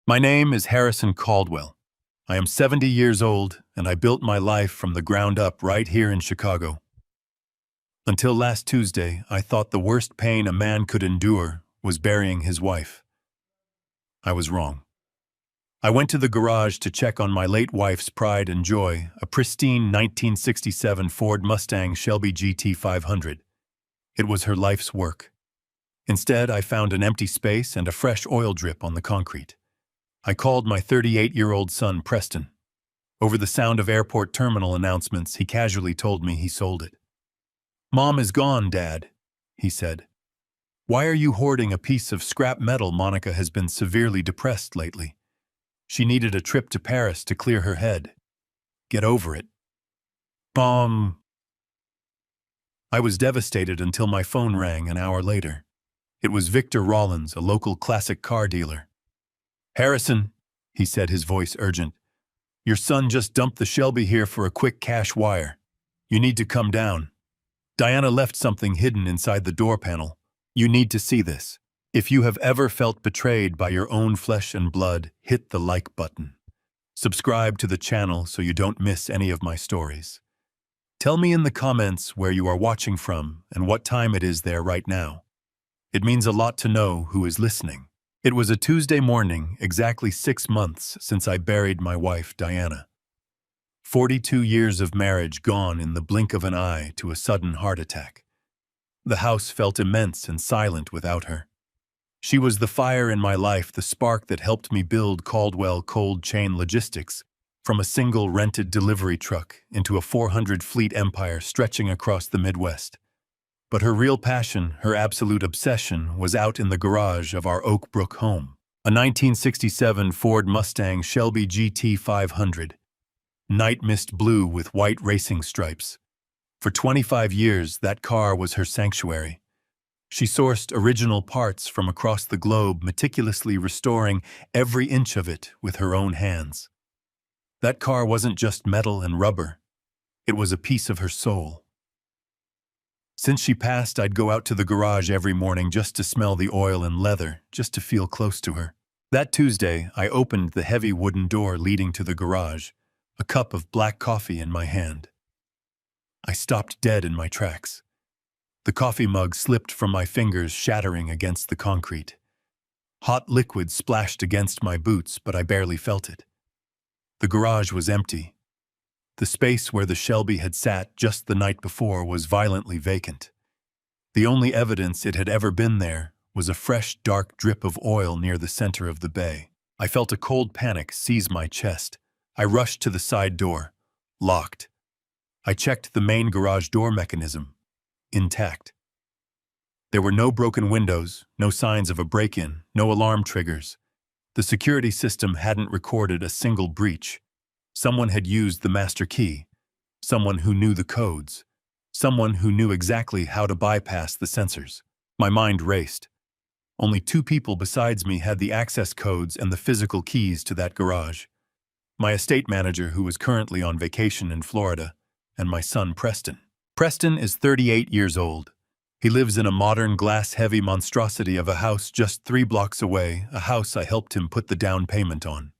My name is Harrison Caldwell. I am 70 years old, and I built my life from the ground up right here in Chicago. Until last Tuesday, I thought the worst pain a man could endure was burying his wife. I was wrong. I went to the garage to check on my late wife's pride and joy, a pristine 1967 Ford Mustang Shelby GT500. It was her life's work. Instead, I found an empty space and a fresh oil drip on the concrete. I called my 38-year-old son, Preston. Over the sound of airport terminal announcements, he casually told me he sold it. "Mom is gone, Dad," he said. "Why are you hoarding a piece of scrap metal? Monica has been severely depressed lately. She needed a trip to Paris to clear her head. Get over it." I was devastated until my phone rang an hour later. It was Victor Rollins, a local classic car dealer. "Harrison," he said, his voice urgent, "your son just dumped the Shelby here for a quick cash wire. You need to come down. Diana left something hidden inside the door panel. You need to see this. If you have ever felt betrayed by your own flesh and blood, hit the like button. Subscribe to the channel so you don't miss any of my stories. Tell me in the comments where you are watching from and what time it is there right now. It means a lot to know who is listening." It was a Tuesday morning, exactly 6 months since I buried my wife, Diana. 42 years of marriage gone in the blink of an eye to a sudden heart attack. The house felt immense and silent without her. She was the fire in my life, the spark that helped me build Caldwell Cold Chain Logistics from a single rented delivery truck into a 400-fleet empire stretching across the Midwest. But her real passion, her absolute obsession, was out in the garage of our Oak Brook home, a 1967 Ford Mustang Shelby GT500, night mist blue with white racing stripes. For 25 years, that car was her sanctuary. She sourced original parts from across the globe, meticulously restoring every inch of it with her own hands. That car wasn't just metal and rubber. It was a piece of her soul. Since she passed, I'd go out to the garage every morning just to smell the oil and leather, just to feel close to her. That Tuesday, I opened the heavy wooden door leading to the garage, a cup of black coffee in my hand. I stopped dead in my tracks. The coffee mug slipped from my fingers, shattering against the concrete. Hot liquid splashed against my boots, but I barely felt it. The garage was empty. The space where the Shelby had sat just the night before was violently vacant. The only evidence it had ever been there was a fresh, dark drip of oil near the center of the bay. I felt a cold panic seize my chest. I rushed to the side door. Locked. I checked the main garage door mechanism. Intact. There were no broken windows, no signs of a break-in, no alarm triggers. The security system hadn't recorded a single breach. Someone had used the master key. Someone who knew the codes. Someone who knew exactly how to bypass the sensors. My mind raced. Only 2 people besides me had the access codes and the physical keys to that garage. My estate manager, who was currently on vacation in Florida, and my son, Preston. Preston is 38 years old. He lives in a modern glass-heavy monstrosity of a house just 3 blocks away, a house I helped him put the down payment on.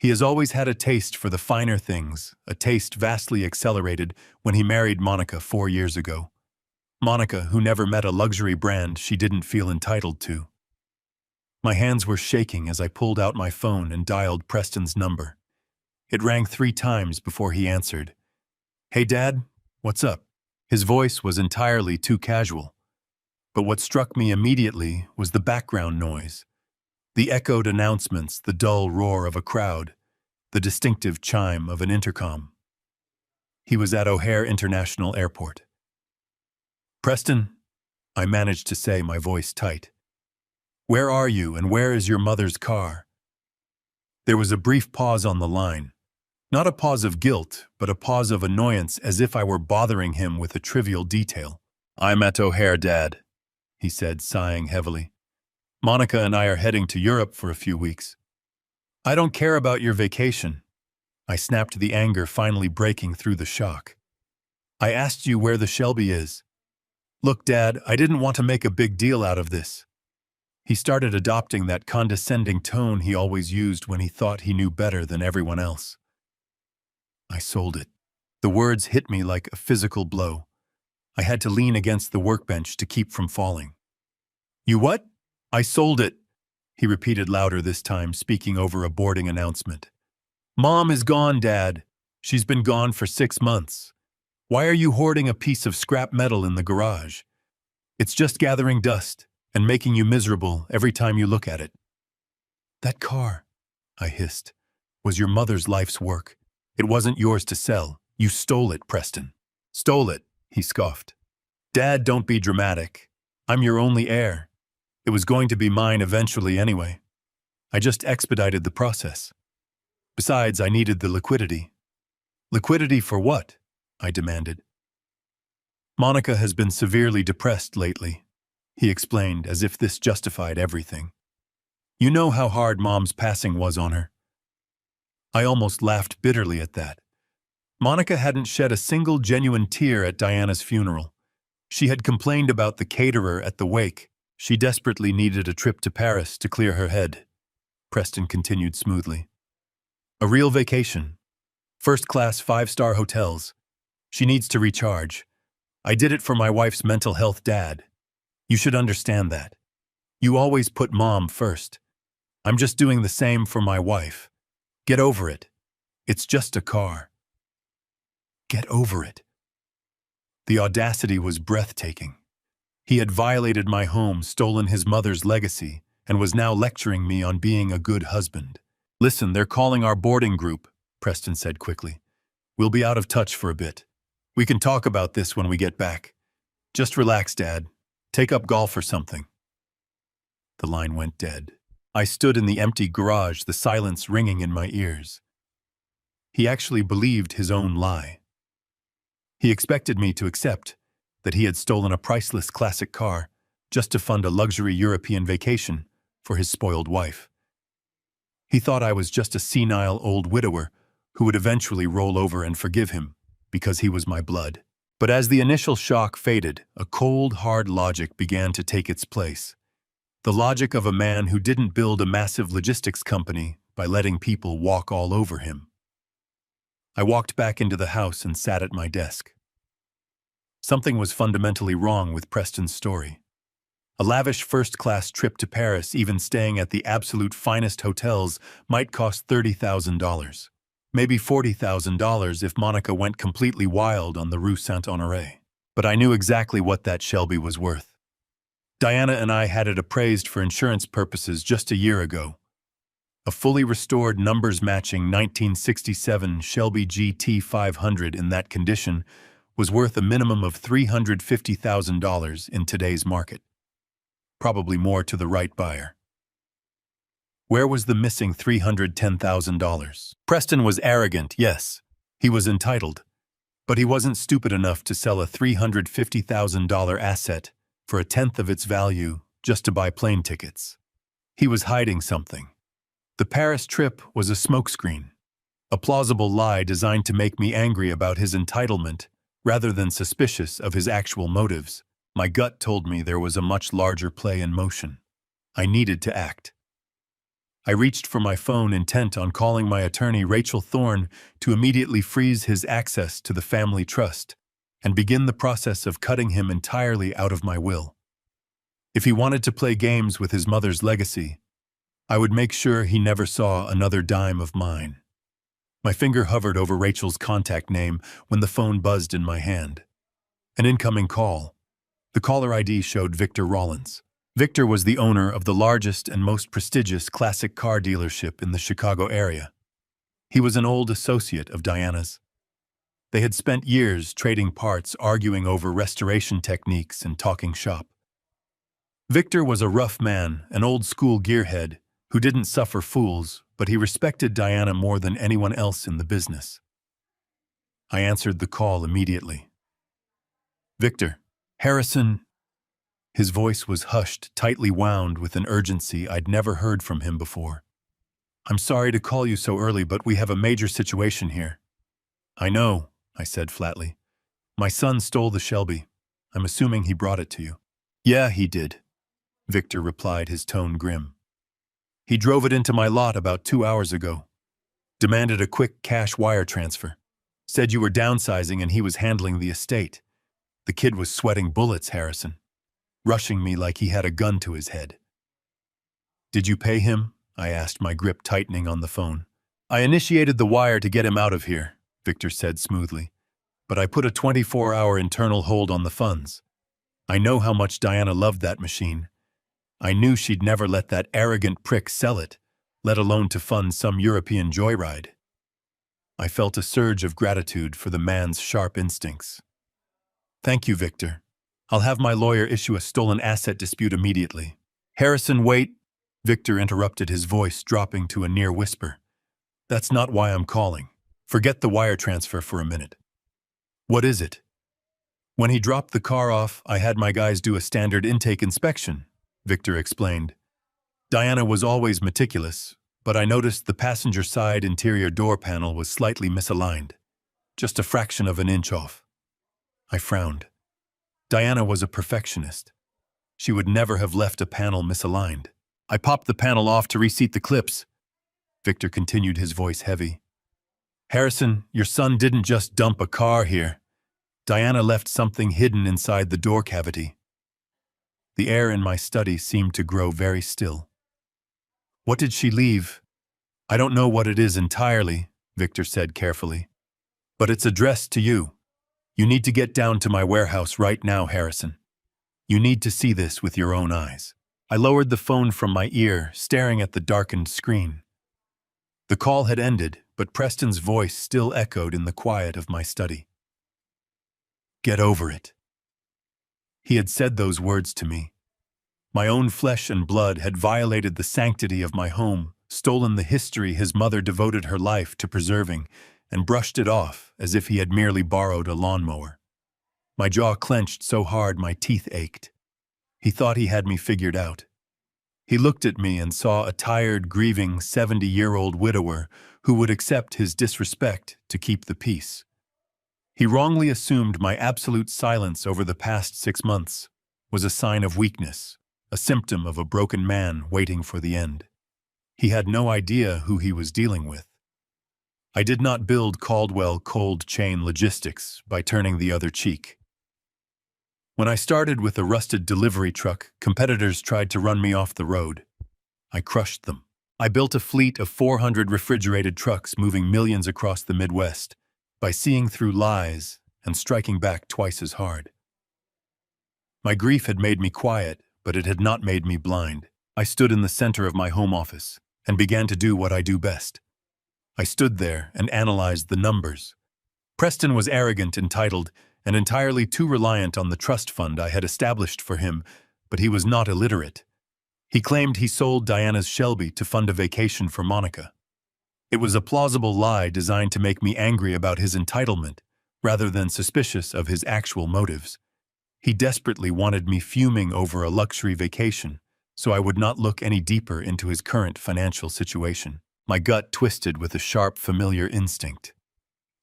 He has always had a taste for the finer things, a taste vastly accelerated when he married Monica 4 years ago. Monica, who never met a luxury brand she didn't feel entitled to. My hands were shaking as I pulled out my phone and dialed Preston's number. It rang 3 times before he answered. "Hey, Dad, what's up?" His voice was entirely too casual. But what struck me immediately was the background noise. The echoed announcements, the dull roar of a crowd, the distinctive chime of an intercom. He was at O'Hare International Airport. "Preston," I managed to say, my voice tight. "Where are you and where is your mother's car?" There was a brief pause on the line. Not a pause of guilt, but a pause of annoyance, as if I were bothering him with a trivial detail. "I'm at O'Hare, Dad," he said, sighing heavily. "Monica and I are heading to Europe for a few weeks." "I don't care about your vacation." I snapped, the anger finally breaking through the shock. "I asked you where the Shelby is." "Look, Dad, I didn't want to make a big deal out of this." He started adopting that condescending tone he always used when he thought he knew better than everyone else. I sold it. The words hit me like a physical blow. I had to lean against the workbench to keep from falling. You what? I sold it, he repeated louder this time, speaking over a boarding announcement. Mom is gone, Dad. She's been gone for 6 months. Why are you hoarding a piece of scrap metal in the garage? It's just gathering dust and making you miserable every time you look at it. That car, I hissed, was your mother's life's work. It wasn't yours to sell. You stole it, Preston. Stole it, he scoffed. Dad, don't be dramatic. I'm your only heir. It was going to be mine eventually anyway. I just expedited the process. Besides, I needed the liquidity. Liquidity for what? I demanded. Monica has been severely depressed lately, he explained, as if this justified everything. You know how hard Mom's passing was on her. I almost laughed bitterly at that. Monica hadn't shed a single genuine tear at Diana's funeral. She had complained about the caterer at the wake. She desperately needed a trip to Paris to clear her head. Preston continued smoothly. A real vacation. First-class 5-star hotels. She needs to recharge. I did it for my wife's mental health, Dad. You should understand that. You always put Mom first. I'm just doing the same for my wife. Get over it. It's just a car. Get over it. The audacity was breathtaking. He had violated my home, stolen his mother's legacy, and was now lecturing me on being a good husband. Listen, they're calling our boarding group, Preston said quickly. We'll be out of touch for a bit. We can talk about this when we get back. Just relax, Dad. Take up golf or something. The line went dead. I stood in the empty garage, the silence ringing in my ears. He actually believed his own lie. He expected me to accept that he had stolen a priceless classic car just to fund a luxury European vacation for his spoiled wife. He thought I was just a senile old widower who would eventually roll over and forgive him because he was my blood. But as the initial shock faded, a cold, hard logic began to take its place. The logic of a man who didn't build a massive logistics company by letting people walk all over him. I walked back into the house and sat at my desk. Something was fundamentally wrong with Preston's story. A lavish first-class trip to Paris, even staying at the absolute finest hotels, might cost $30,000. Maybe $40,000 if Monica went completely wild on the Rue Saint-Honoré. But I knew exactly what that Shelby was worth. Diana and I had it appraised for insurance purposes just a year ago. A fully restored, numbers-matching 1967 Shelby GT500 in that condition was worth a minimum of $350,000 in today's market. Probably more to the right buyer. Where was the missing $310,000? Preston was arrogant, yes. He was entitled. But he wasn't stupid enough to sell a $350,000 asset for a tenth of its value just to buy plane tickets. He was hiding something. The Paris trip was a smokescreen, a plausible lie designed to make me angry about his entitlement rather than suspicious of his actual motives. My gut told me there was a much larger play in motion. I needed to act. I reached for my phone, intent on calling my attorney, Rachel Thorne, to immediately freeze his access to the family trust and begin the process of cutting him entirely out of my will. If he wanted to play games with his mother's legacy, I would make sure he never saw another dime of mine. My finger hovered over Rachel's contact name when the phone buzzed in my hand. An incoming call. The caller ID showed Victor Rollins. Victor was the owner of the largest and most prestigious classic car dealership in the Chicago area. He was an old associate of Diana's. They had spent years trading parts, arguing over restoration techniques, and talking shop. Victor was a rough man, an old-school gearhead, who didn't suffer fools, but he respected Diana more than anyone else in the business. I answered the call immediately. Victor, Harrison. His voice was hushed, tightly wound with an urgency I'd never heard from him before. I'm sorry to call you so early, but we have a major situation here. I know, I said flatly. My son stole the Shelby. I'm assuming he brought it to you. Yeah, he did. Victor replied, his tone grim. He drove it into my lot about 2 hours ago. Demanded a quick cash wire transfer. Said you were downsizing and he was handling the estate. The kid was sweating bullets, Harrison. Rushing me like he had a gun to his head. Did you pay him? I asked, my grip tightening on the phone. I initiated the wire to get him out of here, Victor said smoothly. But I put a 24-hour internal hold on the funds. I know how much Diana loved that machine. I knew she'd never let that arrogant prick sell it, let alone to fund some European joyride. I felt a surge of gratitude for the man's sharp instincts. Thank you, Victor. I'll have my lawyer issue a stolen asset dispute immediately. Harrison, wait. Victor interrupted, his voice dropping to a near whisper. That's not why I'm calling. Forget the wire transfer for a minute. What is it? When he dropped the car off, I had my guys do a standard intake inspection, Victor explained. Diana was always meticulous, but I noticed the passenger side interior door panel was slightly misaligned, just a fraction of an inch off. I frowned. Diana was a perfectionist. She would never have left a panel misaligned. I popped the panel off to reseat the clips. Victor continued, his voice heavy. Harrison, your son didn't just dump a car here. Diana left something hidden inside the door cavity. The air in my study seemed to grow very still. What did she leave? I don't know what it is entirely, Victor said carefully. But it's addressed to you. You need to get down to my warehouse right now, Harrison. You need to see this with your own eyes. I lowered the phone from my ear, staring at the darkened screen. The call had ended, but Preston's voice still echoed in the quiet of my study. Get over it. He had said those words to me. My own flesh and blood had violated the sanctity of my home, stolen the history his mother devoted her life to preserving, and brushed it off as if he had merely borrowed a lawnmower. My jaw clenched so hard my teeth ached. He thought he had me figured out. He looked at me and saw a tired, grieving 70-year-old widower who would accept his disrespect to keep the peace. He wrongly assumed my absolute silence over the past 6 months was a sign of weakness, a symptom of a broken man waiting for the end. He had no idea who he was dealing with. I did not build Caldwell cold chain logistics by turning the other cheek. When I started with a rusted delivery truck, competitors tried to run me off the road. I crushed them. I built a fleet of 400 refrigerated trucks moving millions across the Midwest by seeing through lies and striking back twice as hard. My grief had made me quiet, but it had not made me blind. I stood in the center of my home office and began to do what I do best. I stood there and analyzed the numbers. Preston was arrogant, entitled, and entirely too reliant on the trust fund I had established for him, but he was not illiterate. He claimed he sold Diana's Shelby to fund a vacation for Monica. It was a plausible lie designed to make me angry about his entitlement, rather than suspicious of his actual motives. He desperately wanted me fuming over a luxury vacation, so I would not look any deeper into his current financial situation. My gut twisted with a sharp, familiar instinct.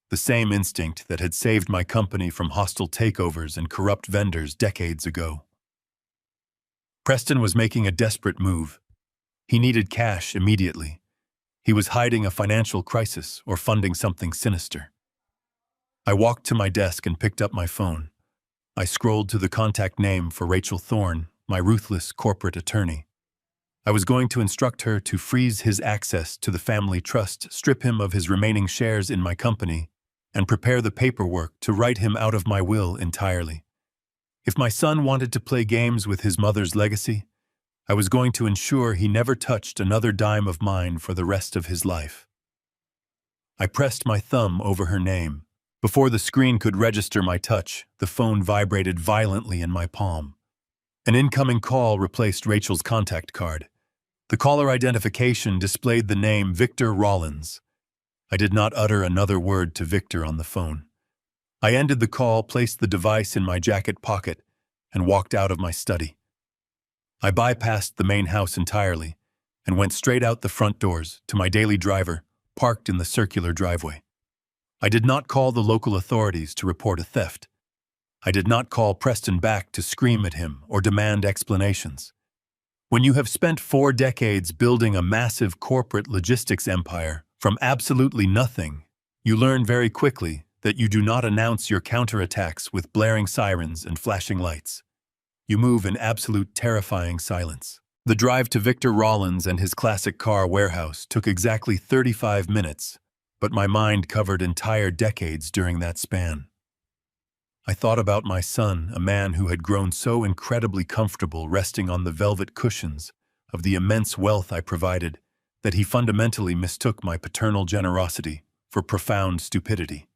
The same instinct that had saved my company from hostile takeovers and corrupt vendors decades ago. Preston was making a desperate move. He needed cash immediately. He was hiding a financial crisis or funding something sinister. I walked to my desk and picked up my phone. I scrolled to the contact name for Rachel Thorne, my ruthless corporate attorney. I was going to instruct her to freeze his access to the family trust, strip him of his remaining shares in my company, and prepare the paperwork to write him out of my will entirely. If my son wanted to play games with his mother's legacy, I was going to ensure he never touched another dime of mine for the rest of his life. I pressed my thumb over her name. Before the screen could register my touch, the phone vibrated violently in my palm. An incoming call replaced Rachel's contact card. The caller identification displayed the name Victor Rollins. I did not utter another word to Victor on the phone. I ended the call, placed the device in my jacket pocket, and walked out of my study. I bypassed the main house entirely and went straight out the front doors to my daily driver, parked in the circular driveway. I did not call the local authorities to report a theft. I did not call Preston back to scream at him or demand explanations. When you have spent 4 decades building a massive corporate logistics empire from absolutely nothing, you learn very quickly that you do not announce your counterattacks with blaring sirens and flashing lights. You move in absolute terrifying silence. The drive to Victor Rollins and his classic car warehouse took exactly 35 minutes, but my mind covered entire decades during that span. I thought about my son, a man who had grown so incredibly comfortable resting on the velvet cushions of the immense wealth I provided that he fundamentally mistook my paternal generosity for profound stupidity.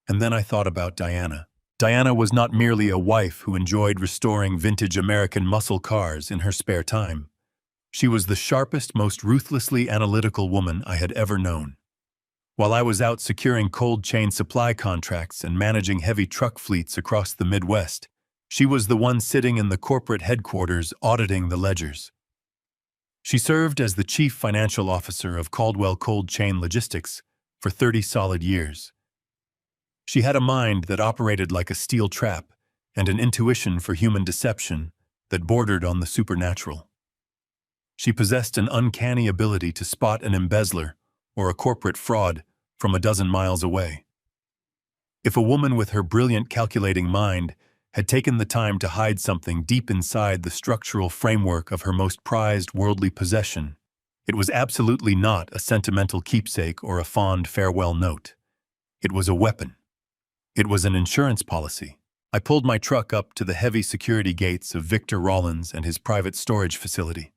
And then I thought about Diana. Diana was not merely a wife who enjoyed restoring vintage American muscle cars in her spare time. She was the sharpest, most ruthlessly analytical woman I had ever known. While I was out securing cold chain supply contracts and managing heavy truck fleets across the Midwest, she was the one sitting in the corporate headquarters auditing the ledgers. She served as the chief financial officer of Caldwell Cold Chain Logistics for 30 solid years. She had a mind that operated like a steel trap and an intuition for human deception that bordered on the supernatural. She possessed an uncanny ability to spot an embezzler or a corporate fraud from a dozen miles away. If a woman with her brilliant calculating mind had taken the time to hide something deep inside the structural framework of her most prized worldly possession, it was absolutely not a sentimental keepsake or a fond farewell note. It was a weapon. It was an insurance policy. I pulled my truck up to the heavy security gates of Victor Rollins and his private storage facility.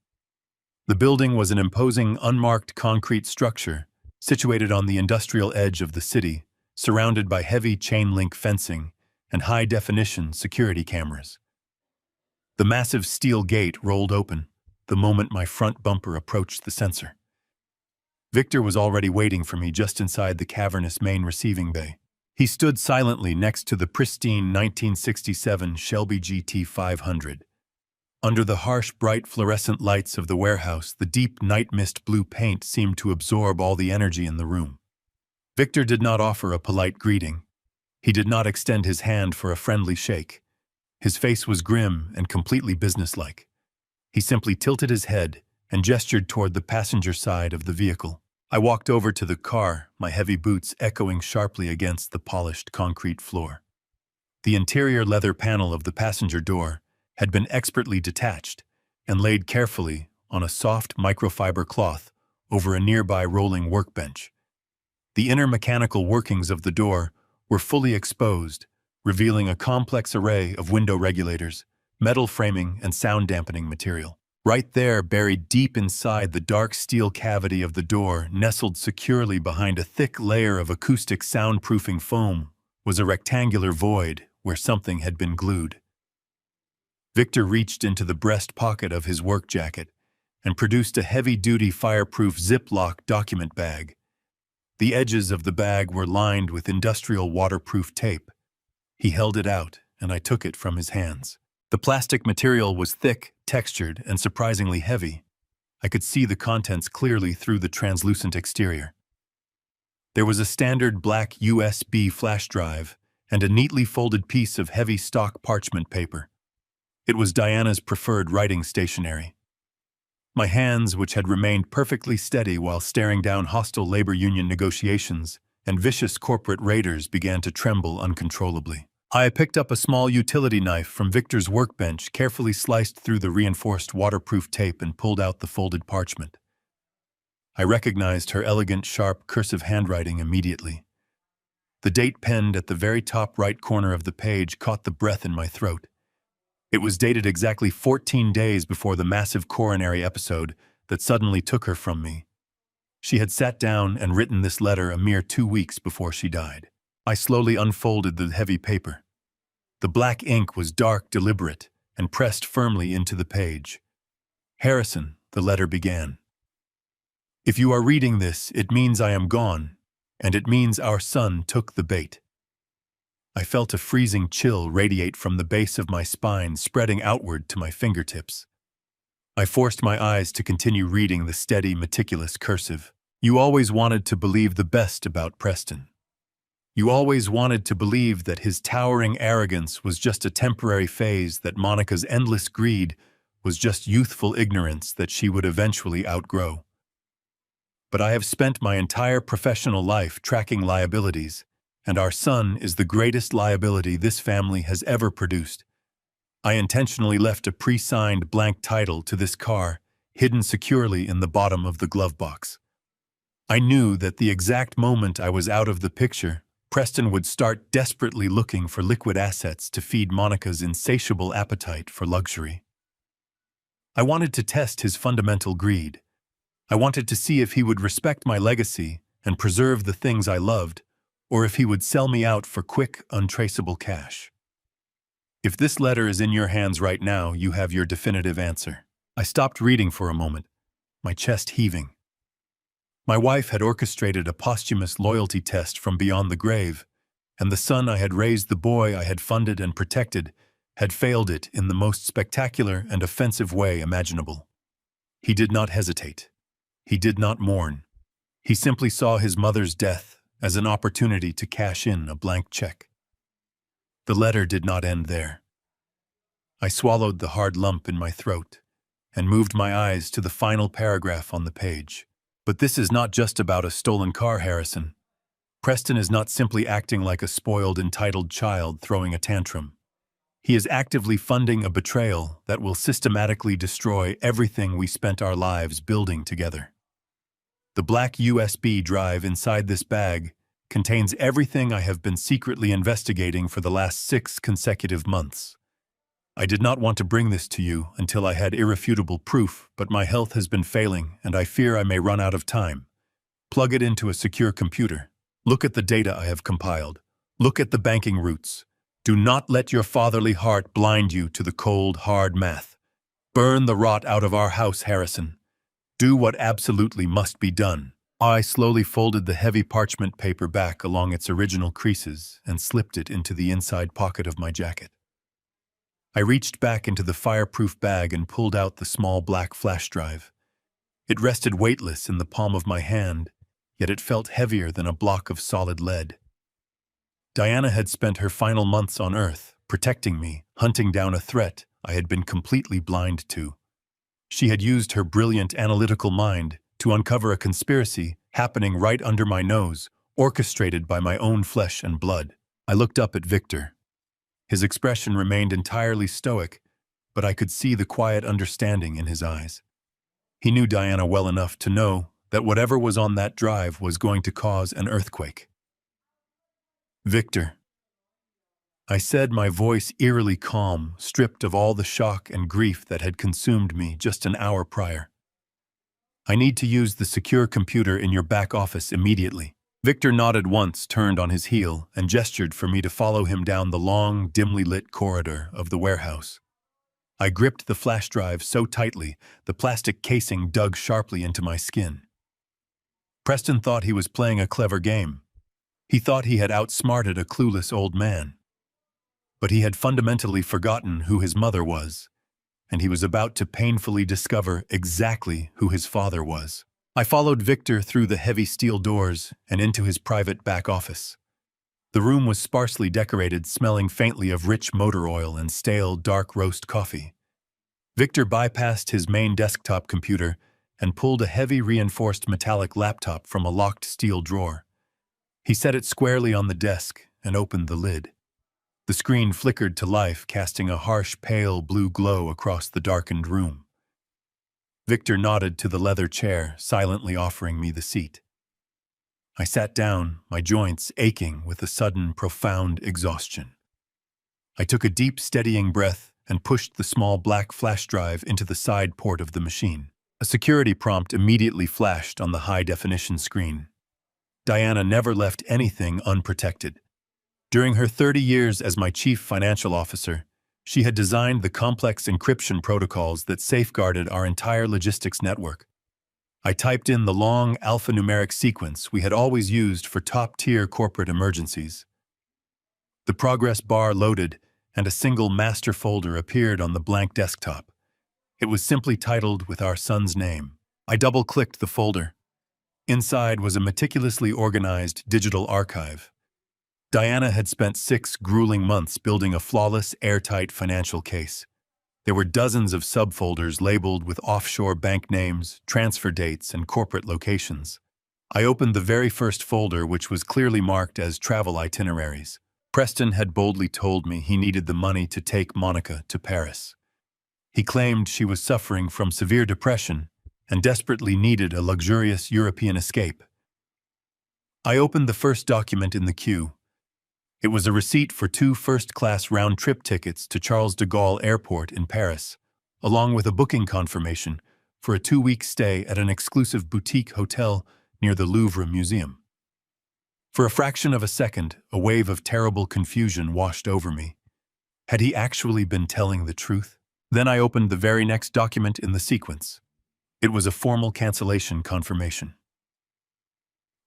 The building was an imposing, unmarked concrete structure situated on the industrial edge of the city, surrounded by heavy chain-link fencing and high-definition security cameras. The massive steel gate rolled open the moment my front bumper approached the sensor. Victor was already waiting for me just inside the cavernous main receiving bay. He stood silently next to the pristine 1967 Shelby GT500. Under the harsh, bright fluorescent lights of the warehouse, the deep night mist blue paint seemed to absorb all the energy in the room. Victor did not offer a polite greeting. He did not extend his hand for a friendly shake. His face was grim and completely businesslike. He simply tilted his head and gestured toward the passenger side of the vehicle. I walked over to the car, my heavy boots echoing sharply against the polished concrete floor. The interior leather panel of the passenger door had been expertly detached and laid carefully on a soft microfiber cloth over a nearby rolling workbench. The inner mechanical workings of the door were fully exposed, revealing a complex array of window regulators, metal framing, and sound-dampening material. Right there, buried deep inside the dark steel cavity of the door, nestled securely behind a thick layer of acoustic soundproofing foam, was a rectangular void where something had been glued. Victor reached into the breast pocket of his work jacket and produced a heavy-duty fireproof Ziploc document bag. The edges of the bag were lined with industrial waterproof tape. He held it out, and I took it from his hands. The plastic material was thick, textured, and surprisingly heavy. I could see the contents clearly through the translucent exterior. There was a standard black USB flash drive and a neatly folded piece of heavy stock parchment paper. It was Diana's preferred writing stationery. My hands, which had remained perfectly steady while staring down hostile labor union negotiations and vicious corporate raiders, began to tremble uncontrollably. I picked up a small utility knife from Victor's workbench, carefully sliced through the reinforced waterproof tape, and pulled out the folded parchment. I recognized her elegant, sharp, cursive handwriting immediately. The date penned at the very top right corner of the page caught the breath in my throat. It was dated exactly 14 days before the massive coronary episode that suddenly took her from me. She had sat down and written this letter a mere 2 weeks before she died. I slowly unfolded the heavy paper. The black ink was dark, deliberate, and pressed firmly into the page. "Harrison," the letter began. "If you are reading this, it means I am gone, and it means our son took the bait." I felt a freezing chill radiate from the base of my spine, spreading outward to my fingertips. I forced my eyes to continue reading the steady, meticulous cursive. "You always wanted to believe the best about Preston. You always wanted to believe that his towering arrogance was just a temporary phase, that Monica's endless greed was just youthful ignorance that she would eventually outgrow. But I have spent my entire professional life tracking liabilities, and our son is the greatest liability this family has ever produced. I intentionally left a pre-signed blank title to this car, hidden securely in the bottom of the glove box. I knew that the exact moment I was out of the picture, Preston would start desperately looking for liquid assets to feed Monica's insatiable appetite for luxury. I wanted to test his fundamental greed. I wanted to see if he would respect my legacy and preserve the things I loved, or if he would sell me out for quick, untraceable cash. If this letter is in your hands right now, you have your definitive answer. I stopped reading for a moment, my chest heaving. My wife had orchestrated a posthumous loyalty test from beyond the grave, and the son I had raised, the boy I had funded and protected, had failed it in the most spectacular and offensive way imaginable. He did not hesitate. He did not mourn. He simply saw his mother's death as an opportunity to cash in a blank check. The letter did not end there. I swallowed the hard lump in my throat and moved my eyes to the final paragraph on the page. But this is not just about a stolen car, Harrison. Preston is not simply acting like a spoiled, entitled child throwing a tantrum. He is actively funding a betrayal that will systematically destroy everything we spent our lives building together. The black USB drive inside this bag contains everything I have been secretly investigating for the last 6 consecutive months. I did not want to bring this to you until I had irrefutable proof, but my health has been failing and I fear I may run out of time. Plug it into a secure computer. Look at the data I have compiled. Look at the banking routes. Do not let your fatherly heart blind you to the cold, hard math. Burn the rot out of our house, Harrison. Do what absolutely must be done. I slowly folded the heavy parchment paper back along its original creases and slipped it into the inside pocket of my jacket. I reached back into the fireproof bag and pulled out the small black flash drive. It rested weightless in the palm of my hand, yet it felt heavier than a block of solid lead. Diana had spent her final months on Earth, protecting me, hunting down a threat I had been completely blind to. She had used her brilliant analytical mind to uncover a conspiracy happening right under my nose, orchestrated by my own flesh and blood. I looked up at Victor. His expression remained entirely stoic, but I could see the quiet understanding in his eyes. He knew Diana well enough to know that whatever was on that drive was going to cause an earthquake. Victor, I said, my voice eerily calm, stripped of all the shock and grief that had consumed me just an hour prior. I need to use the secure computer in your back office immediately. Victor nodded once, turned on his heel, and gestured for me to follow him down the long, dimly lit corridor of the warehouse. I gripped the flash drive so tightly, the plastic casing dug sharply into my skin. Preston thought he was playing a clever game. He thought he had outsmarted a clueless old man. But he had fundamentally forgotten who his mother was, and he was about to painfully discover exactly who his father was. I followed Victor through the heavy steel doors and into his private back office. The room was sparsely decorated, smelling faintly of rich motor oil and stale, dark roast coffee. Victor bypassed his main desktop computer and pulled a heavy reinforced metallic laptop from a locked steel drawer. He set it squarely on the desk and opened the lid. The screen flickered to life, casting a harsh, pale blue glow across the darkened room. Victor nodded to the leather chair, silently offering me the seat. I sat down, my joints aching with a sudden, profound exhaustion. I took a deep, steadying breath and pushed the small black flash drive into the side port of the machine. A security prompt immediately flashed on the high-definition screen. Diana never left anything unprotected. During her 30 years as my chief financial officer, she had designed the complex encryption protocols that safeguarded our entire logistics network. I typed in the long alphanumeric sequence we had always used for top-tier corporate emergencies. The progress bar loaded, and a single master folder appeared on the blank desktop. It was simply titled with our son's name. I double-clicked the folder. Inside was a meticulously organized digital archive. Diana had spent 6 grueling months building a flawless, airtight financial case. There were dozens of subfolders labeled with offshore bank names, transfer dates, and corporate locations. I opened the very first folder, which was clearly marked as travel itineraries. Preston had boldly told me he needed the money to take Monica to Paris. He claimed she was suffering from severe depression and desperately needed a luxurious European escape. I opened the first document in the queue. It was a receipt for 2 first-class round-trip tickets to Charles de Gaulle Airport in Paris, along with a booking confirmation for a 2-week stay at an exclusive boutique hotel near the Louvre Museum. For a fraction of a second, a wave of terrible confusion washed over me. Had he actually been telling the truth? Then I opened the very next document in the sequence. It was a formal cancellation confirmation.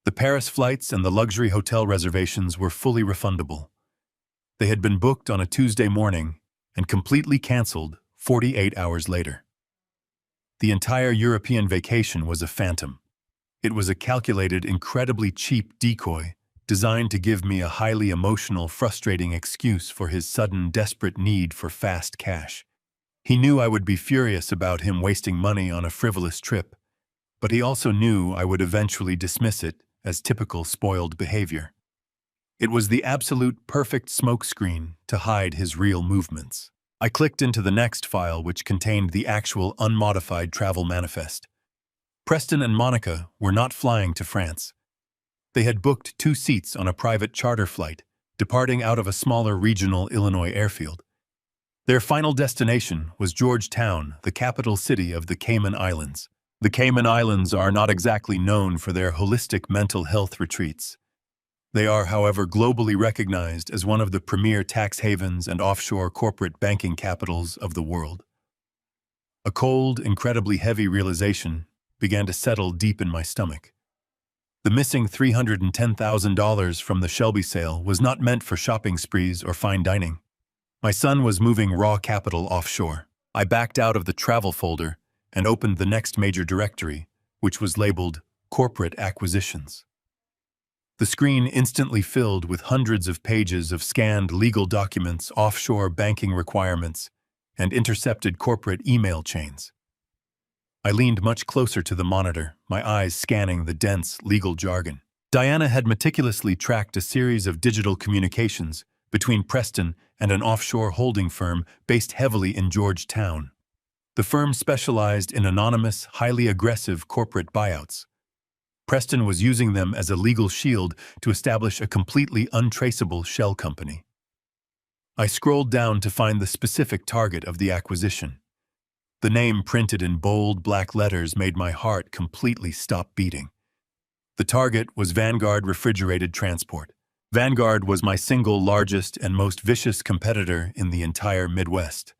The Paris flights and the luxury hotel reservations were fully refundable. They had been booked on a Tuesday morning and completely canceled 48 hours later. The entire European vacation was a phantom. It was a calculated, incredibly cheap decoy designed to give me a highly emotional, frustrating excuse for his sudden, desperate need for fast cash. He knew I would be furious about him wasting money on a frivolous trip, but he also knew I would eventually dismiss it as typical spoiled behavior. It was the absolute perfect smokescreen to hide his real movements. I clicked into the next file, which contained the actual unmodified travel manifest. Preston and Monica were not flying to France. They had booked 2 seats on a private charter flight, departing out of a smaller regional Illinois airfield. Their final destination was Georgetown, the capital city of the Cayman Islands. The Cayman Islands are not exactly known for their holistic mental health retreats. They are, however, globally recognized as one of the premier tax havens and offshore corporate banking capitals of the world. A cold, incredibly heavy realization began to settle deep in my stomach. The missing $310,000 from the Shelby sale was not meant for shopping sprees or fine dining. My son was moving raw capital offshore. I backed out of the travel folder and opened the next major directory, which was labeled Corporate Acquisitions. The screen instantly filled with hundreds of pages of scanned legal documents, offshore banking requirements, and intercepted corporate email chains. I leaned much closer to the monitor, my eyes scanning the dense legal jargon. Diana had meticulously tracked a series of digital communications between Preston and an offshore holding firm based heavily in Georgetown. The firm specialized in anonymous, highly aggressive corporate buyouts. Preston was using them as a legal shield to establish a completely untraceable shell company. I scrolled down to find the specific target of the acquisition. The name printed in bold black letters made my heart completely stop beating. The target was Vanguard Refrigerated Transport. Vanguard was my single largest and most vicious competitor in the entire Midwest.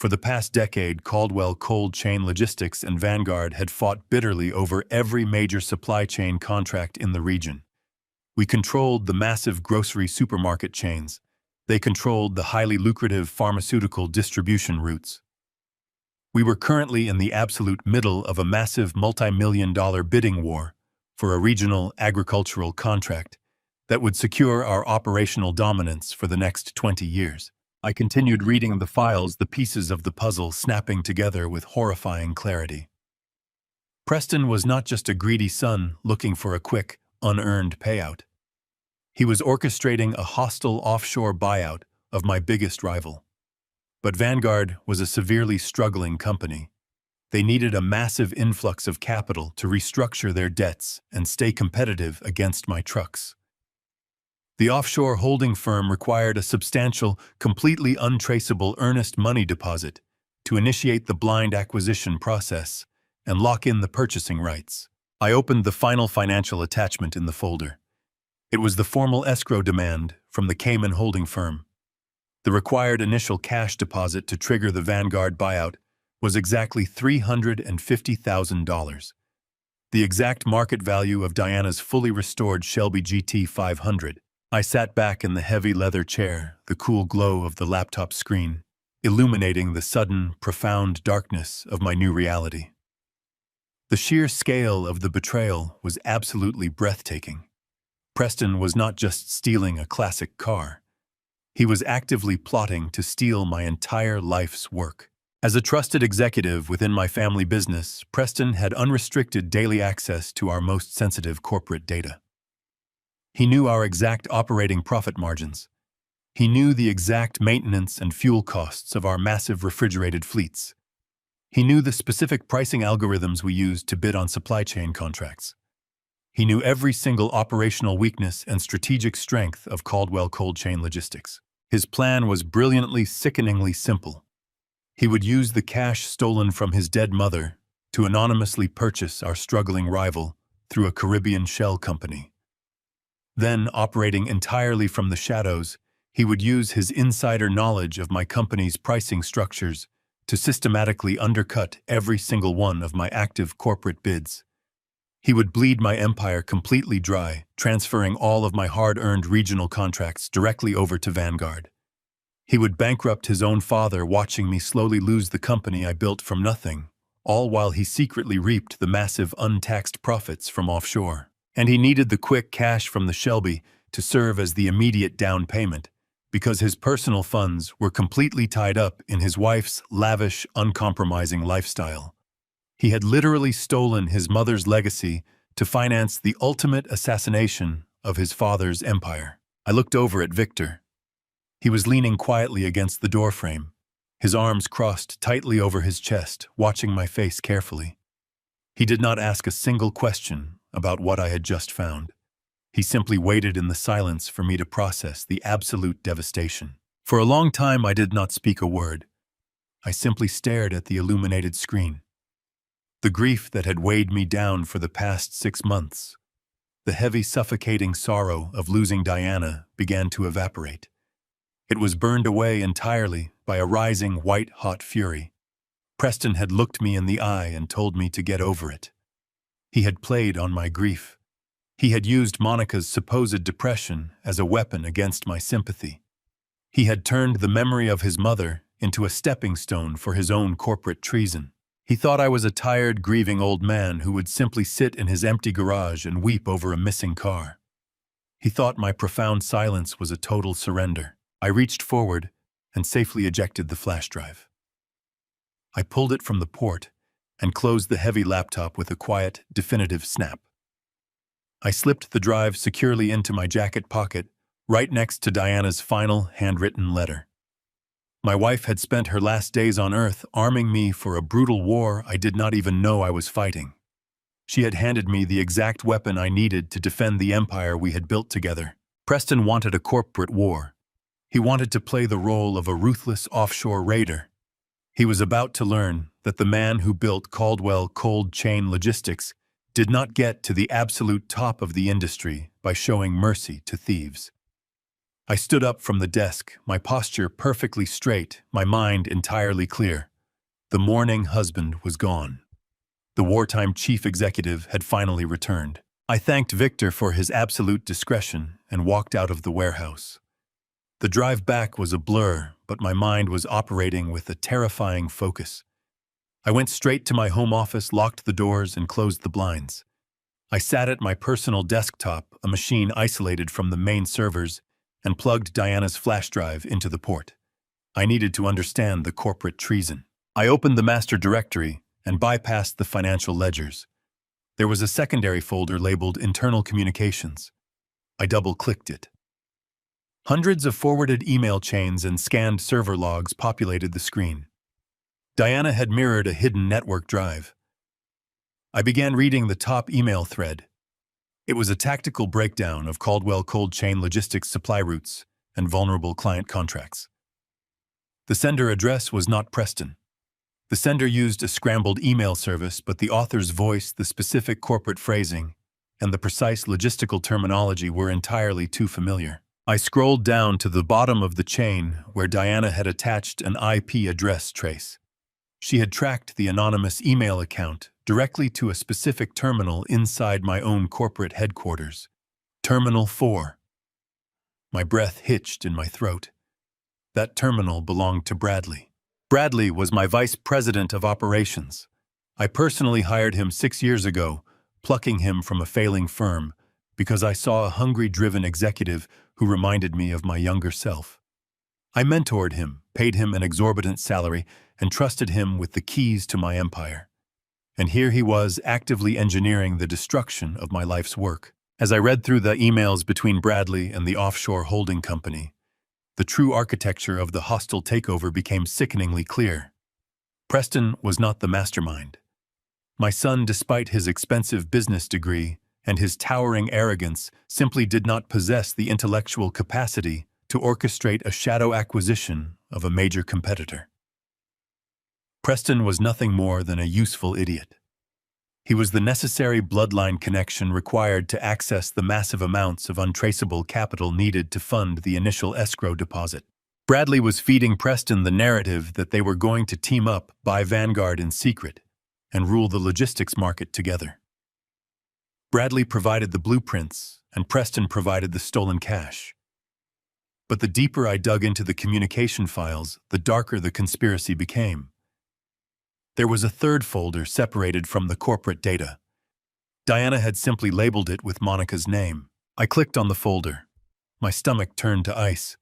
For the past decade, Caldwell Cold Chain Logistics and Vanguard had fought bitterly over every major supply chain contract in the region. We controlled the massive grocery supermarket chains. They controlled the highly lucrative pharmaceutical distribution routes. We were currently in the absolute middle of a massive multi-million-dollar bidding war for a regional agricultural contract that would secure our operational dominance for the next 20 years. I continued reading the files, the pieces of the puzzle snapping together with horrifying clarity. Preston was not just a greedy son looking for a quick, unearned payout. He was orchestrating a hostile offshore buyout of my biggest rival. But Vanguard was a severely struggling company. They needed a massive influx of capital to restructure their debts and stay competitive against my trucks. The offshore holding firm required a substantial, completely untraceable earnest money deposit to initiate the blind acquisition process and lock in the purchasing rights. I opened the final financial attachment in the folder. It was the formal escrow demand from the Cayman holding firm. The required initial cash deposit to trigger the Vanguard buyout was exactly $350,000. The exact market value of Diana's fully restored Shelby GT500. I sat back in the heavy leather chair, the cool glow of the laptop screen, illuminating the sudden, profound darkness of my new reality. The sheer scale of the betrayal was absolutely breathtaking. Preston was not just stealing a classic car. He was actively plotting to steal my entire life's work. As a trusted executive within my family business, Preston had unrestricted daily access to our most sensitive corporate data. He knew our exact operating profit margins. He knew the exact maintenance and fuel costs of our massive refrigerated fleets. He knew the specific pricing algorithms we used to bid on supply chain contracts. He knew every single operational weakness and strategic strength of Caldwell Cold Chain Logistics. His plan was brilliantly, sickeningly simple. He would use the cash stolen from his dead mother to anonymously purchase our struggling rival through a Caribbean shell company. Then, operating entirely from the shadows, he would use his insider knowledge of my company's pricing structures to systematically undercut every single one of my active corporate bids. He would bleed my empire completely dry, transferring all of my hard-earned regional contracts directly over to Vanguard. He would bankrupt his own father, watching me slowly lose the company I built from nothing, all while he secretly reaped the massive untaxed profits from offshore. And he needed the quick cash from the Shelby to serve as the immediate down payment, because his personal funds were completely tied up in his wife's lavish, uncompromising lifestyle. He had literally stolen his mother's legacy to finance the ultimate assassination of his father's empire. I looked over at Victor. He was leaning quietly against the doorframe, his arms crossed tightly over his chest, watching my face carefully. He did not ask a single question about what I had just found. He simply waited in the silence for me to process the absolute devastation. For a long time, I did not speak a word. I simply stared at the illuminated screen. The grief that had weighed me down for the past 6 months, the heavy, suffocating sorrow of losing Diana began to evaporate. It was burned away entirely by a rising, white-hot fury. Preston had looked me in the eye and told me to get over it. He had played on my grief. He had used Monica's supposed depression as a weapon against my sympathy. He had turned the memory of his mother into a stepping stone for his own corporate treason. He thought I was a tired, grieving old man who would simply sit in his empty garage and weep over a missing car. He thought my profound silence was a total surrender. I reached forward and safely ejected the flash drive. I pulled it from the port and closed the heavy laptop with a quiet, definitive snap. I slipped the drive securely into my jacket pocket, right next to Diana's final handwritten letter. My wife had spent her last days on Earth arming me for a brutal war I did not even know I was fighting. She had handed me the exact weapon I needed to defend the empire we had built together. Preston wanted a corporate war. He wanted to play the role of a ruthless offshore raider. He was about to learn that the man who built Caldwell Cold Chain Logistics did not get to the absolute top of the industry by showing mercy to thieves. I stood up from the desk, my posture perfectly straight, my mind entirely clear. The mourning husband was gone. The wartime chief executive had finally returned. I thanked Victor for his absolute discretion and walked out of the warehouse. The drive back was a blur, but my mind was operating with a terrifying focus. I went straight to my home office, locked the doors, and closed the blinds. I sat at my personal desktop, a machine isolated from the main servers, and plugged Diana's flash drive into the port. I needed to understand the corporate treason. I opened the master directory and bypassed the financial ledgers. There was a secondary folder labeled Internal Communications. I double-clicked it. Hundreds of forwarded email chains and scanned server logs populated the screen. Diana had mirrored a hidden network drive. I began reading the top email thread. It was a tactical breakdown of Caldwell Cold Chain Logistics supply routes and vulnerable client contracts. The sender address was not Preston. The sender used a scrambled email service, but the author's voice, the specific corporate phrasing, and the precise logistical terminology were entirely too familiar. I scrolled down to the bottom of the chain where Diana had attached an IP address trace. She had tracked the anonymous email account directly to a specific terminal inside my own corporate headquarters. Terminal 4. My breath hitched in my throat. That terminal belonged to Bradley. Bradley was my vice president of operations. I personally hired him 6 years ago, plucking him from a failing firm, because I saw a hungry, driven executive who reminded me of my younger self. I mentored him, paid him an exorbitant salary, and trusted him with the keys to my empire. And here he was actively engineering the destruction of my life's work. As I read through the emails between Bradley and the offshore holding company, the true architecture of the hostile takeover became sickeningly clear. Preston was not the mastermind. My son, despite his expensive business degree and his towering arrogance, simply did not possess the intellectual capacity to orchestrate a shadow acquisition of a major competitor. Preston was nothing more than a useful idiot. He was the necessary bloodline connection required to access the massive amounts of untraceable capital needed to fund the initial escrow deposit. Bradley was feeding Preston the narrative that they were going to team up, buy Vanguard in secret, and rule the logistics market together. Bradley provided the blueprints, and Preston provided the stolen cash. But the deeper I dug into the communication files, the darker the conspiracy became. There was a third folder separated from the corporate data. Diana had simply labeled it with Monica's name. I clicked on the folder. My stomach turned to ice.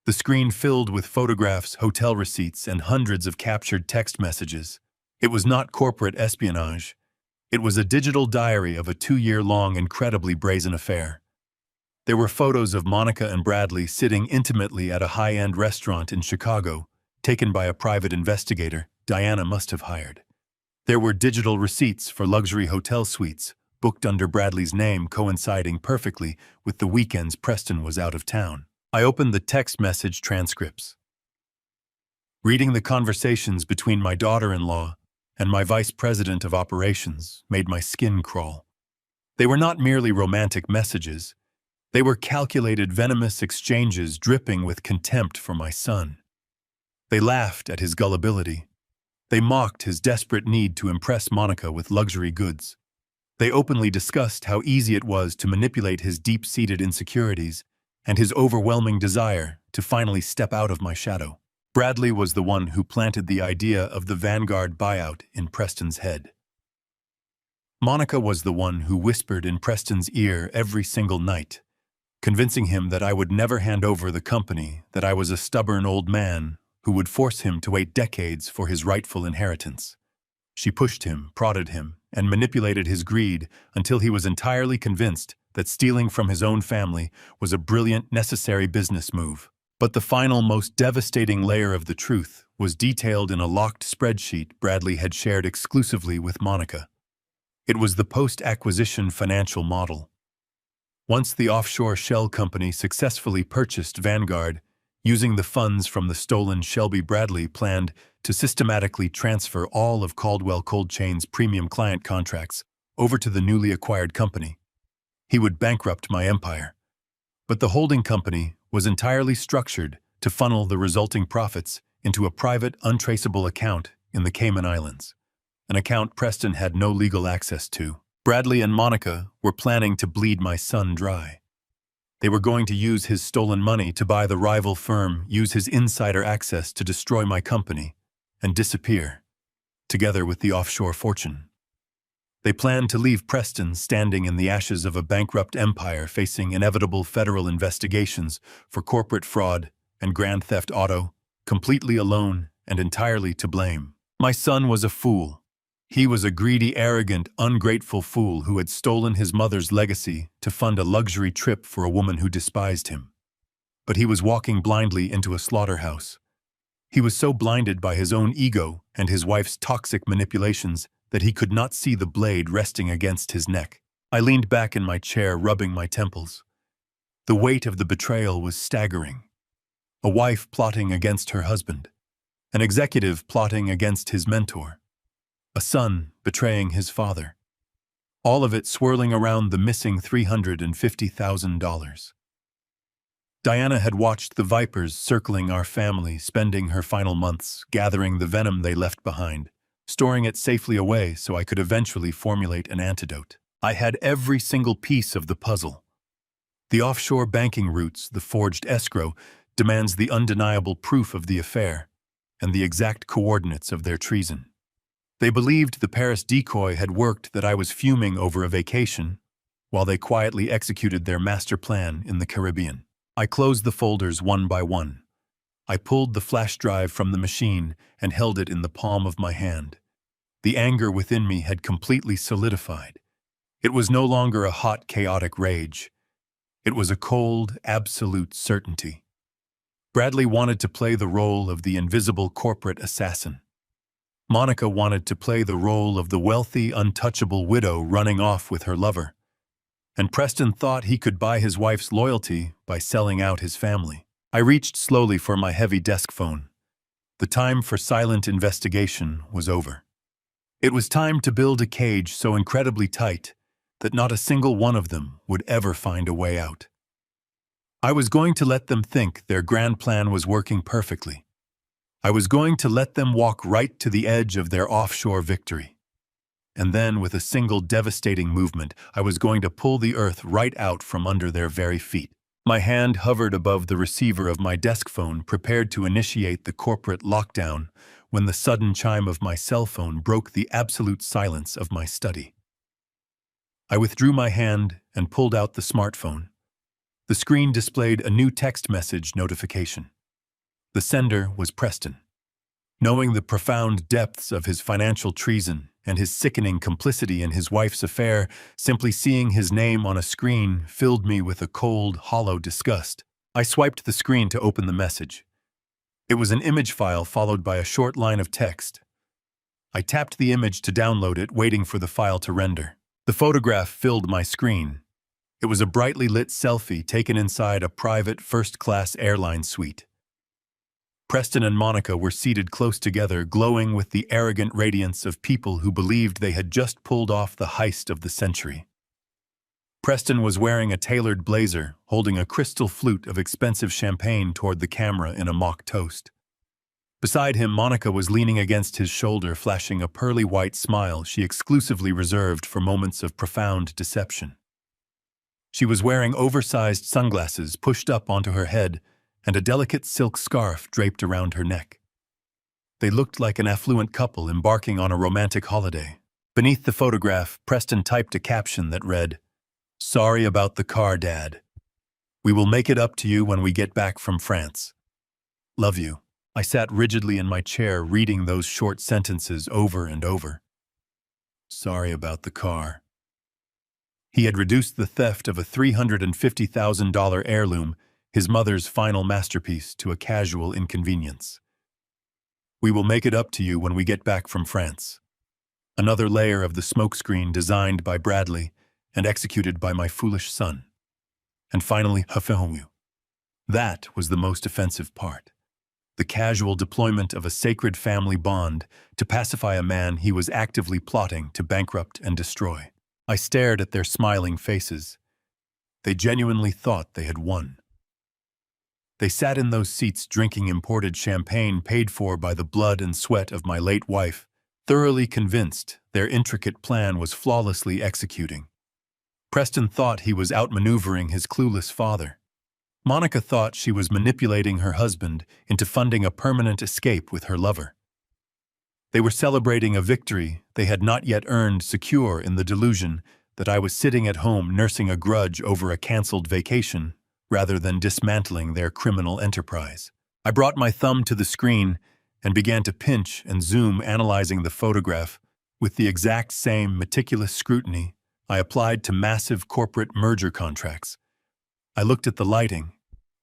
The screen filled with photographs, hotel receipts, and hundreds of captured text messages. It was not corporate espionage. It was a digital diary of a 2-year-long, incredibly brazen affair. There were photos of Monica and Bradley sitting intimately at a high-end restaurant in Chicago, taken by a private investigator Diana must have hired. There were digital receipts for luxury hotel suites, booked under Bradley's name, coinciding perfectly with the weekends Preston was out of town. I opened the text message transcripts. Reading the conversations between my daughter-in-law and my vice president of operations made my skin crawl. They were not merely romantic messages. They were calculated, venomous exchanges dripping with contempt for my son. They laughed at his gullibility. They mocked his desperate need to impress Monica with luxury goods. They openly discussed how easy it was to manipulate his deep-seated insecurities and his overwhelming desire to finally step out of my shadow. Bradley was the one who planted the idea of the Vanguard buyout in Preston's head. Monica was the one who whispered in Preston's ear every single night, convincing him that I would never hand over the company, that I was a stubborn old man who would force him to wait decades for his rightful inheritance. She pushed him, prodded him, and manipulated his greed until he was entirely convinced that stealing from his own family was a brilliant, necessary business move. But the final, most devastating layer of the truth was detailed in a locked spreadsheet Bradley had shared exclusively with Monica. It was the post-acquisition financial model. Once the offshore shell company successfully purchased Vanguard, using the funds from the stolen Shelby, Bradley planned to systematically transfer all of Caldwell Cold Chain's premium client contracts over to the newly acquired company. He would bankrupt my empire. But the holding company was entirely structured to funnel the resulting profits into a private, untraceable account in the Cayman Islands, an account Preston had no legal access to. Bradley and Monica were planning to bleed my son dry. They were going to use his stolen money to buy the rival firm, use his insider access to destroy my company, and disappear, together with the offshore fortune. They planned to leave Preston standing in the ashes of a bankrupt empire facing inevitable federal investigations for corporate fraud and grand theft auto, completely alone and entirely to blame. My son was a fool. He was a greedy, arrogant, ungrateful fool who had stolen his mother's legacy to fund a luxury trip for a woman who despised him. But he was walking blindly into a slaughterhouse. He was so blinded by his own ego and his wife's toxic manipulations that he could not see the blade resting against his neck. I leaned back in my chair, rubbing my temples. The weight of the betrayal was staggering. A wife plotting against her husband. An executive plotting against his mentor. A son betraying his father. All of it swirling around the missing $350,000. Diana had watched the vipers circling our family, spending her final months, gathering the venom they left behind, storing it safely away so I could eventually formulate an antidote. I had every single piece of the puzzle. The offshore banking routes, the forged escrow, demands the undeniable proof of the affair and the exact coordinates of their treason. They believed the Paris decoy had worked, that I was fuming over a vacation, while they quietly executed their master plan in the Caribbean. I closed the folders one by one. I pulled the flash drive from the machine and held it in the palm of my hand. The anger within me had completely solidified. It was no longer a hot, chaotic rage. It was a cold, absolute certainty. Bradley wanted to play the role of the invisible corporate assassin. Monica wanted to play the role of the wealthy, untouchable widow running off with her lover. And Preston thought he could buy his wife's loyalty by selling out his family. I reached slowly for my heavy desk phone. The time for silent investigation was over. It was time to build a cage so incredibly tight that not a single one of them would ever find a way out. I was going to let them think their grand plan was working perfectly. I was going to let them walk right to the edge of their offshore victory. And then, with a single devastating movement, I was going to pull the earth right out from under their very feet. My hand hovered above the receiver of my desk phone, prepared to initiate the corporate lockdown, when the sudden chime of my cell phone broke the absolute silence of my study. I withdrew my hand and pulled out the smartphone. The screen displayed a new text message notification. The sender was Preston. Knowing the profound depths of his financial treason and his sickening complicity in his wife's affair, simply seeing his name on a screen filled me with a cold, hollow disgust. I swiped the screen to open the message. It was an image file followed by a short line of text. I tapped the image to download it, waiting for the file to render. The photograph filled my screen. It was a brightly lit selfie taken inside a private first-class airline suite. Preston and Monica were seated close together, glowing with the arrogant radiance of people who believed they had just pulled off the heist of the century. Preston was wearing a tailored blazer, holding a crystal flute of expensive champagne toward the camera in a mock toast. Beside him, Monica was leaning against his shoulder, flashing a pearly white smile she exclusively reserved for moments of profound deception. She was wearing oversized sunglasses pushed up onto her head and a delicate silk scarf draped around her neck. They looked like an affluent couple embarking on a romantic holiday. Beneath the photograph, Preston typed a caption that read, "Sorry about the car, Dad. We will make it up to you when we get back from France. Love you." I sat rigidly in my chair, reading those short sentences over and over. Sorry about the car. He had reduced the theft of a $350,000 heirloom, his mother's final masterpiece, to a casual inconvenience. We will make it up to you when we get back from France. Another layer of the smokescreen designed by Bradley and executed by my foolish son. And finally, that was the most offensive part. The casual deployment of a sacred family bond to pacify a man he was actively plotting to bankrupt and destroy. I stared at their smiling faces. They genuinely thought they had won. They sat in those seats drinking imported champagne paid for by the blood and sweat of my late wife, thoroughly convinced their intricate plan was flawlessly executing. Preston thought he was outmaneuvering his clueless father. Monica thought she was manipulating her husband into funding a permanent escape with her lover. They were celebrating a victory they had not yet earned, secure in the delusion that I was sitting at home nursing a grudge over a canceled vacation rather than dismantling their criminal enterprise. I brought my thumb to the screen and began to pinch and zoom, analyzing the photograph with the exact same meticulous scrutiny I applied to massive corporate merger contracts. I looked at the lighting.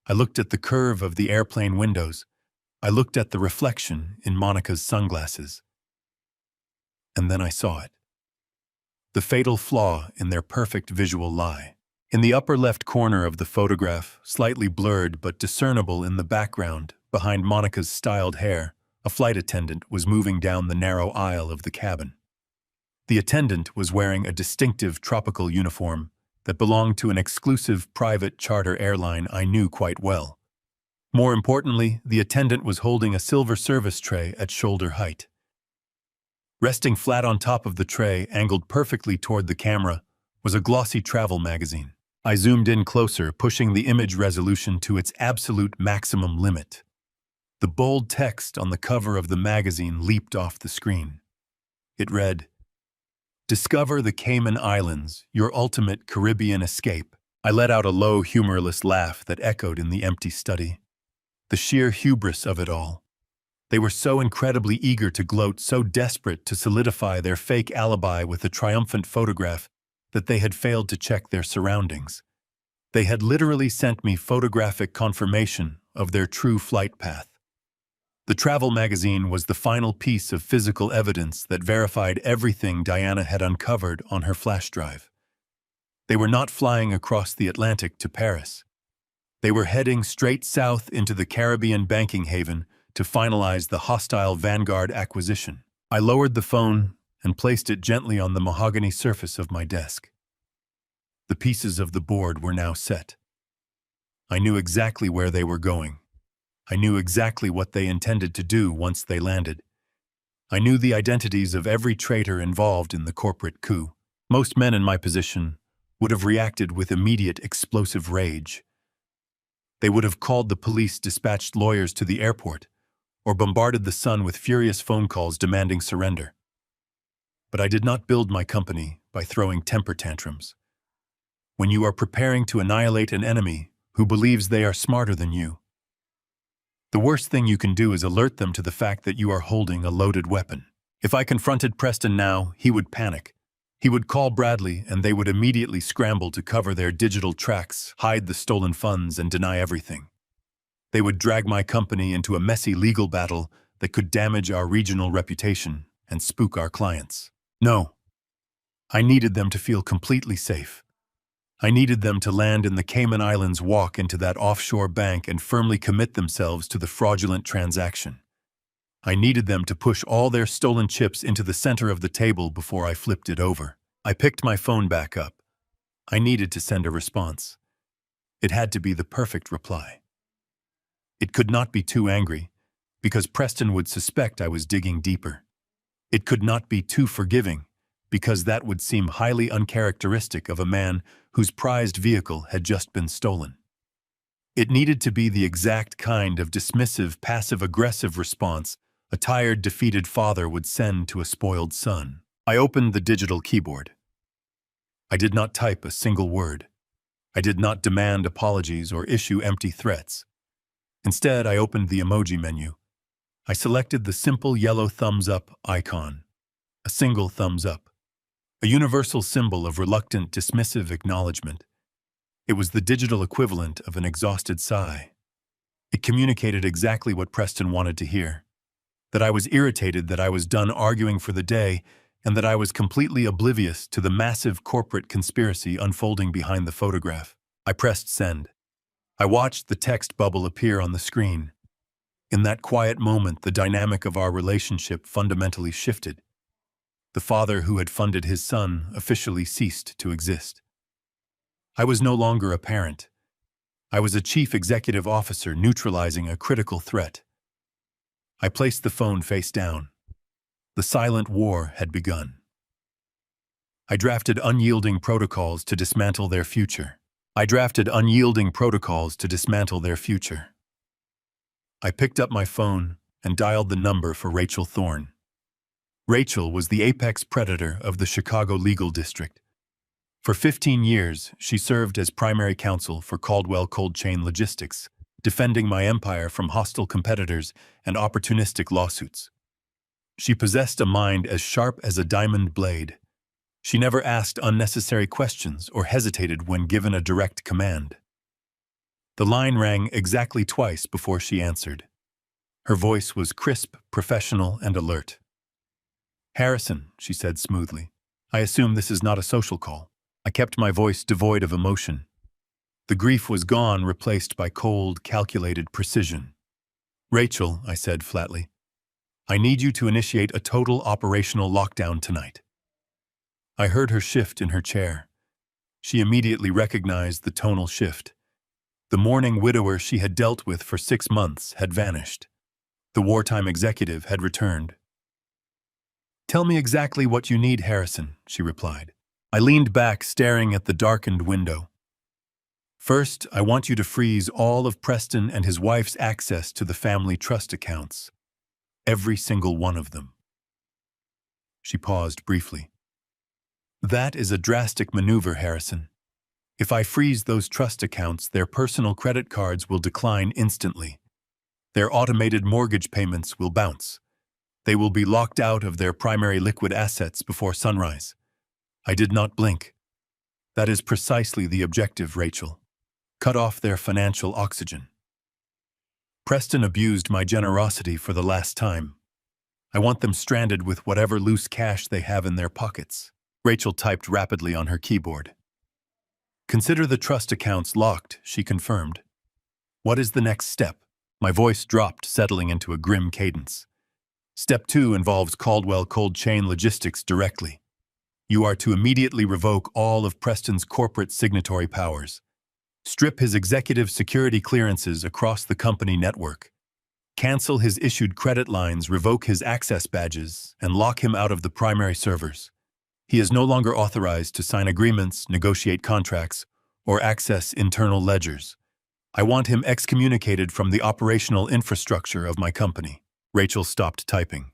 I looked at the curve of the airplane windows. I looked at the reflection in Monica's sunglasses. And then I saw it. The fatal flaw in their perfect visual lie. In the upper left corner of the photograph, slightly blurred but discernible in the background, behind Monica's styled hair, a flight attendant was moving down the narrow aisle of the cabin. The attendant was wearing a distinctive tropical uniform that belonged to an exclusive private charter airline I knew quite well. More importantly, the attendant was holding a silver service tray at shoulder height. Resting flat on top of the tray, angled perfectly toward the camera, was a glossy travel magazine. I zoomed in closer, pushing the image resolution to its absolute maximum limit. The bold text on the cover of the magazine leaped off the screen. It read, "Discover the Cayman Islands, your ultimate Caribbean escape." I let out a low, humorless laugh that echoed in the empty study. The sheer hubris of it all. They were so incredibly eager to gloat, so desperate to solidify their fake alibi with a triumphant photograph, that they had failed to check their surroundings. They had literally sent me photographic confirmation of their true flight path. The travel magazine was the final piece of physical evidence that verified everything Diana had uncovered on her flash drive. They were not flying across the Atlantic to Paris. They were heading straight south into the Caribbean banking haven to finalize the hostile Vanguard acquisition. I lowered the phone and placed it gently on the mahogany surface of my desk. The pieces of the board were now set. I knew exactly where they were going. I knew exactly what they intended to do once they landed. I knew the identities of every traitor involved in the corporate coup. Most men in my position would have reacted with immediate explosive rage. They would have called the police, dispatched lawyers to the airport, or bombarded the sun with furious phone calls demanding surrender. But I did not build my company by throwing temper tantrums. When you are preparing to annihilate an enemy who believes they are smarter than you, the worst thing you can do is alert them to the fact that you are holding a loaded weapon. If I confronted Preston now, he would panic. He would call Bradley, and they would immediately scramble to cover their digital tracks, hide the stolen funds, and deny everything. They would drag my company into a messy legal battle that could damage our regional reputation and spook our clients. No. I needed them to feel completely safe. I needed them to land in the Cayman Islands, walk into that offshore bank, and firmly commit themselves to the fraudulent transaction. I needed them to push all their stolen chips into the center of the table before I flipped it over. I picked my phone back up. I needed to send a response. It had to be the perfect reply. It could not be too angry, because Preston would suspect I was digging deeper. It could not be too forgiving, because that would seem highly uncharacteristic of a man whose prized vehicle had just been stolen. It needed to be the exact kind of dismissive, passive-aggressive response a tired, defeated father would send to a spoiled son. I opened the digital keyboard. I did not type a single word. I did not demand apologies or issue empty threats. Instead, I opened the emoji menu. I selected the simple yellow thumbs-up icon. A single thumbs up. A universal symbol of reluctant, dismissive acknowledgement. It was the digital equivalent of an exhausted sigh. It communicated exactly what Preston wanted to hear. That I was irritated, that I was done arguing for the day, and that I was completely oblivious to the massive corporate conspiracy unfolding behind the photograph. I pressed send. I watched the text bubble appear on the screen. In that quiet moment, the dynamic of our relationship fundamentally shifted. The father who had funded his son officially ceased to exist. I was no longer a parent. I was a chief executive officer neutralizing a critical threat. I placed the phone face down. The silent war had begun. I drafted unyielding protocols to dismantle their future. I picked up my phone and dialed the number for Rachel Thorne. Rachel was the apex predator of the Chicago legal district. For 15 years, she served as primary counsel for Caldwell Cold Chain Logistics, defending my empire from hostile competitors and opportunistic lawsuits. She possessed a mind as sharp as a diamond blade. She never asked unnecessary questions or hesitated when given a direct command. The line rang exactly twice before she answered. Her voice was crisp, professional, and alert. "Harrison," she said smoothly, "I assume this is not a social call." I kept my voice devoid of emotion. The grief was gone, replaced by cold, calculated precision. "Rachel," I said flatly, "I need you to initiate a total operational lockdown tonight." I heard her shift in her chair. She immediately recognized the tonal shift. The mourning widower she had dealt with for 6 months had vanished. The wartime executive had returned. "Tell me exactly what you need, Harrison," she replied. I leaned back, staring at the darkened window. "First, I want you to freeze all of Preston and his wife's access to the family trust accounts. Every single one of them." She paused briefly. "That is a drastic maneuver, Harrison. If I freeze those trust accounts, their personal credit cards will decline instantly. Their automated mortgage payments will bounce. They will be locked out of their primary liquid assets before sunrise. I did not blink. That is precisely the objective, Rachel. Cut off their financial oxygen. Preston abused my generosity for the last time. I want them stranded with whatever loose cash they have in their pockets. Rachel typed rapidly on her keyboard. Consider the trust accounts locked, she confirmed. What is the next step? My voice dropped, settling into a grim cadence. Step 2 involves Caldwell Cold Chain Logistics directly. You are to immediately revoke all of Preston's corporate signatory powers. Strip his executive security clearances across the company network. Cancel his issued credit lines, revoke his access badges, and lock him out of the primary servers. He is no longer authorized to sign agreements, negotiate contracts, or access internal ledgers. I want him excommunicated from the operational infrastructure of my company. Rachel stopped typing.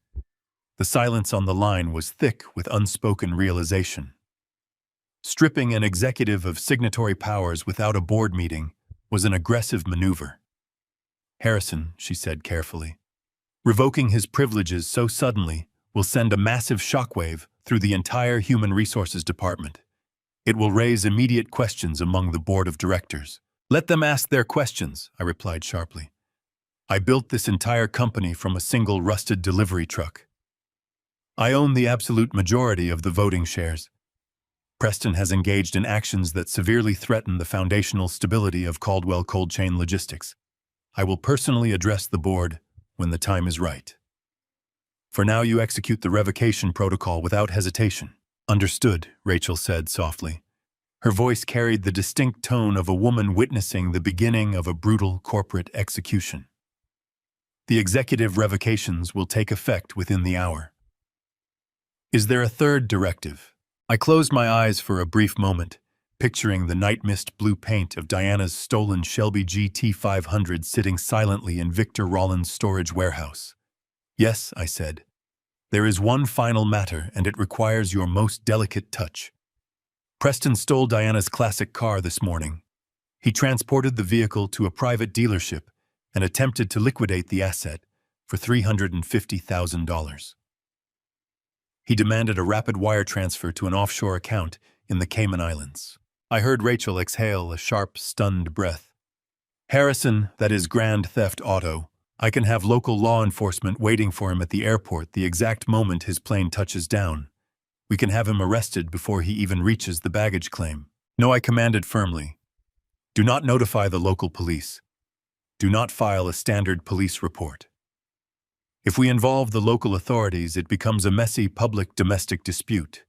The silence on the line was thick with unspoken realization. Stripping an executive of signatory powers without a board meeting was an aggressive maneuver. Harrison, she said carefully, revoking his privileges so suddenly will send a massive shockwave through the entire Human Resources Department. It will raise immediate questions among the board of directors. Let them ask their questions, I replied sharply. I built this entire company from a single rusted delivery truck. I own the absolute majority of the voting shares. Preston has engaged in actions that severely threaten the foundational stability of Caldwell Cold Chain Logistics. I will personally address the board when the time is right. For now, you execute the revocation protocol without hesitation. Understood, Rachel said softly. Her voice carried the distinct tone of a woman witnessing the beginning of a brutal corporate execution. The executive revocations will take effect within the hour. Is there a third directive? I closed my eyes for a brief moment, picturing the night mist blue paint of Diana's stolen Shelby GT500 sitting silently in Victor Rollins' storage warehouse. Yes, I said. There is one final matter, and it requires your most delicate touch. Preston stole Diana's classic car this morning. He transported the vehicle to a private dealership and attempted to liquidate the asset for $350,000. He demanded a rapid wire transfer to an offshore account in the Cayman Islands. I heard Rachel exhale a sharp, stunned breath. Harrison, that is Grand Theft Auto. I can have local law enforcement waiting for him at the airport the exact moment his plane touches down. We can have him arrested before he even reaches the baggage claim. No, I commanded firmly. Do not notify the local police. Do not file a standard police report. If we involve the local authorities, it becomes a messy public domestic dispute.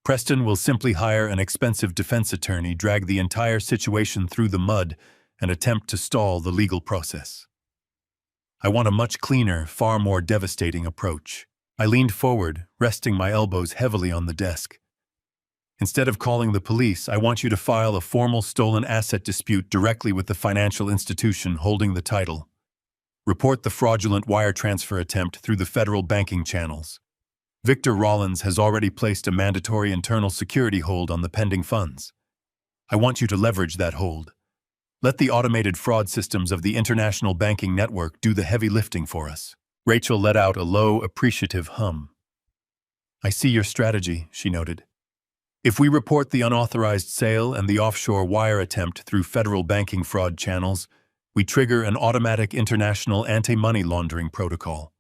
Preston will simply hire an expensive defense attorney, drag the entire situation through the mud, and attempt to stall the legal process. I want a much cleaner, far more devastating approach. I leaned forward, resting my elbows heavily on the desk. Instead of calling the police, I want you to file a formal stolen asset dispute directly with the financial institution holding the title. Report the fraudulent wire transfer attempt through the federal banking channels. Victor Rollins has already placed a mandatory internal security hold on the pending funds. I want you to leverage that hold. Let the automated fraud systems of the international banking network do the heavy lifting for us. Rachel let out a low, appreciative hum. I see your strategy, she noted. If we report the unauthorized sale and the offshore wire attempt through federal banking fraud channels, we trigger an automatic international anti-money laundering protocol.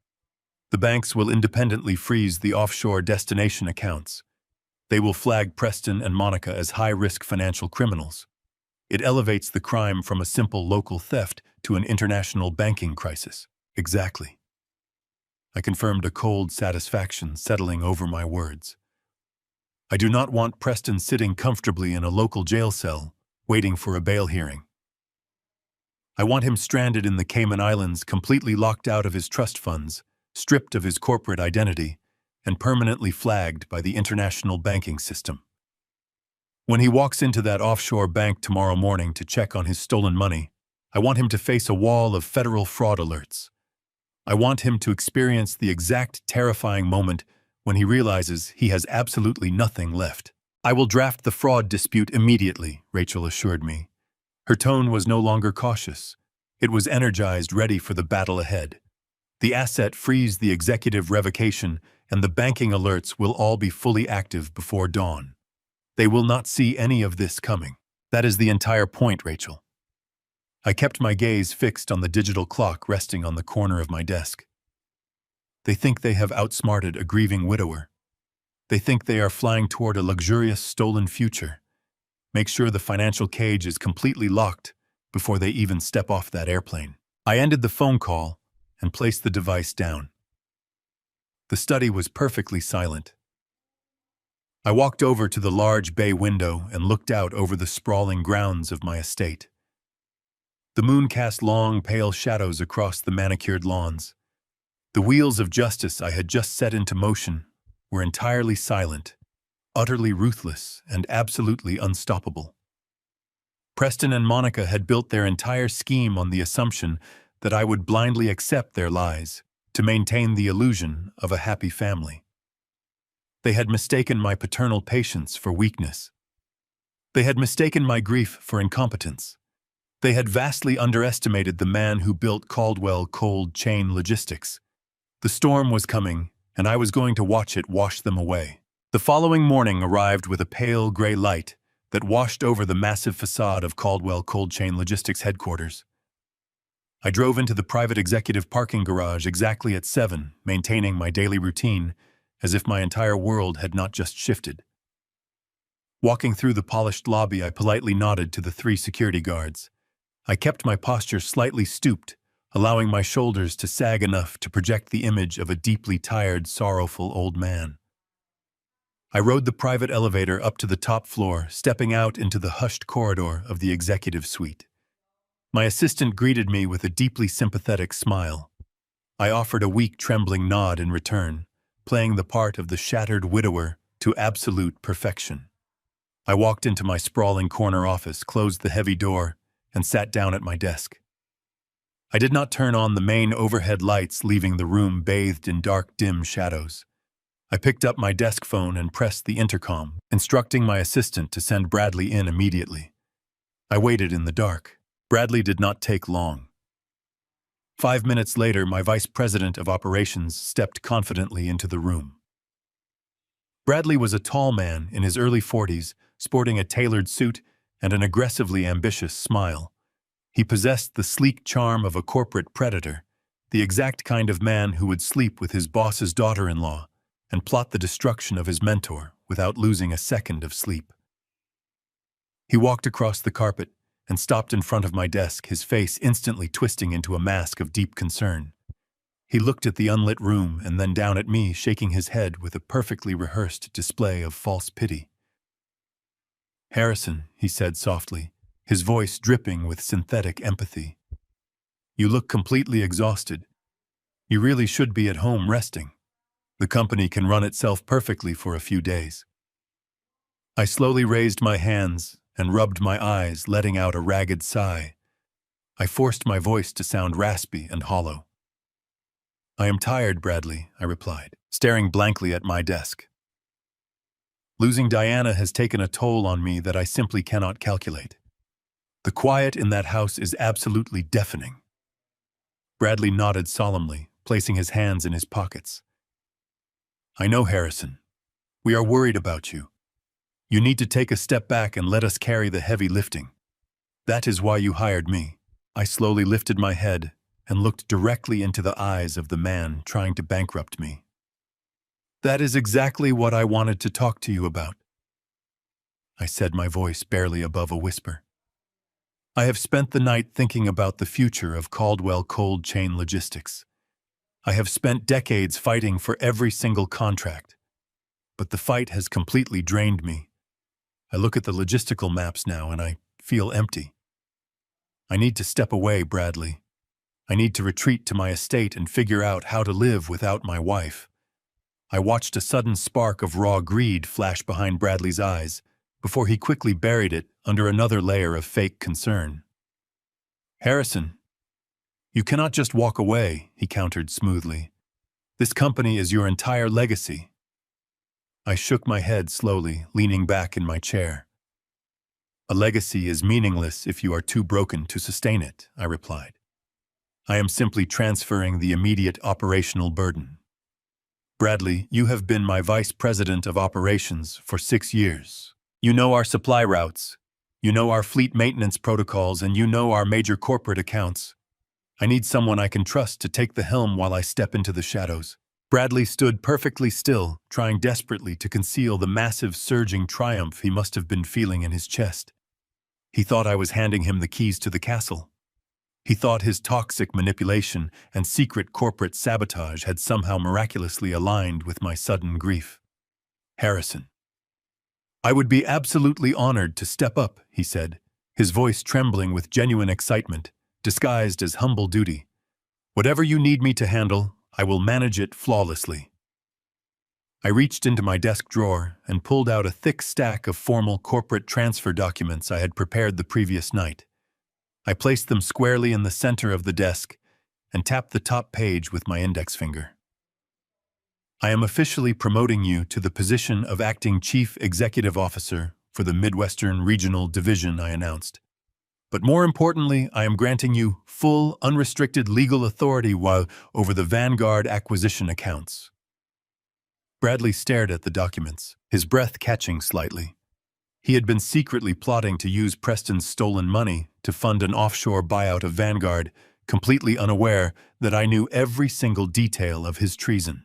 The banks will independently freeze the offshore destination accounts. They will flag Preston and Monica as high-risk financial criminals. It elevates the crime from a simple local theft to an international banking crisis. Exactly. I confirmed, a cold satisfaction settling over my words. I do not want Preston sitting comfortably in a local jail cell, waiting for a bail hearing. I want him stranded in the Cayman Islands, completely locked out of his trust funds, stripped of his corporate identity, and permanently flagged by the international banking system. When he walks into that offshore bank tomorrow morning to check on his stolen money, I want him to face a wall of federal fraud alerts. I want him to experience the exact terrifying moment when he realizes he has absolutely nothing left. I will draft the fraud dispute immediately, Rachel assured me. Her tone was no longer cautious. It was energized, ready for the battle ahead. The asset freeze, the executive revocation, and the banking alerts will all be fully active before dawn. They will not see any of this coming. That is the entire point, Rachel. I kept my gaze fixed on the digital clock resting on the corner of my desk. They think they have outsmarted a grieving widower. They think they are flying toward a luxurious stolen future. Make sure the financial cage is completely locked before they even step off that airplane. I ended the phone call and placed the device down. The study was perfectly silent. I walked over to the large bay window and looked out over the sprawling grounds of my estate. The moon cast long, pale shadows across the manicured lawns. The wheels of justice I had just set into motion were entirely silent, utterly ruthless, and absolutely unstoppable. Preston and Monica had built their entire scheme on the assumption that I would blindly accept their lies to maintain the illusion of a happy family. They had mistaken my paternal patience for weakness. They had mistaken my grief for incompetence. They had vastly underestimated the man who built Caldwell Cold Chain Logistics. The storm was coming, and I was going to watch it wash them away. The following morning arrived with a pale gray light that washed over the massive facade of Caldwell Cold Chain Logistics headquarters. I drove into the private executive parking garage exactly at 7, maintaining my daily routine, as if my entire world had not just shifted. Walking through the polished lobby, I politely nodded to the 3 security guards. I kept my posture slightly stooped, allowing my shoulders to sag enough to project the image of a deeply tired, sorrowful old man. I rode the private elevator up to the top floor, stepping out into the hushed corridor of the executive suite. My assistant greeted me with a deeply sympathetic smile. I offered a weak, trembling nod in return, playing the part of the shattered widower to absolute perfection. I walked into my sprawling corner office, closed the heavy door, and sat down at my desk. I did not turn on the main overhead lights, leaving the room bathed in dark, dim shadows. I picked up my desk phone and pressed the intercom, instructing my assistant to send Bradley in immediately. I waited in the dark. Bradley did not take long. 5 minutes later, my vice president of operations stepped confidently into the room. Bradley was a tall man in his early 40s, sporting a tailored suit and an aggressively ambitious smile. He possessed the sleek charm of a corporate predator, the exact kind of man who would sleep with his boss's daughter-in-law and plot the destruction of his mentor without losing a second of sleep. He walked across the carpet and stopped in front of my desk, his face instantly twisting into a mask of deep concern. He looked at the unlit room and then down at me, shaking his head with a perfectly rehearsed display of false pity. "Harrison," he said softly, his voice dripping with synthetic empathy. "You look completely exhausted. You really should be at home resting. The company can run itself perfectly for a few days." I slowly raised my hands and rubbed my eyes, letting out a ragged sigh. I forced my voice to sound raspy and hollow. "I am tired, Bradley," I replied, staring blankly at my desk. "Losing Diana has taken a toll on me that I simply cannot calculate. The quiet in that house is absolutely deafening." Bradley nodded solemnly, placing his hands in his pockets. "I know, Harrison. We are worried about you. You need to take a step back and let us carry the heavy lifting. That is why you hired me." I slowly lifted my head and looked directly into the eyes of the man trying to bankrupt me. "That is exactly what I wanted to talk to you about," I said, my voice barely above a whisper. "I have spent the night thinking about the future of Caldwell Cold Chain Logistics. I have spent decades fighting for every single contract, but the fight has completely drained me. I look at the logistical maps now and I feel empty. I need to step away, Bradley. I need to retreat to my estate and figure out how to live without my wife." I watched a sudden spark of raw greed flash behind Bradley's eyes before he quickly buried it under another layer of fake concern. "Harrison, you cannot just walk away," he countered smoothly. "This company is your entire legacy." I shook my head slowly, leaning back in my chair. "A legacy is meaningless if you are too broken to sustain it," I replied. I am simply transferring the immediate operational burden. Bradley, you have been my vice president of operations for 6 years. You know our supply routes. You know our fleet maintenance protocols, and you know our major corporate accounts. I need someone I can trust to take the helm while I step into the shadows. Bradley stood perfectly still, trying desperately to conceal the massive surging triumph he must have been feeling in his chest. He thought I was handing him the keys to the castle. He thought his toxic manipulation and secret corporate sabotage had somehow miraculously aligned with my sudden grief. Harrison. I would be absolutely honored to step up, he said, his voice trembling with genuine excitement, disguised as humble duty. Whatever you need me to handle, I will manage it flawlessly. I reached into my desk drawer and pulled out a thick stack of formal corporate transfer documents I had prepared the previous night. I placed them squarely in the center of the desk and tapped the top page with my index finger. I am officially promoting you to the position of Acting Chief Executive Officer for the Midwestern Regional Division, I announced. But more importantly, I am granting you full, unrestricted legal authority over the Vanguard acquisition accounts. Bradley stared at the documents, his breath catching slightly. He had been secretly plotting to use Preston's stolen money to fund an offshore buyout of Vanguard, completely unaware that I knew every single detail of his treason.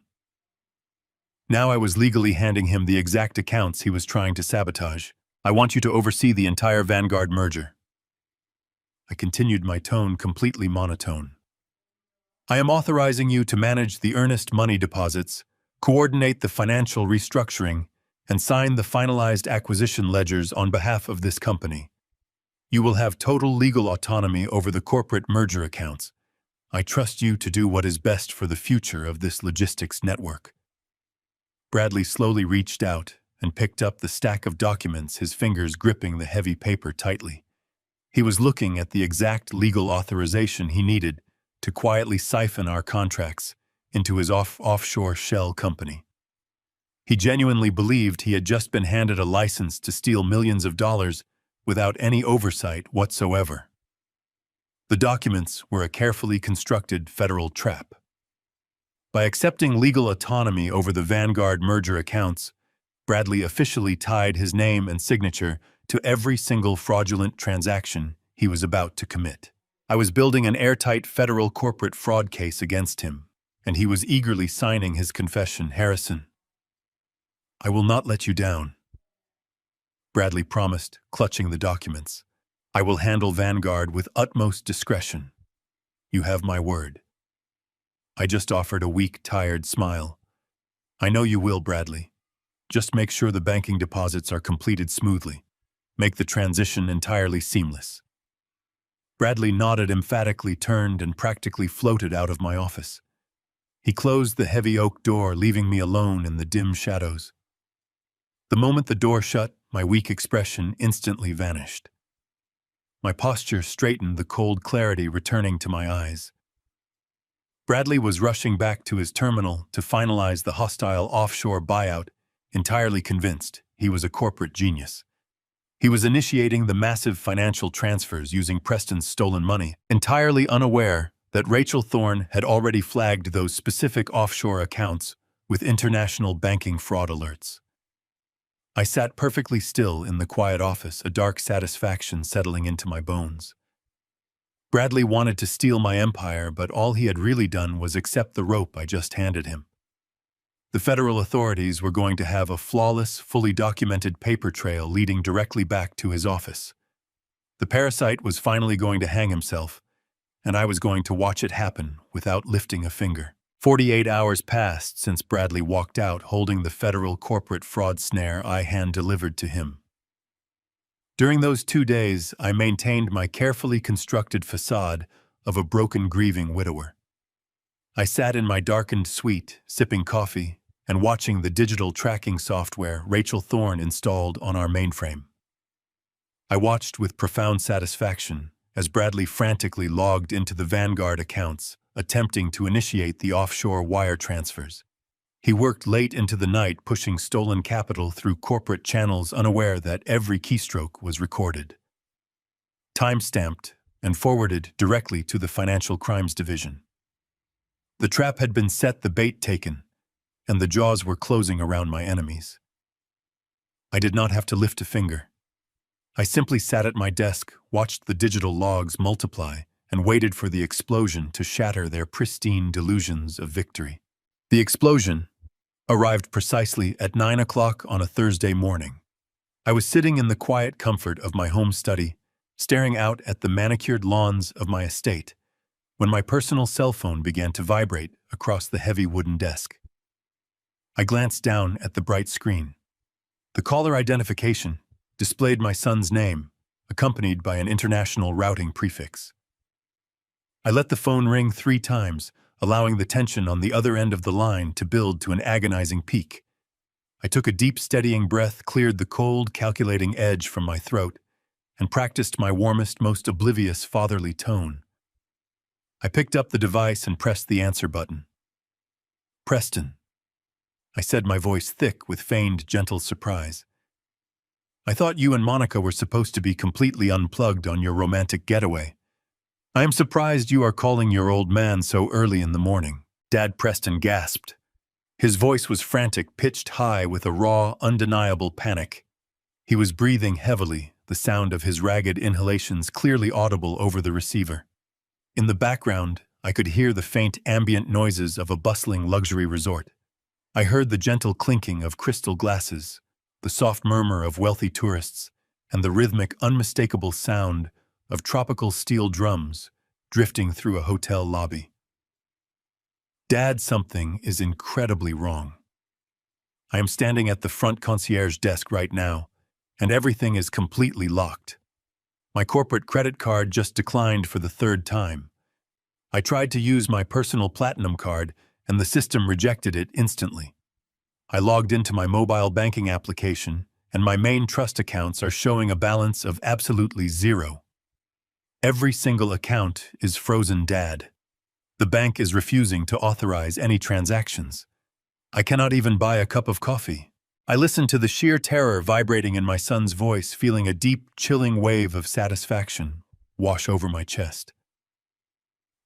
Now I was legally handing him the exact accounts he was trying to sabotage. I want you to oversee the entire Vanguard merger. I continued, my tone completely monotone. I am authorizing you to manage the earnest money deposits, coordinate the financial restructuring, and sign the finalized acquisition ledgers on behalf of this company. You will have total legal autonomy over the corporate merger accounts. I trust you to do what is best for the future of this logistics network. Bradley slowly reached out and picked up the stack of documents, his fingers gripping the heavy paper tightly. He was looking at the exact legal authorization he needed to quietly siphon our contracts into his offshore shell company. He genuinely believed he had just been handed a license to steal millions of dollars without any oversight whatsoever. The documents were a carefully constructed federal trap. By accepting legal autonomy over the Vanguard merger accounts, Bradley officially tied his name and signature to every single fraudulent transaction he was about to commit. I was building an airtight federal corporate fraud case against him, and he was eagerly signing his confession. Harrison, I will not let you down, Bradley promised, clutching the documents. I will handle Vanguard with utmost discretion. You have my word. I just offered a weak, tired smile. I know you will, Bradley. Just make sure the banking deposits are completed smoothly. Make the transition entirely seamless. Bradley nodded emphatically, turned, and practically floated out of my office. He closed the heavy oak door, leaving me alone in the dim shadows. The moment the door shut, my weak expression instantly vanished. My posture straightened, the cold clarity returning to my eyes. Bradley was rushing back to his terminal to finalize the hostile offshore buyout, entirely convinced he was a corporate genius. He was initiating the massive financial transfers using Preston's stolen money, entirely unaware that Rachel Thorne had already flagged those specific offshore accounts with international banking fraud alerts. I sat perfectly still in the quiet office, a dark satisfaction settling into my bones. Bradley wanted to steal my empire, but all he had really done was accept the rope I just handed him. The federal authorities were going to have a flawless, fully documented paper trail leading directly back to his office. The parasite was finally going to hang himself, and I was going to watch it happen without lifting a finger. 48 hours passed since Bradley walked out holding the federal corporate fraud snare I hand-delivered to him. During those 2 days, I maintained my carefully constructed facade of a broken, grieving widower. I sat in my darkened suite, sipping coffee, and watching the digital tracking software Rachel Thorne installed on our mainframe. I watched with profound satisfaction as Bradley frantically logged into the Vanguard accounts, attempting to initiate the offshore wire transfers. He worked late into the night pushing stolen capital through corporate channels, unaware that every keystroke was recorded. Time-stamped, and forwarded directly to the Financial Crimes Division. The trap had been set, the bait taken, and the jaws were closing around my enemies. I did not have to lift a finger. I simply sat at my desk, watched the digital logs multiply, and waited for the explosion to shatter their pristine delusions of victory. The explosion arrived precisely at 9 o'clock on a Thursday morning. I was sitting in the quiet comfort of my home study, staring out at the manicured lawns of my estate, when my personal cell phone began to vibrate across the heavy wooden desk. I glanced down at the bright screen. The caller identification displayed my son's name, accompanied by an international routing prefix. I let the phone ring 3 times, allowing the tension on the other end of the line to build to an agonizing peak. I took a deep, steadying breath, cleared the cold, calculating edge from my throat, and practiced my warmest, most oblivious fatherly tone. I picked up the device and pressed the answer button. "Preston," I said, my voice thick with feigned, gentle surprise. "I thought you and Monica were supposed to be completely unplugged on your romantic getaway. I am surprised you are calling your old man so early in the morning." Dad, Preston gasped. His voice was frantic, pitched high with a raw, undeniable panic. He was breathing heavily, the sound of his ragged inhalations clearly audible over the receiver. In the background, I could hear the faint ambient noises of a bustling luxury resort. I heard the gentle clinking of crystal glasses, the soft murmur of wealthy tourists, and the rhythmic, unmistakable sound of tropical steel drums drifting through a hotel lobby. "Dad, something is incredibly wrong. I am standing at the front concierge desk right now, and everything is completely locked. My corporate credit card just declined for the 3rd time. I tried to use my personal platinum card, and the system rejected it instantly. I logged into my mobile banking application, and my main trust accounts are showing a balance of absolutely 0. Every single account is frozen, Dad. The bank is refusing to authorize any transactions. I cannot even buy a cup of coffee." I listened to the sheer terror vibrating in my son's voice, feeling a deep, chilling wave of satisfaction wash over my chest.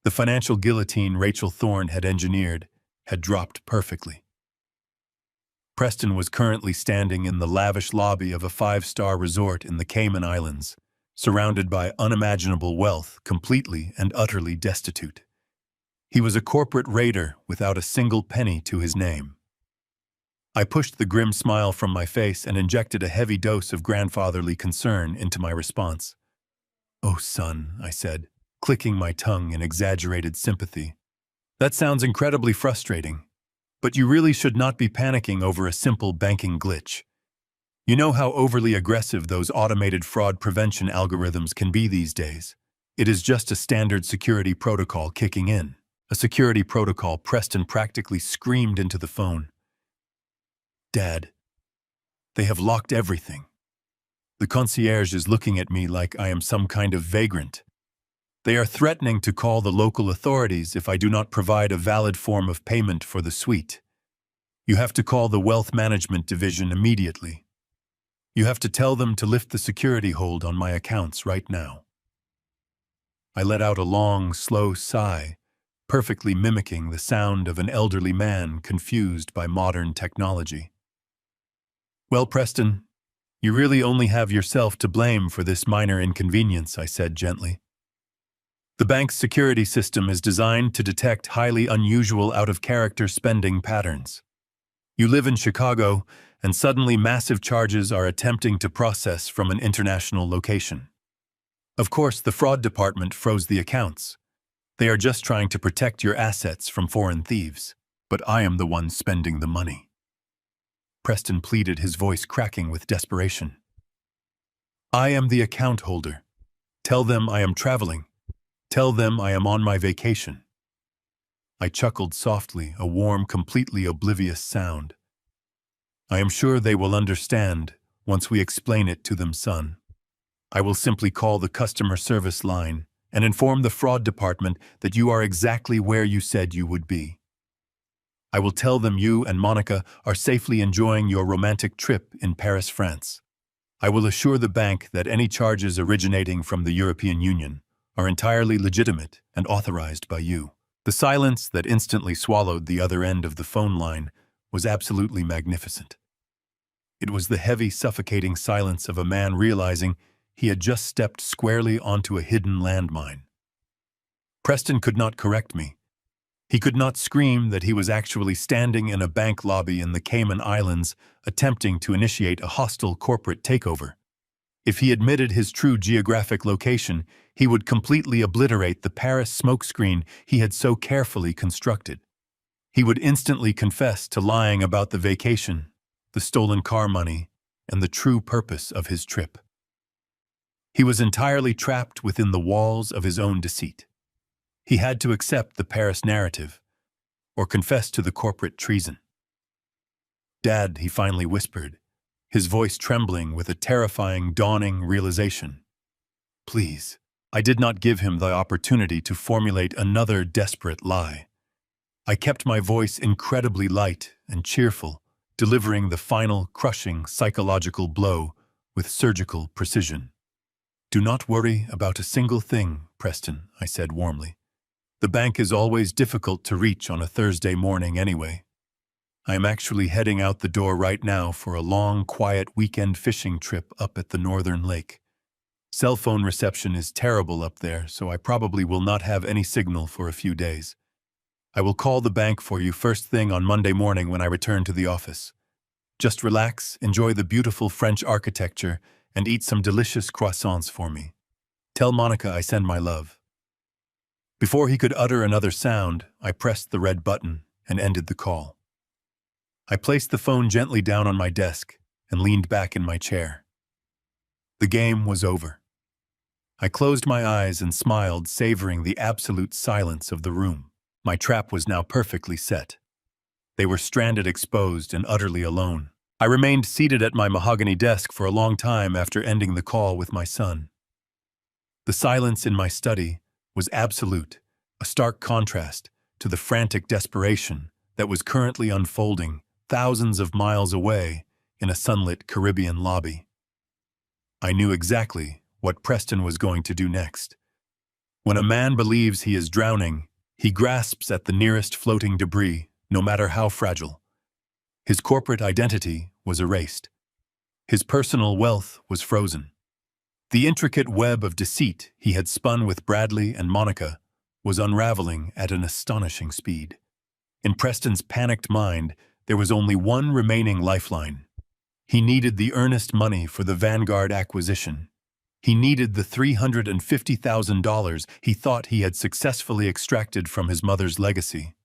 The financial guillotine Rachel Thorne had engineered had dropped perfectly. Preston was currently standing in the lavish lobby of a 5-star resort in the Cayman Islands, surrounded by unimaginable wealth, completely and utterly destitute. He was a corporate raider without a single penny to his name. I pushed the grim smile from my face and injected a heavy dose of grandfatherly concern into my response. "Oh, son," I said, clicking my tongue in exaggerated sympathy. "That sounds incredibly frustrating, but you really should not be panicking over a simple banking glitch. You know how overly aggressive those automated fraud prevention algorithms can be these days. It is just a standard security protocol kicking in." "A security protocol," Preston practically screamed into the phone. "Dad, they have locked everything. The concierge is looking at me like I am some kind of vagrant. They are threatening to call the local authorities if I do not provide a valid form of payment for the suite. You have to call the Wealth Management Division immediately. You have to tell them to lift the security hold on my accounts right now." I let out a long, slow sigh, perfectly mimicking the sound of an elderly man confused by modern technology. "Well, Preston, you really only have yourself to blame for this minor inconvenience," I said gently. "The bank's security system is designed to detect highly unusual, out-of-character spending patterns. You live in Chicago, and suddenly massive charges are attempting to process from an international location. Of course, the fraud department froze the accounts. They are just trying to protect your assets from foreign thieves, but I am the one spending the money." Preston pleaded, his voice cracking with desperation. "I am the account holder. Tell them I am traveling. Tell them I am on my vacation." I chuckled softly, a warm, completely oblivious sound. "I am sure they will understand once we explain it to them, son. I will simply call the customer service line and inform the fraud department that you are exactly where you said you would be. I will tell them you and Monica are safely enjoying your romantic trip in Paris, France. I will assure the bank that any charges originating from the European Union are entirely legitimate and authorized by you." The silence that instantly swallowed the other end of the phone line was absolutely magnificent. It was the heavy, suffocating silence of a man realizing he had just stepped squarely onto a hidden landmine. Preston could not correct me. He could not scream that he was actually standing in a bank lobby in the Cayman Islands attempting to initiate a hostile corporate takeover. If he admitted his true geographic location, he would completely obliterate the Paris smokescreen he had so carefully constructed. He would instantly confess to lying about the vacation, the stolen car money, and the true purpose of his trip. He was entirely trapped within the walls of his own deceit. He had to accept the Paris narrative, or confess to the corporate treason. "Dad," he finally whispered, his voice trembling with a terrifying, dawning realization. "Please." I did not give him the opportunity to formulate another desperate lie. I kept my voice incredibly light and cheerful, delivering the final, crushing psychological blow with surgical precision. "Do not worry about a single thing, Preston," I said warmly. "The bank is always difficult to reach on a Thursday morning anyway. I am actually heading out the door right now for a long, quiet weekend fishing trip up at the northern lake. Cell phone reception is terrible up there, so I probably will not have any signal for a few days. I will call the bank for you first thing on Monday morning when I return to the office. Just relax, enjoy the beautiful French architecture, and eat some delicious croissants for me. Tell Monica I send my love." Before he could utter another sound, I pressed the red button and ended the call. I placed the phone gently down on my desk and leaned back in my chair. The game was over. I closed my eyes and smiled, savoring the absolute silence of the room. My trap was now perfectly set. They were stranded, exposed, and utterly alone. I remained seated at my mahogany desk for a long time after ending the call with my son. The silence in my study was absolute, a stark contrast to the frantic desperation that was currently unfolding thousands of miles away in a sunlit Caribbean lobby. I knew exactly what Preston was going to do next. When a man believes he is drowning, he grasps at the nearest floating debris, no matter how fragile. His corporate identity was erased. His personal wealth was frozen. The intricate web of deceit he had spun with Bradley and Monica was unraveling at an astonishing speed. In Preston's panicked mind, there was only one remaining lifeline. He needed the earnest money for the Vanguard acquisition. He needed the $350,000 he thought he had successfully extracted from his mother's legacy.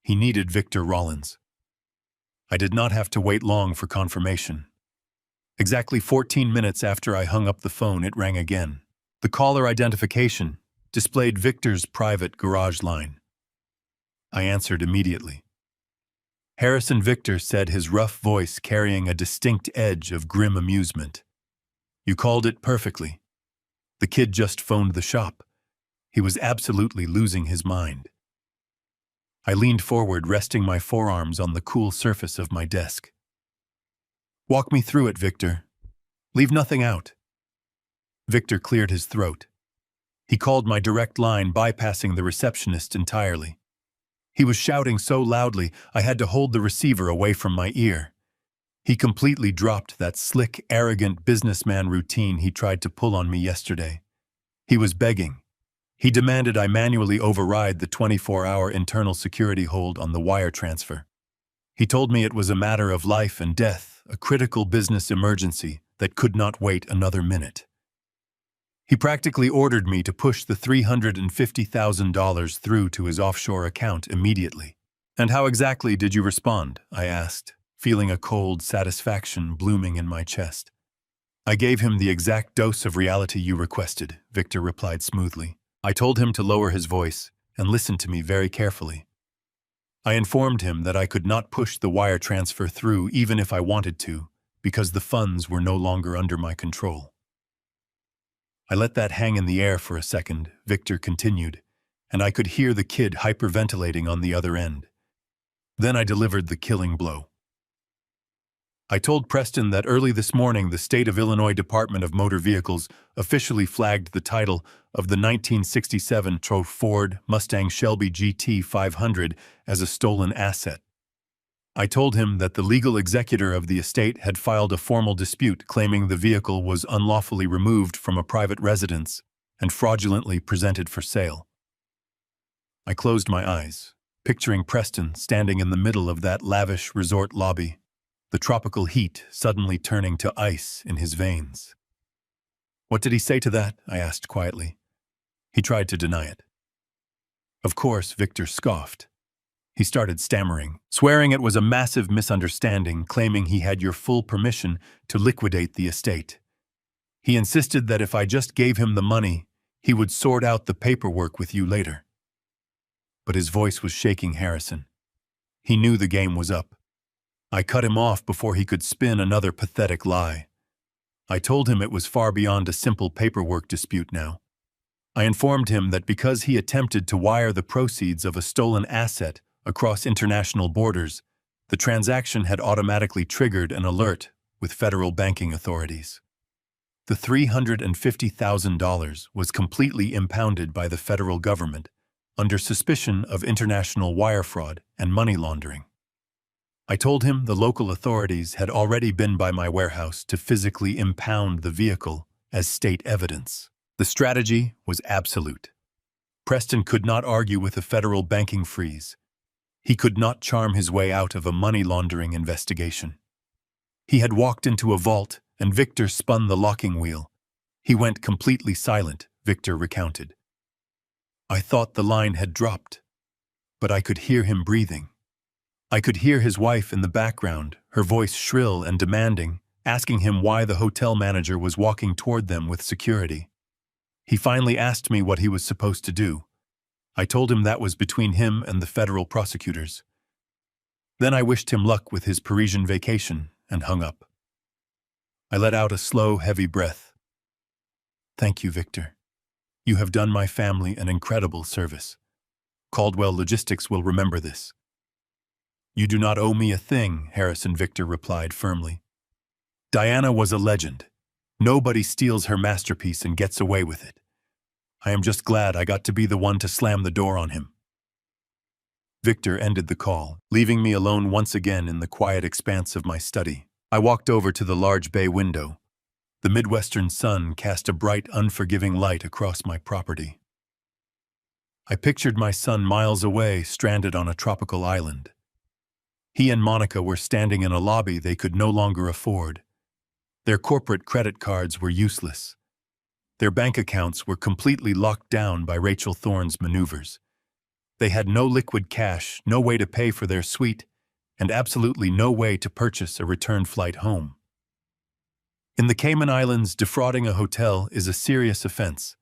He needed Victor Rollins. I did not have to wait long for confirmation. Exactly 14 minutes after I hung up the phone, it rang again. The caller identification displayed Victor's private garage line. I answered immediately. Harrison Victor said, his rough voice carrying a distinct edge of grim amusement. "You called it perfectly. The kid just phoned the shop. He was absolutely losing his mind." I leaned forward, resting my forearms on the cool surface of my desk. "Walk me through it, Victor. Leave nothing out." Victor cleared his throat. He called my direct line, bypassing the receptionist entirely. He was shouting so loudly I had to hold the receiver away from my ear. He completely dropped that slick, arrogant businessman routine he tried to pull on me yesterday. He was begging. He demanded I manually override the 24-hour internal security hold on the wire transfer. He told me it was a matter of life and death, a critical business emergency that could not wait another minute. He practically ordered me to push the $350,000 through to his offshore account immediately. "And how exactly did you respond?" I asked, feeling a cold satisfaction blooming in my chest. "I gave him the exact dose of reality you requested," Victor replied smoothly. "I told him to lower his voice and listen to me very carefully. I informed him that I could not push the wire transfer through even if I wanted to, because the funds were no longer under my control." I let that hang in the air for a second, Victor continued, and I could hear the kid hyperventilating on the other end. Then I delivered the killing blow. I told Preston that early this morning the State of Illinois Department of Motor Vehicles officially flagged the title of the 1967 Ford Mustang Shelby GT500 as a stolen asset. I told him that the legal executor of the estate had filed a formal dispute claiming the vehicle was unlawfully removed from a private residence and fraudulently presented for sale. I closed my eyes, picturing Preston standing in the middle of that lavish resort lobby, the tropical heat suddenly turning to ice in his veins. "What did he say to that?" I asked quietly. He tried to deny it. Of course, Victor scoffed. He started stammering, swearing it was a massive misunderstanding, claiming he had your full permission to liquidate the estate. He insisted that if I just gave him the money, he would sort out the paperwork with you later. But his voice was shaking Harrison. He knew the game was up. I cut him off before he could spin another pathetic lie. I told him it was far beyond a simple paperwork dispute now. I informed him that because he attempted to wire the proceeds of a stolen asset across international borders, the transaction had automatically triggered an alert with federal banking authorities. The $350,000 was completely impounded by the federal government under suspicion of international wire fraud and money laundering. I told him the local authorities had already been by my warehouse to physically impound the vehicle as state evidence. The strategy was absolute. Preston could not argue with a federal banking freeze. He could not charm his way out of a money laundering investigation. He had walked into a vault, and Victor spun the locking wheel. He went completely silent, Victor recounted. I thought the line had dropped, but I could hear him breathing. I could hear his wife in the background, her voice shrill and demanding, asking him why the hotel manager was walking toward them with security. He finally asked me what he was supposed to do. I told him that was between him and the federal prosecutors. Then I wished him luck with his Parisian vacation and hung up. I let out a slow, heavy breath. Thank you, Victor. You have done my family an incredible service. Caldwell Logistics will remember this. You do not owe me a thing, Harrison, Victor replied firmly. Diana was a legend. Nobody steals her masterpiece and gets away with it. I am just glad I got to be the one to slam the door on him. Victor ended the call, leaving me alone once again in the quiet expanse of my study. I walked over to the large bay window. The Midwestern sun cast a bright, unforgiving light across my property. I pictured my son miles away, stranded on a tropical island. He and Monica were standing in a lobby they could no longer afford. Their corporate credit cards were useless. Their bank accounts were completely locked down by Rachel Thorne's maneuvers. They had no liquid cash, no way to pay for their suite, and absolutely no way to purchase a return flight home. In the Cayman Islands, defrauding a hotel is a serious offense.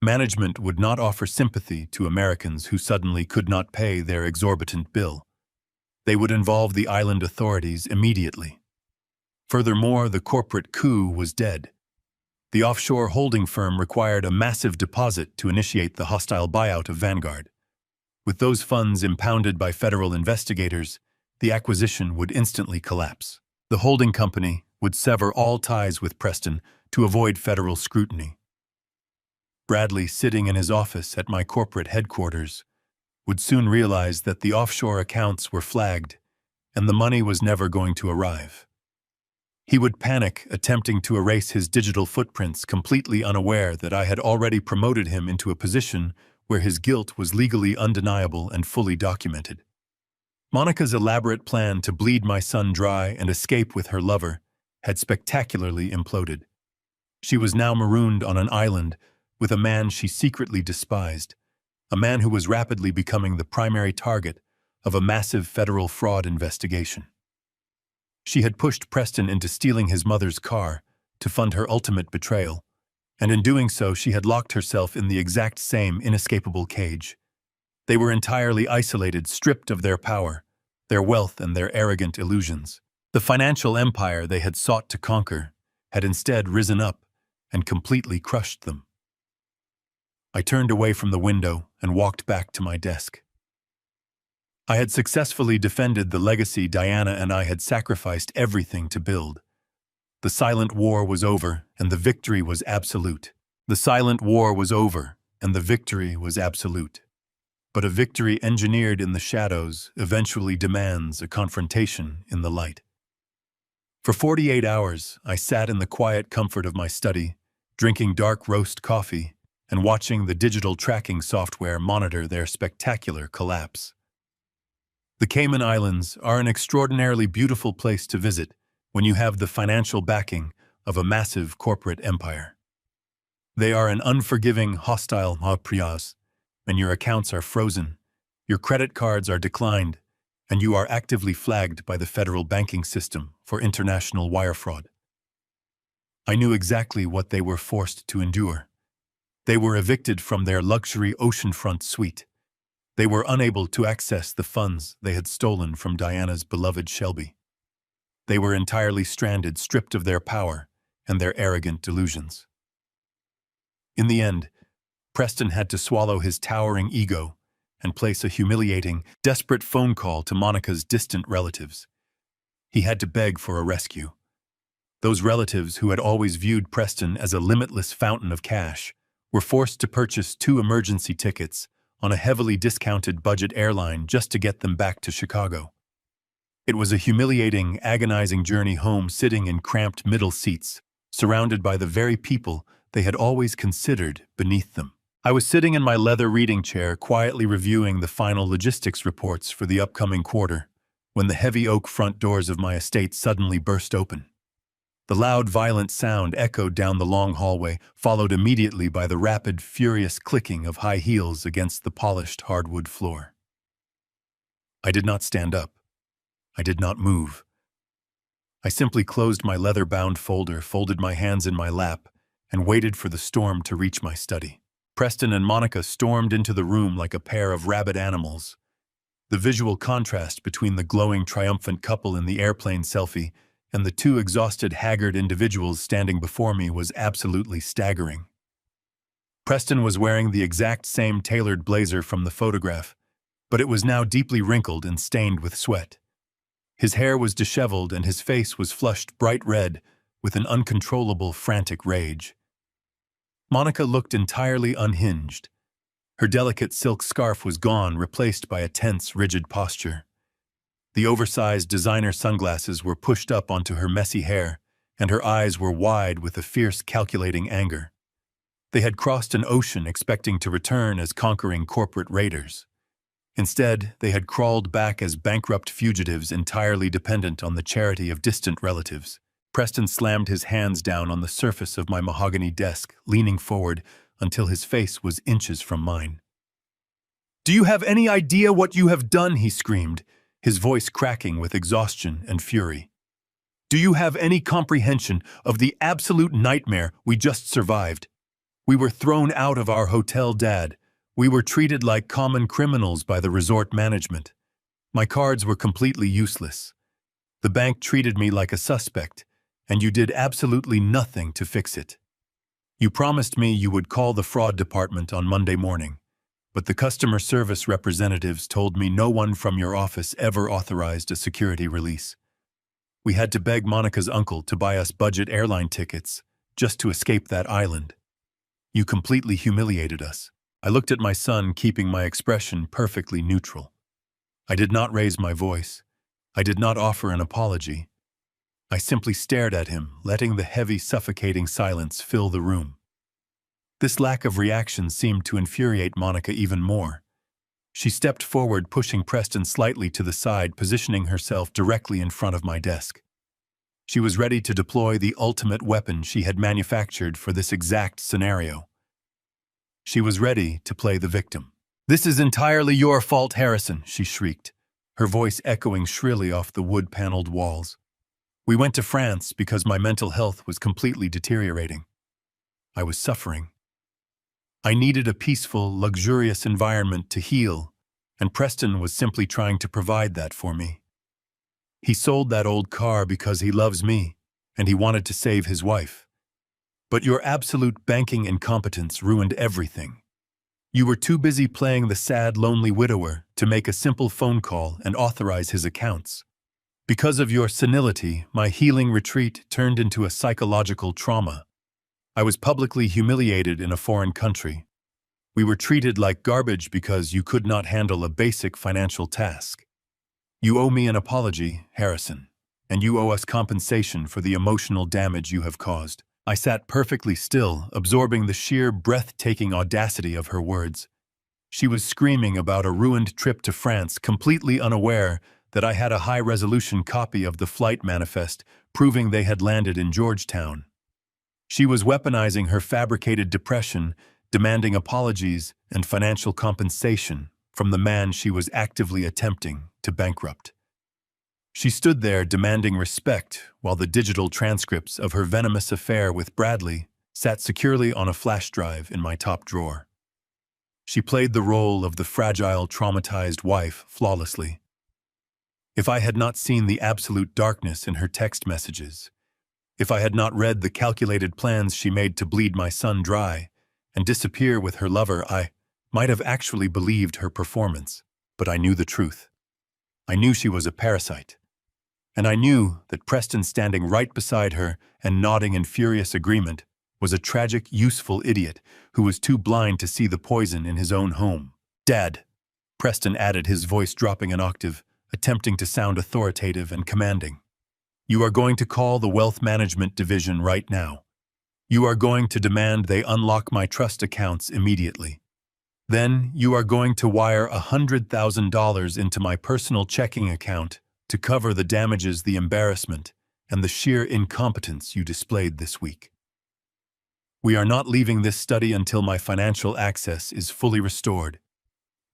Management would not offer sympathy to Americans who suddenly could not pay their exorbitant bill. They would involve the island authorities immediately. Furthermore, the corporate coup was dead. The offshore holding firm required a massive deposit to initiate the hostile buyout of Vanguard. With those funds impounded by federal investigators, the acquisition would instantly collapse. The holding company would sever all ties with Preston to avoid federal scrutiny. Bradley, sitting in his office at my corporate headquarters, would soon realize that the offshore accounts were flagged and the money was never going to arrive. He would panic, attempting to erase his digital footprints, completely unaware that I had already promoted him into a position where his guilt was legally undeniable and fully documented. Monica's elaborate plan to bleed my son dry and escape with her lover had spectacularly imploded. She was now marooned on an island with a man she secretly despised, a man who was rapidly becoming the primary target of a massive federal fraud investigation. She had pushed Preston into stealing his mother's car to fund her ultimate betrayal, and in doing so she had locked herself in the exact same inescapable cage. They were entirely isolated, stripped of their power, their wealth, and their arrogant illusions. The financial empire they had sought to conquer had instead risen up and completely crushed them. I turned away from the window and walked back to my desk. I had successfully defended the legacy Diana and I had sacrificed everything to build. The silent war was over, and the victory was absolute. The silent war was over, and the victory was absolute. But a victory engineered in the shadows eventually demands a confrontation in the light. For 48 hours, I sat in the quiet comfort of my study, drinking dark roast coffee and watching the digital tracking software monitor their spectacular collapse. The Cayman Islands are an extraordinarily beautiful place to visit when you have the financial backing of a massive corporate empire. They are an unforgiving, hostile priyas, and your accounts are frozen, your credit cards are declined, and you are actively flagged by the federal banking system for international wire fraud. I knew exactly what they were forced to endure. They were evicted from their luxury oceanfront suite. They were unable to access the funds they had stolen from Diana's beloved Shelby. They were entirely stranded, stripped of their power and their arrogant delusions. In the end, Preston had to swallow his towering ego and place a humiliating, desperate phone call to Monica's distant relatives. He had to beg for a rescue. Those relatives who had always viewed Preston as a limitless fountain of cash were forced to purchase 2 emergency tickets on a heavily discounted budget airline just to get them back to Chicago. It was a humiliating, agonizing journey home, sitting in cramped middle seats, surrounded by the very people they had always considered beneath them. I was sitting in my leather reading chair, quietly reviewing the final logistics reports for the upcoming quarter, when the heavy oak front doors of my estate suddenly burst open. The loud, violent sound echoed down the long hallway, followed immediately by the rapid, furious clicking of high heels against the polished hardwood floor. I did not stand up. I did not move. I simply closed my leather-bound folder, folded my hands in my lap, and waited for the storm to reach my study. Preston and Monica stormed into the room like a pair of rabid animals. The visual contrast between the glowing, triumphant couple in the airplane selfie and the 2 exhausted, haggard individuals standing before me was absolutely staggering. Preston was wearing the exact same tailored blazer from the photograph, but it was now deeply wrinkled and stained with sweat. His hair was disheveled and his face was flushed bright red with an uncontrollable, frantic rage. Monica looked entirely unhinged. Her delicate silk scarf was gone, replaced by a tense, rigid posture. The oversized designer sunglasses were pushed up onto her messy hair, and her eyes were wide with a fierce, calculating anger. They had crossed an ocean expecting to return as conquering corporate raiders. Instead, they had crawled back as bankrupt fugitives entirely dependent on the charity of distant relatives. Preston slammed his hands down on the surface of my mahogany desk, leaning forward until his face was inches from mine. "Do you have any idea what you have done?" he screamed, his voice cracking with exhaustion and fury. "Do you have any comprehension of the absolute nightmare we just survived? We were thrown out of our hotel, Dad. We were treated like common criminals by the resort management. My cards were completely useless. The bank treated me like a suspect, and you did absolutely nothing to fix it. You promised me you would call the fraud department on Monday morning, but the customer service representatives told me no one from your office ever authorized a security release. We had to beg Monica's uncle to buy us budget airline tickets just to escape that island. You completely humiliated us." I looked at my son, keeping my expression perfectly neutral. I did not raise my voice. I did not offer an apology. I simply stared at him, letting the heavy, suffocating silence fill the room. This lack of reaction seemed to infuriate Monica even more. She stepped forward, pushing Preston slightly to the side, positioning herself directly in front of my desk. She was ready to deploy the ultimate weapon she had manufactured for this exact scenario. She was ready to play the victim. "This is entirely your fault, Harrison," she shrieked, her voice echoing shrilly off the wood-paneled walls. "We went to France because my mental health was completely deteriorating. I was suffering. I needed a peaceful, luxurious environment to heal, and Preston was simply trying to provide that for me. He sold that old car because he loves me, and he wanted to save his wife. But your absolute banking incompetence ruined everything. You were too busy playing the sad, lonely widower to make a simple phone call and authorize his accounts. Because of your senility, my healing retreat turned into a psychological trauma. I was publicly humiliated in a foreign country. We were treated like garbage because you could not handle a basic financial task. You owe me an apology, Harrison, and you owe us compensation for the emotional damage you have caused. I sat perfectly still, absorbing the sheer breathtaking audacity of her words. She was screaming about a ruined trip to France, completely unaware that I had a high-resolution copy of the flight manifest proving they had landed in Georgetown. She was weaponizing her fabricated depression, demanding apologies and financial compensation from the man she was actively attempting to bankrupt. She stood there demanding respect while the digital transcripts of her venomous affair with Bradley sat securely on a flash drive in my top drawer. She played the role of the fragile, traumatized wife flawlessly. If I had not seen the absolute darkness in her text messages, if I had not read the calculated plans she made to bleed my son dry and disappear with her lover, I might have actually believed her performance. But I knew the truth. I knew she was a parasite. And I knew that Preston standing right beside her and nodding in furious agreement was a tragic, useful idiot who was too blind to see the poison in his own home. "Dad," Preston added, his voice dropping an octave, attempting to sound authoritative and commanding. "You are going to call the Wealth Management Division right now. You are going to demand they unlock my trust accounts immediately. Then you are going to wire $100,000 into my personal checking account to cover the damages, the embarrassment, and the sheer incompetence you displayed this week. We are not leaving this study until my financial access is fully restored.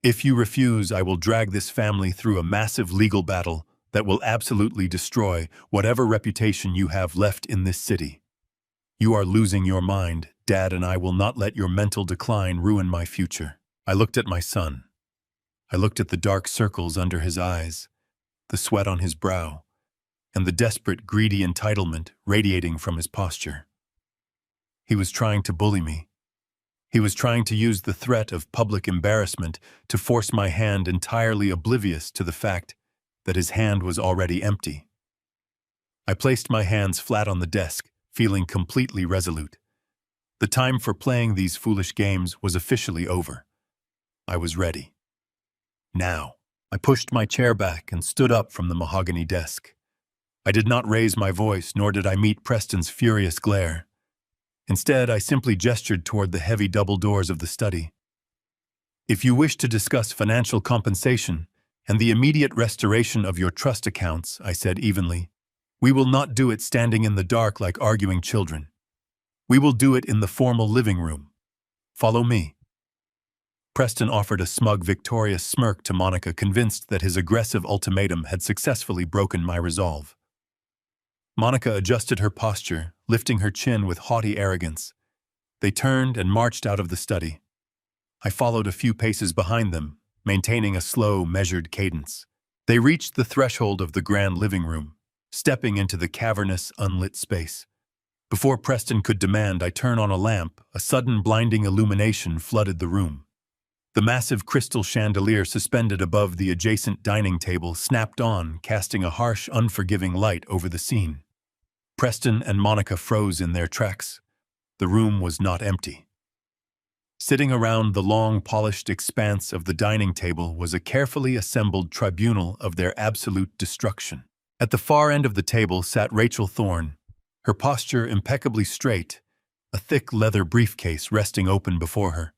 If you refuse, I will drag this family through a massive legal battle that will absolutely destroy whatever reputation you have left in this city. You are losing your mind, Dad, and I will not let your mental decline ruin my future." I looked at my son. I looked at the dark circles under his eyes, the sweat on his brow, and the desperate, greedy entitlement radiating from his posture. He was trying to bully me. He was trying to use the threat of public embarrassment to force my hand, entirely oblivious to the fact that his hand was already empty. I placed my hands flat on the desk, feeling completely resolute. The time for playing these foolish games was officially over. I was ready. Now, I pushed my chair back and stood up from the mahogany desk. I did not raise my voice, nor did I meet Preston's furious glare. Instead, I simply gestured toward the heavy double doors of the study. "If you wish to discuss financial compensation and the immediate restoration of your trust accounts," I said evenly, "we will not do it standing in the dark like arguing children. We will do it in the formal living room. Follow me." Preston offered a smug, victorious smirk to Monica, convinced that his aggressive ultimatum had successfully broken my resolve. Monica adjusted her posture, lifting her chin with haughty arrogance. They turned and marched out of the study. I followed a few paces behind them, maintaining a slow, measured cadence. They reached the threshold of the grand living room, stepping into the cavernous, unlit space. Before Preston could demand I turn on a lamp, a sudden blinding illumination flooded the room. The massive crystal chandelier suspended above the adjacent dining table snapped on, casting a harsh, unforgiving light over the scene. Preston and Monica froze in their tracks. The room was not empty. Sitting around the long, polished expanse of the dining table was a carefully assembled tribunal of their absolute destruction. At the far end of the table sat Rachel Thorne, her posture impeccably straight, a thick leather briefcase resting open before her.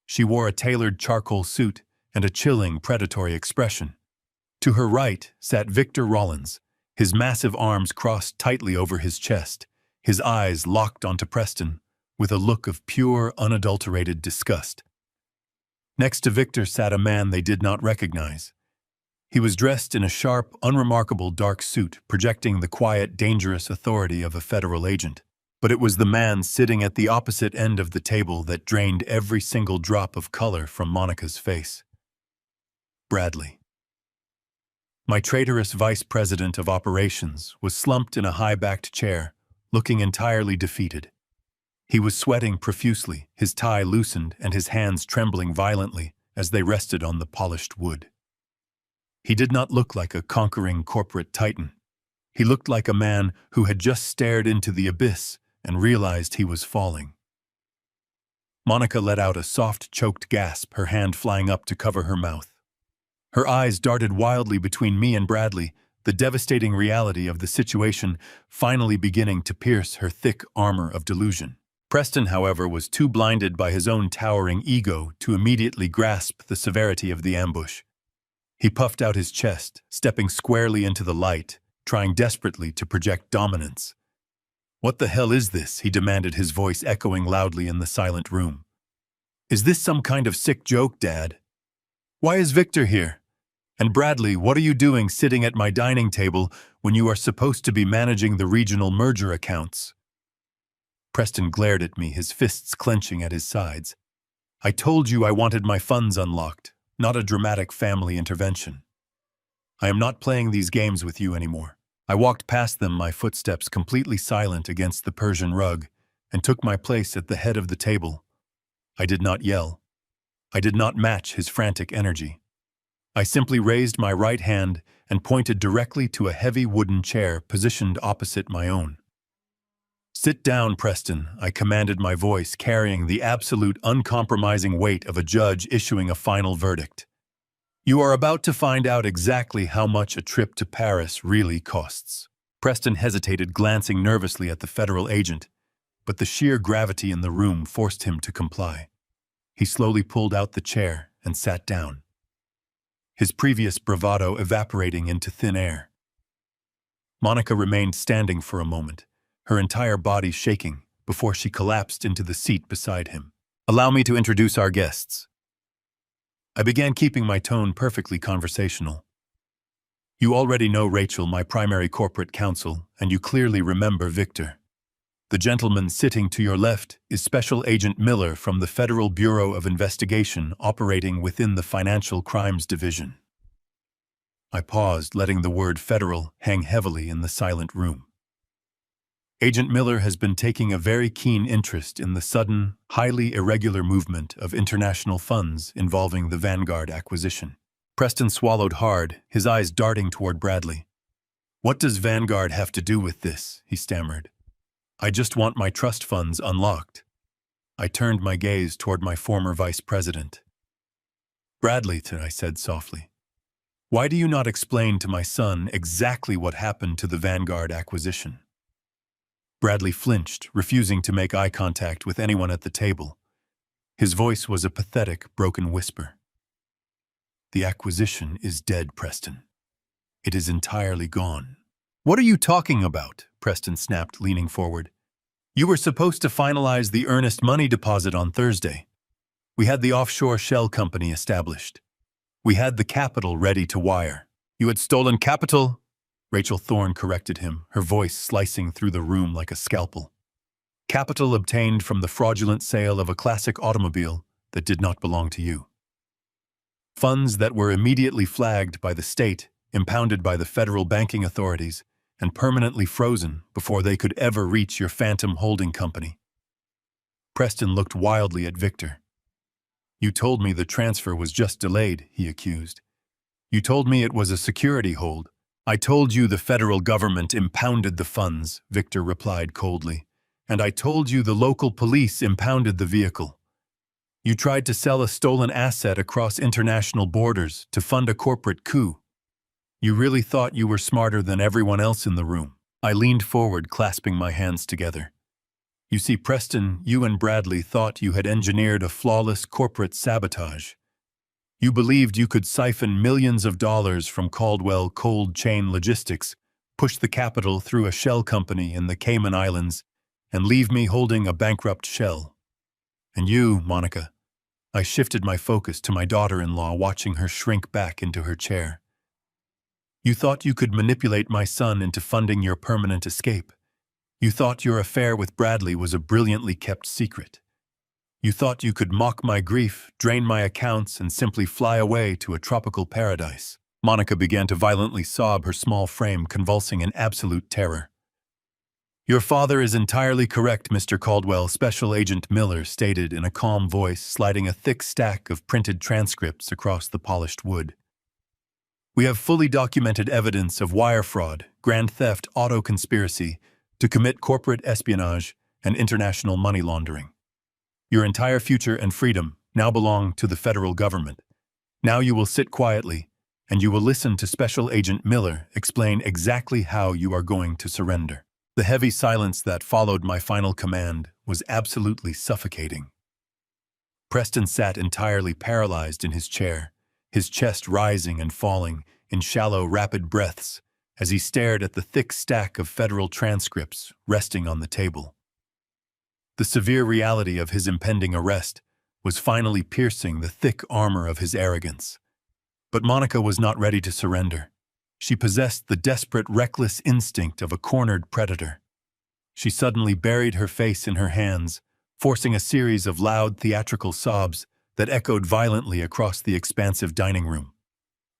She wore a tailored charcoal suit and a chilling, predatory expression. To her right sat Victor Rollins, his massive arms crossed tightly over his chest, his eyes locked onto Preston, with a look of pure, unadulterated disgust. Next to Victor sat a man they did not recognize. He was dressed in a sharp, unremarkable dark suit, projecting the quiet, dangerous authority of a federal agent. But it was the man sitting at the opposite end of the table that drained every single drop of color from Monica's face. Bradley. My traitorous vice president of operations was slumped in a high-backed chair, looking entirely defeated. He was sweating profusely, his tie loosened and his hands trembling violently as they rested on the polished wood. He did not look like a conquering corporate titan. He looked like a man who had just stared into the abyss and realized he was falling. Monica let out a soft, choked gasp, her hand flying up to cover her mouth. Her eyes darted wildly between me and Bradley, the devastating reality of the situation finally beginning to pierce her thick armor of delusion. Preston, however, was too blinded by his own towering ego to immediately grasp the severity of the ambush. He puffed out his chest, stepping squarely into the light, trying desperately to project dominance. "What the hell is this?" he demanded, his voice echoing loudly in the silent room. "Is this some kind of sick joke, Dad? Why is Victor here? And Bradley, what are you doing sitting at my dining table when you are supposed to be managing the regional merger accounts?" Preston glared at me, his fists clenching at his sides. "I told you I wanted my funds unlocked, not a dramatic family intervention. I am not playing these games with you anymore." I walked past them, my footsteps completely silent against the Persian rug, and took my place at the head of the table. I did not yell. I did not match his frantic energy. I simply raised my right hand and pointed directly to a heavy wooden chair positioned opposite my own. "Sit down, Preston," I commanded, my voice carrying the absolute uncompromising weight of a judge issuing a final verdict. "You are about to find out exactly how much a trip to Paris really costs." Preston hesitated, glancing nervously at the federal agent, but the sheer gravity in the room forced him to comply. He slowly pulled out the chair and sat down, his previous bravado evaporating into thin air. Monica remained standing for a moment, her entire body shaking, before she collapsed into the seat beside him. "Allow me to introduce our guests." I began, keeping my tone perfectly conversational. "You already know Rachel, my primary corporate counsel, and you clearly remember Victor. The gentleman sitting to your left is Special Agent Miller from the Federal Bureau of Investigation operating within the Financial Crimes Division." I paused, letting the word federal hang heavily in the silent room. "Agent Miller has been taking a very keen interest in the sudden, highly irregular movement of international funds involving the Vanguard acquisition." Preston swallowed hard, his eyes darting toward Bradley. "What does Vanguard have to do with this?" he stammered. "I just want my trust funds unlocked." I turned my gaze toward my former vice president. "Bradley," I said softly, "why do you not explain to my son exactly what happened to the Vanguard acquisition?" Bradley flinched, refusing to make eye contact with anyone at the table. His voice was a pathetic, broken whisper. "The acquisition is dead, Preston. It is entirely gone." "What are you talking about?" Preston snapped, leaning forward. "You were supposed to finalize the earnest money deposit on Thursday. We had the offshore shell company established. We had the capital ready to wire." "You had stolen capital?" Rachel Thorne corrected him, her voice slicing through the room like a scalpel. "Capital obtained from the fraudulent sale of a classic automobile that did not belong to you. Funds that were immediately flagged by the state, impounded by the federal banking authorities, and permanently frozen before they could ever reach your phantom holding company." Preston looked wildly at Victor. "You told me the transfer was just delayed," he accused. "You told me it was a security hold." "I told you the federal government impounded the funds," Victor replied coldly. "And I told you the local police impounded the vehicle. You tried to sell a stolen asset across international borders to fund a corporate coup. You really thought you were smarter than everyone else in the room." I leaned forward, clasping my hands together. "You see, Preston, you and Bradley thought you had engineered a flawless corporate sabotage. You believed you could siphon millions of dollars from Caldwell Cold Chain Logistics, push the capital through a shell company in the Cayman Islands, and leave me holding a bankrupt shell. And you, Monica," I shifted my focus to my daughter-in-law, watching her shrink back into her chair. "You thought you could manipulate my son into funding your permanent escape. You thought your affair with Bradley was a brilliantly kept secret. You thought you could mock my grief, drain my accounts, and simply fly away to a tropical paradise." Monica began to violently sob, her small frame convulsing in absolute terror. "Your father is entirely correct, Mr. Caldwell," Special Agent Miller stated in a calm voice, sliding a thick stack of printed transcripts across the polished wood. "We have fully documented evidence of wire fraud, grand theft, auto conspiracy, to commit corporate espionage, and international money laundering. Your entire future and freedom now belong to the federal government. Now you will sit quietly, and you will listen to Special Agent Miller explain exactly how you are going to surrender." The heavy silence that followed my final command was absolutely suffocating. Preston sat entirely paralyzed in his chair, his chest rising and falling in shallow, rapid breaths as he stared at the thick stack of federal transcripts resting on the table. The severe reality of his impending arrest was finally piercing the thick armor of his arrogance. But Monica was not ready to surrender. She possessed the desperate, reckless instinct of a cornered predator. She suddenly buried her face in her hands, forcing a series of loud theatrical sobs that echoed violently across the expansive dining room.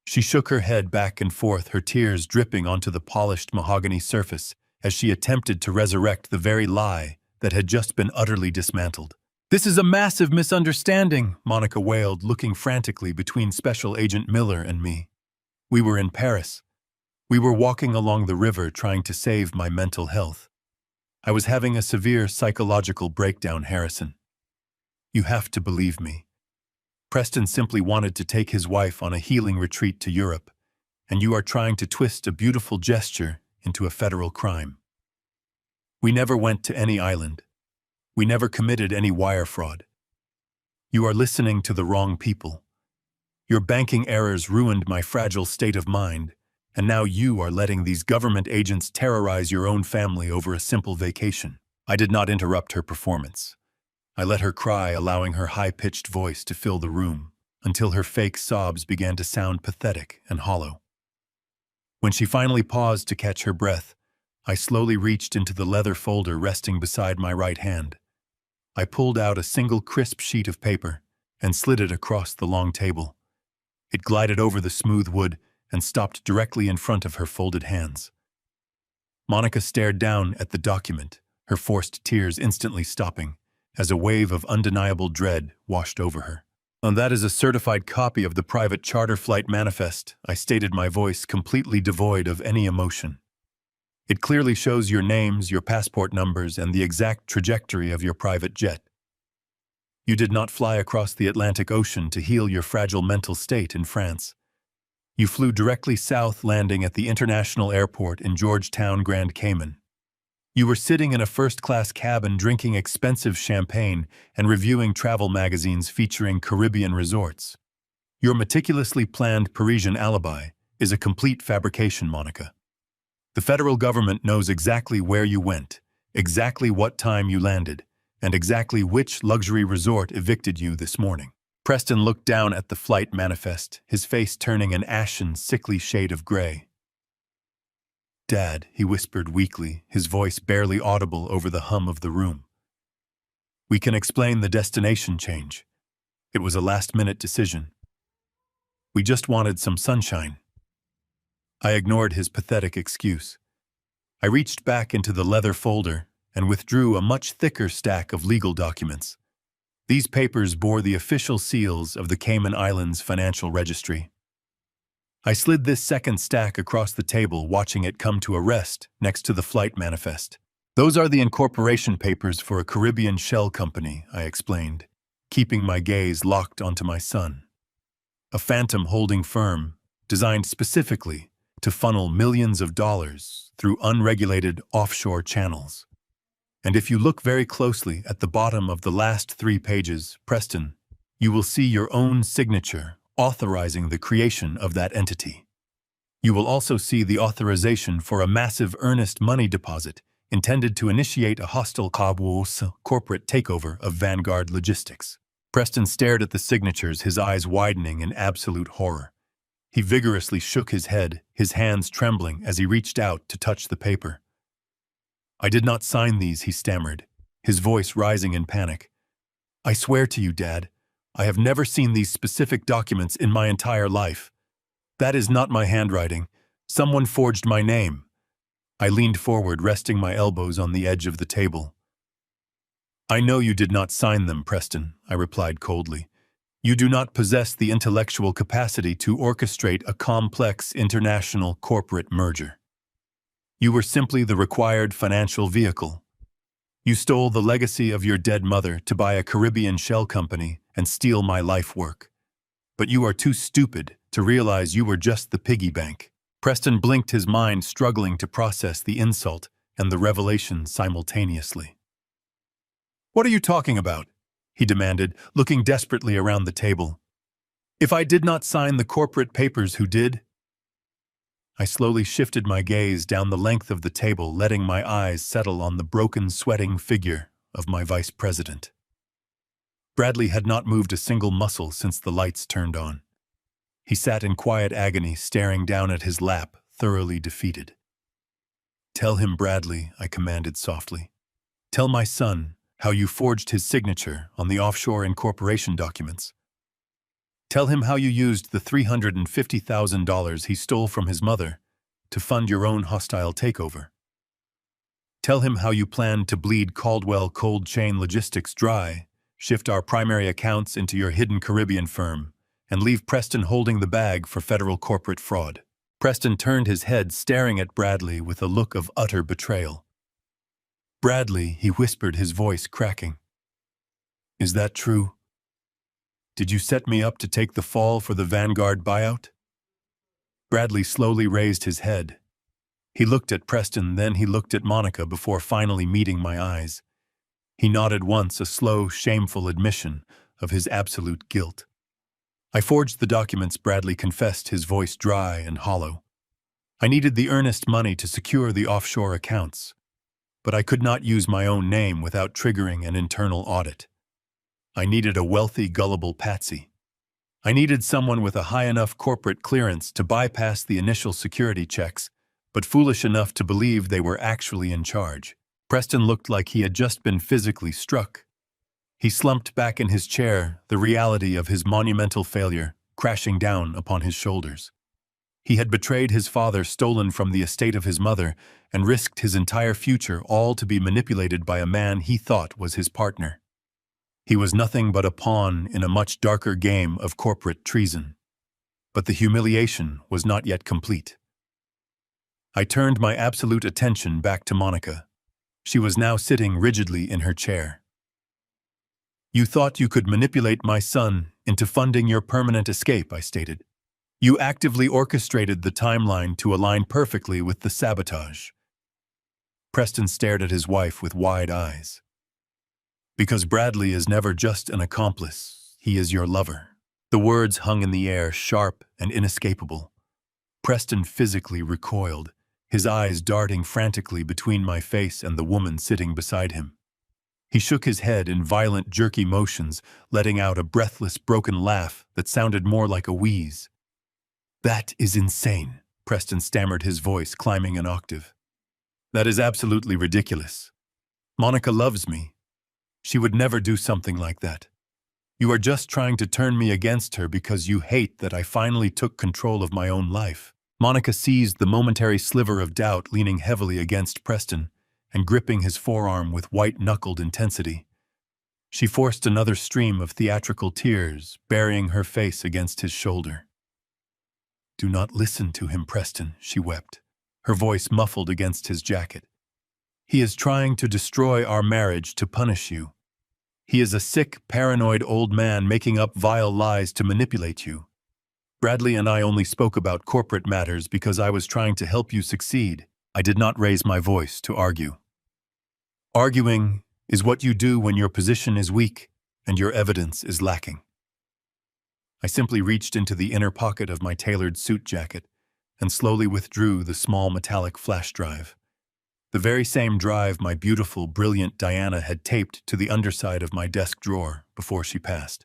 She shook her head back and forth, her tears dripping onto the polished mahogany surface as she attempted to resurrect the very lie that had just been utterly dismantled. "This is a massive misunderstanding," Monica wailed, looking frantically between Special Agent Miller and me. We were in Paris. We were walking along the river trying to save my mental health. I was having a severe psychological breakdown, Harrison. You have to believe me. Preston simply wanted to take his wife on a healing retreat to Europe, and you are trying to twist a beautiful gesture into a federal crime. We never went to any island. We never committed any wire fraud. You are listening to the wrong people. Your banking errors ruined my fragile state of mind, and now you are letting these government agents terrorize your own family over a simple vacation." I did not interrupt her performance. I let her cry, allowing her high-pitched voice to fill the room, until her fake sobs began to sound pathetic and hollow. When she finally paused to catch her breath, I slowly reached into the leather folder resting beside my right hand. I pulled out a single crisp sheet of paper and slid it across the long table. It glided over the smooth wood and stopped directly in front of her folded hands. Monica stared down at the document, her forced tears instantly stopping, as a wave of undeniable dread washed over her. "And that is a certified copy of the private charter flight manifest," I stated, my voice completely devoid of any emotion. "It clearly shows your names, your passport numbers, and the exact trajectory of your private jet. You did not fly across the Atlantic Ocean to heal your fragile mental state in France. You flew directly south, landing at the international airport in Georgetown, Grand Cayman. You were sitting in a first-class cabin drinking expensive champagne and reviewing travel magazines featuring Caribbean resorts. Your meticulously planned Parisian alibi is a complete fabrication, Monica. The federal government knows exactly where you went, exactly what time you landed, and exactly which luxury resort evicted you this morning." Preston looked down at the flight manifest, his face turning an ashen, sickly shade of gray. "Dad," he whispered weakly, his voice barely audible over the hum of the room. "We can explain the destination change. It was a last-minute decision. We just wanted some sunshine." I ignored his pathetic excuse. I reached back into the leather folder and withdrew a much thicker stack of legal documents. These papers bore the official seals of the Cayman Islands Financial Registry. I slid this second stack across the table, watching it come to a rest next to the flight manifest. "Those are the incorporation papers for a Caribbean shell company," I explained, keeping my gaze locked onto my son. "A phantom holding firm designed specifically to funnel millions of dollars through unregulated offshore channels. And if you look very closely at the bottom of the last 3 pages, Preston, you will see your own signature authorizing the creation of that entity. You will also see the authorization for a massive earnest money deposit intended to initiate a hostile corporate takeover of Vanguard Logistics." Preston stared at the signatures, his eyes widening in absolute horror. He vigorously shook his head, his hands trembling as he reached out to touch the paper. "I did not sign these," he stammered, his voice rising in panic. "I swear to you, Dad, I have never seen these specific documents in my entire life. That is not my handwriting. Someone forged my name." I leaned forward, resting my elbows on the edge of the table. "I know you did not sign them, Preston," I replied coldly. "You do not possess the intellectual capacity to orchestrate a complex international corporate merger. You were simply the required financial vehicle. You stole the legacy of your dead mother to buy a Caribbean shell company and steal my life work. But you are too stupid to realize you were just the piggy bank. Preston blinked, his mind struggling to process the insult and the revelation simultaneously. "What are you talking about?" he demanded, looking desperately around the table. "If I did not sign the corporate papers, who did?" I slowly shifted my gaze down the length of the table, letting my eyes settle on the broken, sweating figure of my vice president. Bradley had not moved a single muscle since the lights turned on. He sat in quiet agony, staring down at his lap, thoroughly defeated. "Tell him, Bradley," I commanded softly. "Tell my son how you forged his signature on the offshore incorporation documents. Tell him how you used the $350,000 he stole from his mother to fund your own hostile takeover. Tell him how you planned to bleed Caldwell Cold Chain Logistics dry, shift our primary accounts into your hidden Caribbean firm, and leave Preston holding the bag for federal corporate fraud." Preston turned his head, staring at Bradley with a look of utter betrayal. "Bradley," he whispered, his voice cracking. "Is that true? Did you set me up to take the fall for the Vanguard buyout?" Bradley slowly raised his head. He looked at Preston, then he looked at Monica before finally meeting my eyes. He nodded once, a slow, shameful admission of his absolute guilt. "I forged the documents," Bradley confessed, his voice dry and hollow. "I needed the earnest money to secure the offshore accounts, but I could not use my own name without triggering an internal audit. I needed a wealthy, gullible patsy. I needed someone with a high enough corporate clearance to bypass the initial security checks, but foolish enough to believe they were actually in charge." Preston looked like he had just been physically struck. He slumped back in his chair, the reality of his monumental failure crashing down upon his shoulders. He had betrayed his father, stolen from the estate of his mother, and risked his entire future, all to be manipulated by a man he thought was his partner. He was nothing but a pawn in a much darker game of corporate treason. But the humiliation was not yet complete. I turned my absolute attention back to Monica. She was now sitting rigidly in her chair. "You thought you could manipulate my son into funding your permanent escape," I stated. "You actively orchestrated the timeline to align perfectly with the sabotage." Preston stared at his wife with wide eyes. "Because Bradley is never just an accomplice, he is your lover." The words hung in the air, sharp and inescapable. Preston physically recoiled, his eyes darting frantically between my face and the woman sitting beside him. He shook his head in violent, jerky motions, letting out a breathless, broken laugh that sounded more like a wheeze. "That is insane," Preston stammered, his voice climbing an octave. "That is absolutely ridiculous. Monica loves me. She would never do something like that. You are just trying to turn me against her because you hate that I finally took control of my own life." Monica seized the momentary sliver of doubt, leaning heavily against Preston and gripping his forearm with white-knuckled intensity. She forced another stream of theatrical tears, burying her face against his shoulder. "Do not listen to him, Preston," she wept, her voice muffled against his jacket. "He is trying to destroy our marriage to punish you. He is a sick, paranoid old man making up vile lies to manipulate you. Bradley and I only spoke about corporate matters because I was trying to help you succeed." I did not raise my voice to argue. "Arguing is what you do when your position is weak and your evidence is lacking." I simply reached into the inner pocket of my tailored suit jacket and slowly withdrew the small metallic flash drive. The very same drive my beautiful, brilliant Diana had taped to the underside of my desk drawer before she passed.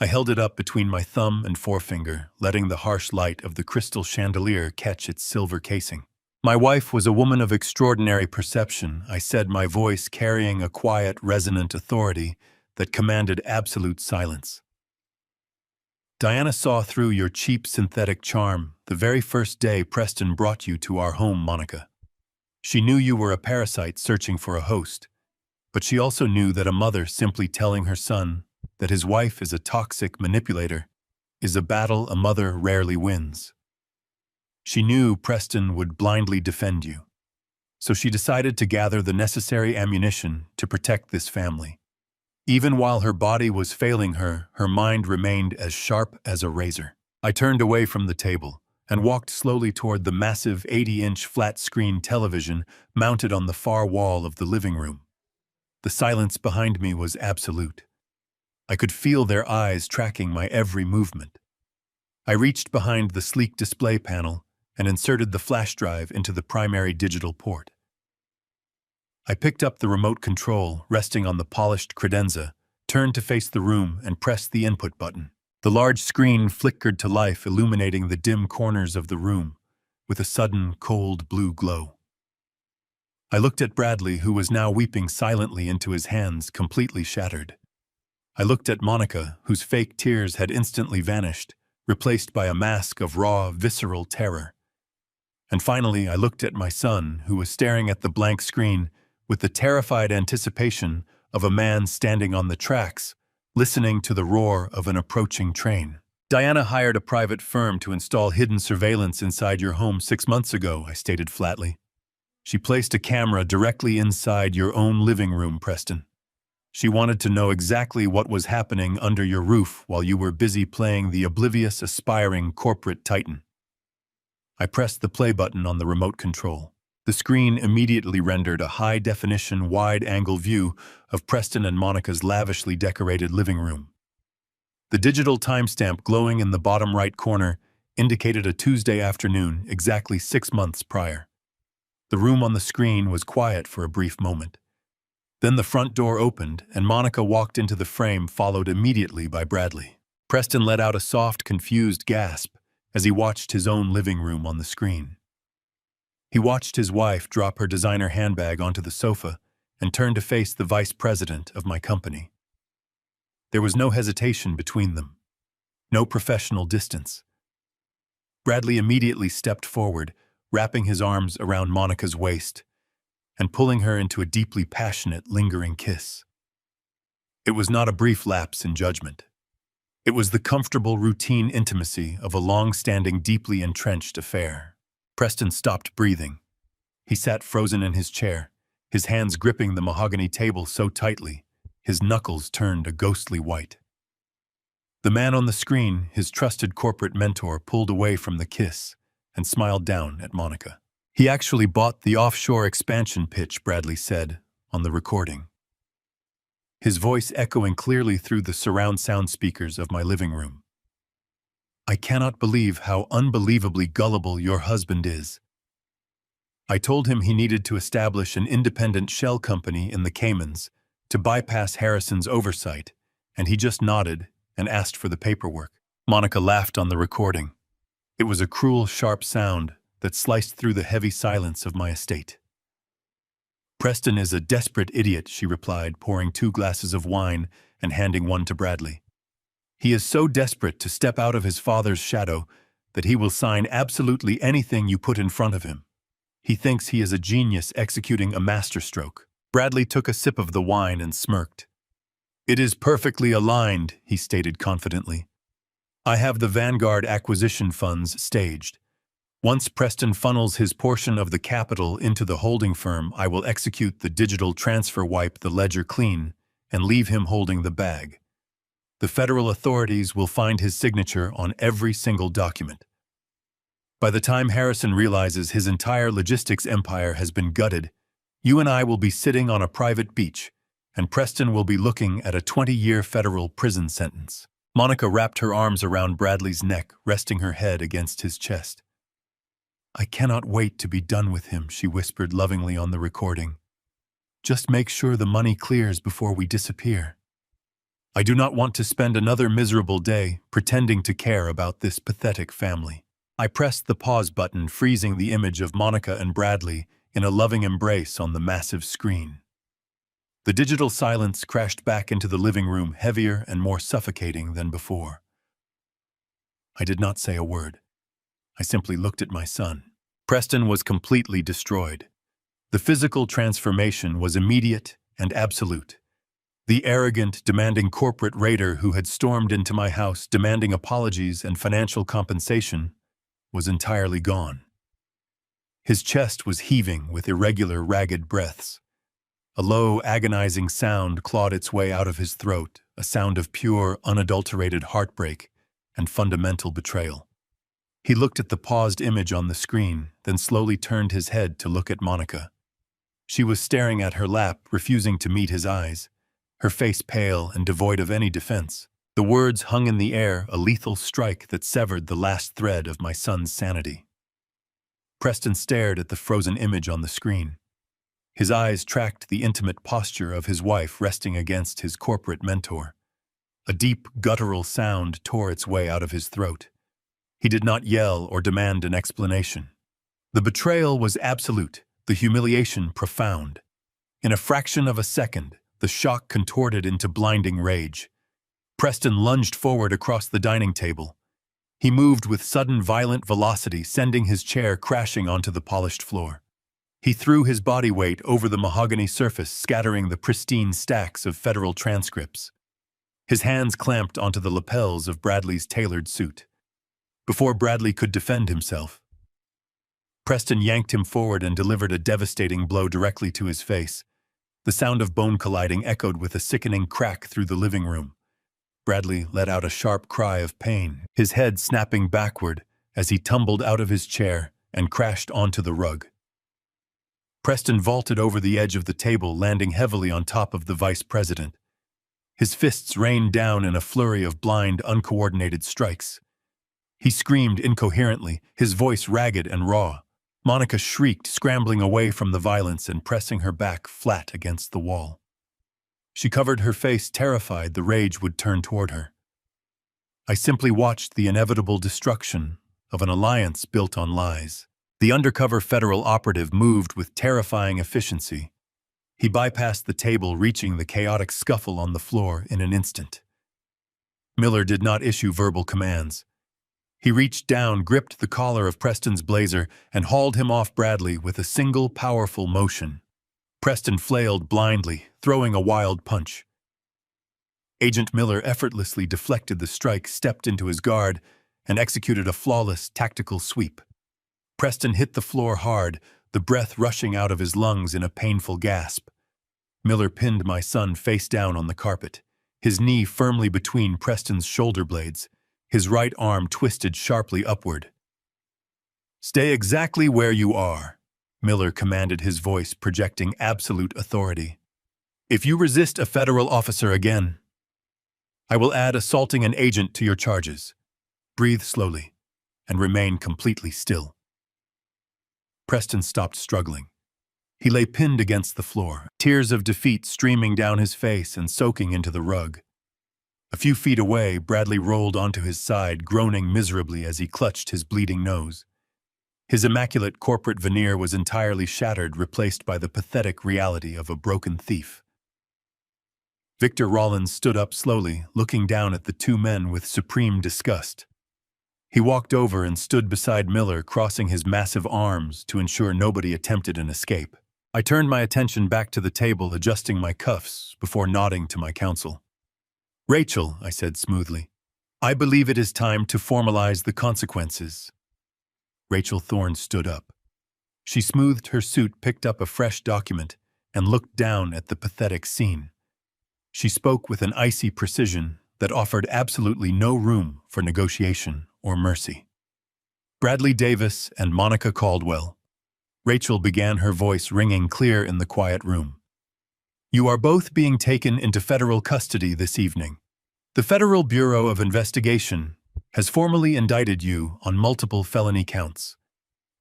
I held it up between my thumb and forefinger, letting the harsh light of the crystal chandelier catch its silver casing. "My wife was a woman of extraordinary perception," I said, my voice carrying a quiet, resonant authority that commanded absolute silence. "Diana saw through your cheap synthetic charm the very first day Preston brought you to our home, Monica. She knew you were a parasite searching for a host, but she also knew that a mother simply telling her son that his wife is a toxic manipulator is a battle a mother rarely wins. She knew Preston would blindly defend you. So she decided to gather the necessary ammunition to protect this family. Even while her body was failing her, her mind remained as sharp as a razor. I turned away from the table and walked slowly toward the massive 80-inch flat-screen television mounted on the far wall of the living room. The silence behind me was absolute. I could feel their eyes tracking my every movement. I reached behind the sleek display panel and inserted the flash drive into the primary digital port. I picked up the remote control resting on the polished credenza, turned to face the room, and pressed the input button. The large screen flickered to life, illuminating the dim corners of the room with a sudden, cold blue glow. I looked at Bradley, who was now weeping silently into his hands, completely shattered. I looked at Monica, whose fake tears had instantly vanished, replaced by a mask of raw, visceral terror. And finally, I looked at my son, who was staring at the blank screen with the terrified anticipation of a man standing on the tracks, listening to the roar of an approaching train. "Diana hired a private firm to install hidden surveillance inside your home 6 months ago," I stated flatly. "She placed a camera directly inside your own living room, Preston. She wanted to know exactly what was happening under your roof while you were busy playing the oblivious, aspiring corporate titan." I pressed the play button on the remote control. The screen immediately rendered a high-definition, wide-angle view of Preston and Monica's lavishly decorated living room. The digital timestamp glowing in the bottom right corner indicated a Tuesday afternoon, exactly 6 months prior. The room on the screen was quiet for a brief moment. Then the front door opened, and Monica walked into the frame, followed immediately by Bradley. Preston let out a soft, confused gasp as he watched his own living room on the screen. He watched his wife drop her designer handbag onto the sofa and turn to face the vice president of my company. There was no hesitation between them, no professional distance. Bradley immediately stepped forward, wrapping his arms around Monica's waist and pulling her into a deeply passionate, lingering kiss. It was not a brief lapse in judgment. It was the comfortable, routine intimacy of a long-standing, deeply entrenched affair. Preston stopped breathing. He sat frozen in his chair, his hands gripping the mahogany table so tightly, his knuckles turned a ghostly white. The man on the screen, his trusted corporate mentor, pulled away from the kiss and smiled down at Monica. "He actually bought the offshore expansion pitch," Bradley said on the recording, his voice echoing clearly through the surround sound speakers of my living room. "I cannot believe how unbelievably gullible your husband is. I told him he needed to establish an independent shell company in the Caymans to bypass Harrison's oversight, and he just nodded and asked for the paperwork." Monica laughed on the recording. It was a cruel, sharp sound that sliced through the heavy silence of my estate. "Preston is a desperate idiot," she replied, pouring 2 glasses of wine and handing one to Bradley. "He is so desperate to step out of his father's shadow that he will sign absolutely anything you put in front of him. He thinks he is a genius executing a masterstroke." Bradley took a sip of the wine and smirked. "It is perfectly aligned," he stated confidently. "I have the Vanguard acquisition funds staged. Once Preston funnels his portion of the capital into the holding firm, I will execute the digital transfer, wipe the ledger clean, and leave him holding the bag. The federal authorities will find his signature on every single document. By the time Harrison realizes his entire logistics empire has been gutted, you and I will be sitting on a private beach, and Preston will be looking at a 20-year federal prison sentence." Monica wrapped her arms around Bradley's neck, resting her head against his chest. "I cannot wait to be done with him," she whispered lovingly on the recording. "Just make sure the money clears before we disappear. I do not want to spend another miserable day pretending to care about this pathetic family." I pressed the pause button, freezing the image of Monica and Bradley in a loving embrace on the massive screen. The digital silence crashed back into the living room, heavier and more suffocating than before. I did not say a word. I simply looked at my son. Preston was completely destroyed. The physical transformation was immediate and absolute. The arrogant, demanding corporate raider who had stormed into my house demanding apologies and financial compensation was entirely gone. His chest was heaving with irregular, ragged breaths. A low, agonizing sound clawed its way out of his throat, a sound of pure, unadulterated heartbreak and fundamental betrayal. He looked at the paused image on the screen, then slowly turned his head to look at Monica. She was staring at her lap, refusing to meet his eyes, her face pale and devoid of any defense. The words hung in the air, a lethal strike that severed the last thread of my son's sanity. Preston stared at the frozen image on the screen. His eyes tracked the intimate posture of his wife resting against his corporate mentor. A deep, guttural sound tore its way out of his throat. He did not yell or demand an explanation. The betrayal was absolute, the humiliation profound. In a fraction of a second, the shock contorted into blinding rage. Preston lunged forward across the dining table. He moved with sudden, violent velocity, sending his chair crashing onto the polished floor. He threw his body weight over the mahogany surface, scattering the pristine stacks of federal transcripts. His hands clamped onto the lapels of Bradley's tailored suit. Before Bradley could defend himself, Preston yanked him forward and delivered a devastating blow directly to his face. The sound of bone colliding echoed with a sickening crack through the living room. Bradley let out a sharp cry of pain, his head snapping backward as he tumbled out of his chair and crashed onto the rug. Preston vaulted over the edge of the table, landing heavily on top of the vice president. His fists rained down in a flurry of blind, uncoordinated strikes. He screamed incoherently, his voice ragged and raw. Monica shrieked, scrambling away from the violence and pressing her back flat against the wall. She covered her face, terrified the rage would turn toward her. I simply watched the inevitable destruction of an alliance built on lies. The undercover federal operative moved with terrifying efficiency. He bypassed the table, reaching the chaotic scuffle on the floor in an instant. Miller did not issue verbal commands. He reached down, gripped the collar of Preston's blazer, and hauled him off Bradley with a single powerful motion. Preston flailed blindly, throwing a wild punch. Agent Miller effortlessly deflected the strike, stepped into his guard, and executed a flawless tactical sweep. Preston hit the floor hard, the breath rushing out of his lungs in a painful gasp. Miller pinned my son face down on the carpet, his knee firmly between Preston's shoulder blades, his right arm twisted sharply upward. "Stay exactly where you are," Miller commanded, his voice projecting absolute authority. "If you resist a federal officer again, I will add assaulting an agent to your charges. Breathe slowly and remain completely still." Preston stopped struggling. He lay pinned against the floor, tears of defeat streaming down his face and soaking into the rug. A few feet away, Bradley rolled onto his side, groaning miserably as he clutched his bleeding nose. His immaculate corporate veneer was entirely shattered, replaced by the pathetic reality of a broken thief. Victor Rollins stood up slowly, looking down at the two men with supreme disgust. He walked over and stood beside Miller, crossing his massive arms to ensure nobody attempted an escape. I turned my attention back to the table, adjusting my cuffs before nodding to my counsel. "Rachel," I said smoothly, "I believe it is time to formalize the consequences." Rachel Thorne stood up. She smoothed her suit, picked up a fresh document, and looked down at the pathetic scene. She spoke with an icy precision that offered absolutely no room for negotiation or mercy. "Bradley Davis and Monica Caldwell," Rachel began, her voice ringing clear in the quiet room. "You are both being taken into federal custody this evening. The Federal Bureau of Investigation has formally indicted you on multiple felony counts.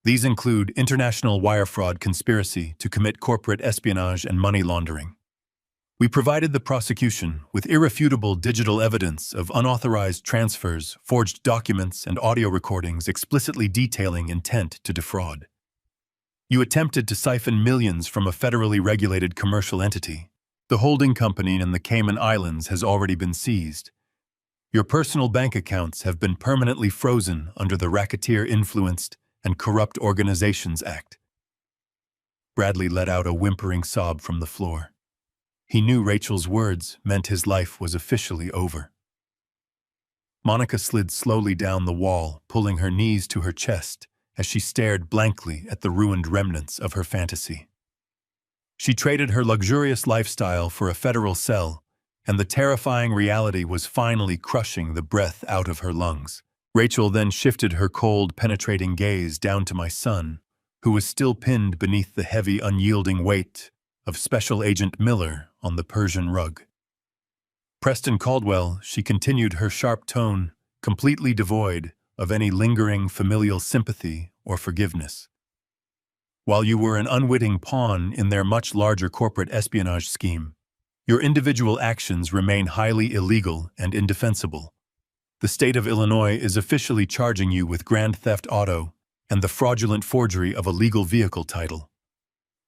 These include international wire fraud conspiracy to commit corporate espionage and money laundering. We provided the prosecution with irrefutable digital evidence of unauthorized transfers, forged documents, and audio recordings explicitly detailing intent to defraud. You attempted to siphon millions from a federally regulated commercial entity. The holding company in the Cayman Islands has already been seized. Your personal bank accounts have been permanently frozen under the Racketeer-Influenced and Corrupt Organizations Act." Bradley let out a whimpering sob from the floor. He knew Rachel's words meant his life was officially over. Monica slid slowly down the wall, pulling her knees to her chest as she stared blankly at the ruined remnants of her fantasy. She traded her luxurious lifestyle for a federal cell, and the terrifying reality was finally crushing the breath out of her lungs. Rachel then shifted her cold, penetrating gaze down to my son, who was still pinned beneath the heavy, unyielding weight of Special Agent Miller on the Persian rug. Preston Caldwell, she continued, her sharp tone completely devoid of any lingering familial sympathy or forgiveness. While you were an unwitting pawn in their much larger corporate espionage scheme, your individual actions remain highly illegal and indefensible. The state of Illinois is officially charging you with grand theft auto and the fraudulent forgery of a legal vehicle title.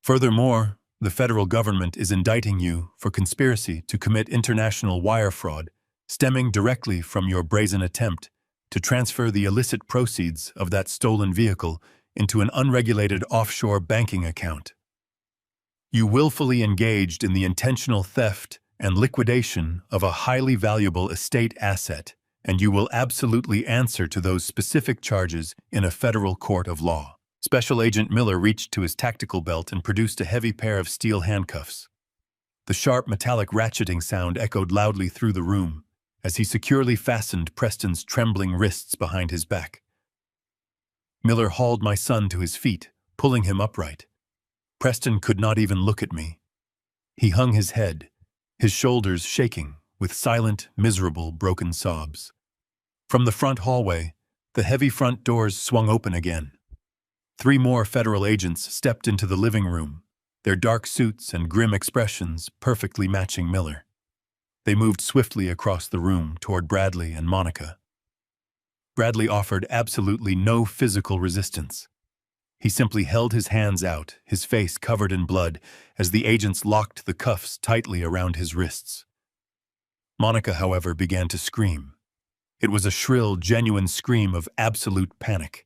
Furthermore, the federal government is indicting you for conspiracy to commit international wire fraud stemming directly from your brazen attempt to transfer the illicit proceeds of that stolen vehicle into an unregulated offshore banking account. You willfully engaged in the intentional theft and liquidation of a highly valuable estate asset, and you will absolutely answer to those specific charges in a federal court of law. Special Agent Miller reached to his tactical belt and produced a heavy pair of steel handcuffs. The sharp metallic ratcheting sound echoed loudly through the room as he securely fastened Preston's trembling wrists behind his back. Miller hauled my son to his feet, pulling him upright. Preston could not even look at me. He hung his head, his shoulders shaking with silent, miserable, broken sobs. From the front hallway, the heavy front doors swung open again. 3 more federal agents stepped into the living room, their dark suits and grim expressions perfectly matching Miller. They moved swiftly across the room toward Bradley and Monica. Bradley offered absolutely no physical resistance. He simply held his hands out, his face covered in blood, as the agents locked the cuffs tightly around his wrists. Monica, however, began to scream. It was a shrill, genuine scream of absolute panic.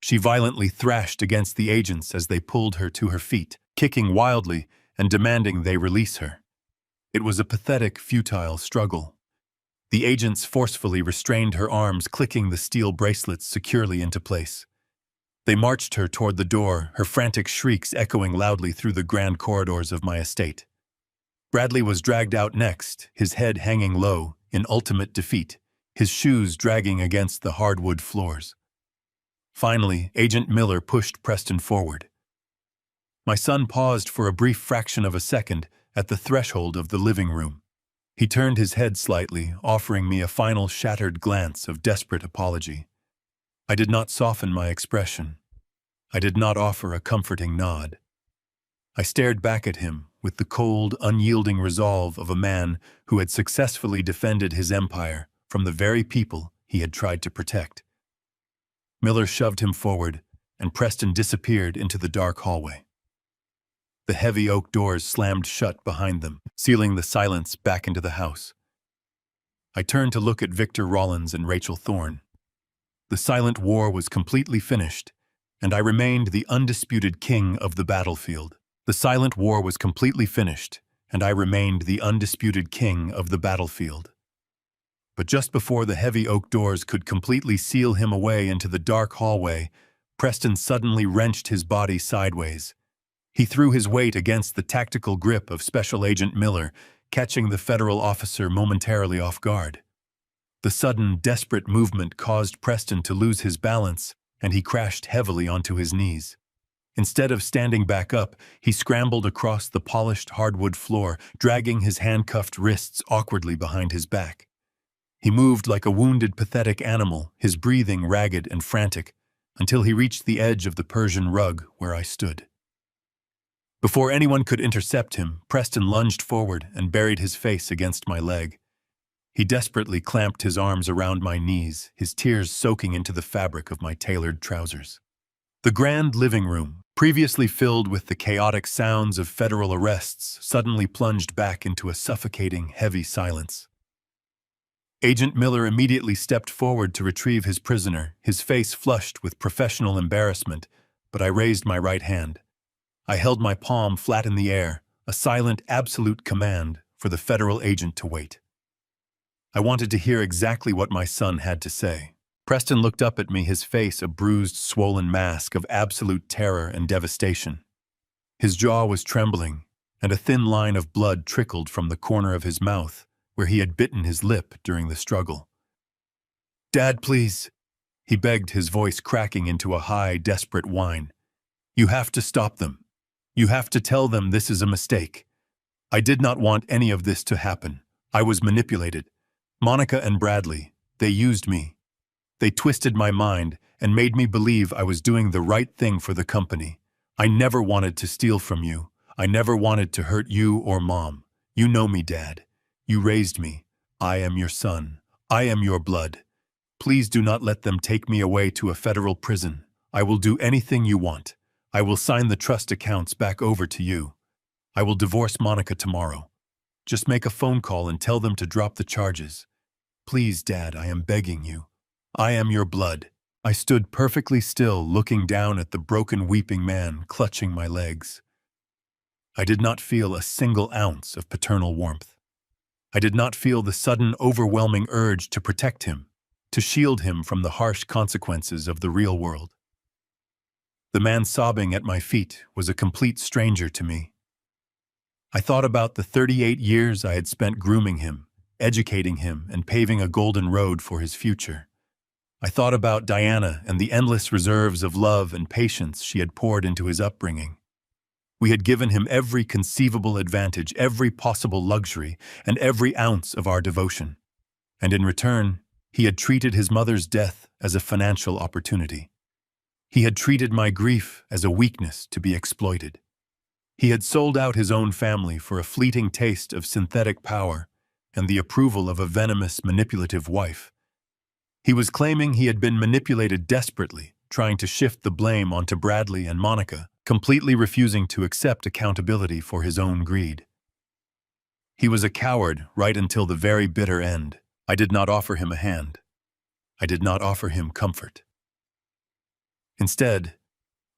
She violently thrashed against the agents as they pulled her to her feet, kicking wildly and demanding they release her. It was a pathetic, futile struggle. The agents forcefully restrained her arms, clicking the steel bracelets securely into place. They marched her toward the door, her frantic shrieks echoing loudly through the grand corridors of my estate. Bradley was dragged out next, his head hanging low, in ultimate defeat, his shoes dragging against the hardwood floors. Finally, Agent Miller pushed Preston forward. My son paused for a brief fraction of a second at the threshold of the living room. He turned his head slightly, offering me a final shattered glance of desperate apology. I did not soften my expression. I did not offer a comforting nod. I stared back at him with the cold, unyielding resolve of a man who had successfully defended his empire from the very people he had tried to protect. Miller shoved him forward, and Preston disappeared into the dark hallway. The heavy oak doors slammed shut behind them, sealing the silence back into the house. I turned to look at Victor Rollins and Rachel Thorne. The silent war was completely finished, and I remained the undisputed king of the battlefield. The silent war was completely finished, and I remained the undisputed king of the battlefield. But just before the heavy oak doors could completely seal him away into the dark hallway, Preston suddenly wrenched his body sideways. He threw his weight against the tactical grip of Special Agent Miller, catching the federal officer momentarily off guard. The sudden, desperate movement caused Preston to lose his balance, and he crashed heavily onto his knees. Instead of standing back up, he scrambled across the polished hardwood floor, dragging his handcuffed wrists awkwardly behind his back. He moved like a wounded, pathetic animal, his breathing ragged and frantic, until he reached the edge of the Persian rug where I stood. Before anyone could intercept him, Preston lunged forward and buried his face against my leg. He desperately clamped his arms around my knees, his tears soaking into the fabric of my tailored trousers. The grand living room, previously filled with the chaotic sounds of federal arrests, suddenly plunged back into a suffocating, heavy silence. Agent Miller immediately stepped forward to retrieve his prisoner, his face flushed with professional embarrassment, but I raised my right hand. I held my palm flat in the air, a silent, absolute command for the federal agent to wait. I wanted to hear exactly what my son had to say. Preston looked up at me, his face a bruised, swollen mask of absolute terror and devastation. His jaw was trembling, and a thin line of blood trickled from the corner of his mouth, where he had bitten his lip during the struggle. "Dad, please," he begged, his voice cracking into a high, desperate whine. "You have to stop them. You have to tell them this is a mistake. I did not want any of this to happen. I was manipulated. Monica and Bradley, they used me. They twisted my mind and made me believe I was doing the right thing for the company. I never wanted to steal from you. I never wanted to hurt you or Mom. You know me, Dad. You raised me. I am your son. I am your blood. Please do not let them take me away to a federal prison. I will do anything you want. I will sign the trust accounts back over to you. I will divorce Monica tomorrow. Just make a phone call and tell them to drop the charges. Please, Dad, I am begging you. I am your blood." I stood perfectly still, looking down at the broken, weeping man clutching my legs. I did not feel a single ounce of paternal warmth. I did not feel the sudden, overwhelming urge to protect him, to shield him from the harsh consequences of the real world. The man sobbing at my feet was a complete stranger to me. I thought about the 38 years I had spent grooming him, educating him, and paving a golden road for his future. I thought about Diana and the endless reserves of love and patience she had poured into his upbringing. We had given him every conceivable advantage, every possible luxury, and every ounce of our devotion. And in return, he had treated his mother's death as a financial opportunity. He had treated my grief as a weakness to be exploited. He had sold out his own family for a fleeting taste of synthetic power and the approval of a venomous, manipulative wife. He was claiming he had been manipulated desperately, trying to shift the blame onto Bradley and Monica, completely refusing to accept accountability for his own greed. He was a coward right until the very bitter end. I did not offer him a hand. I did not offer him comfort. Instead,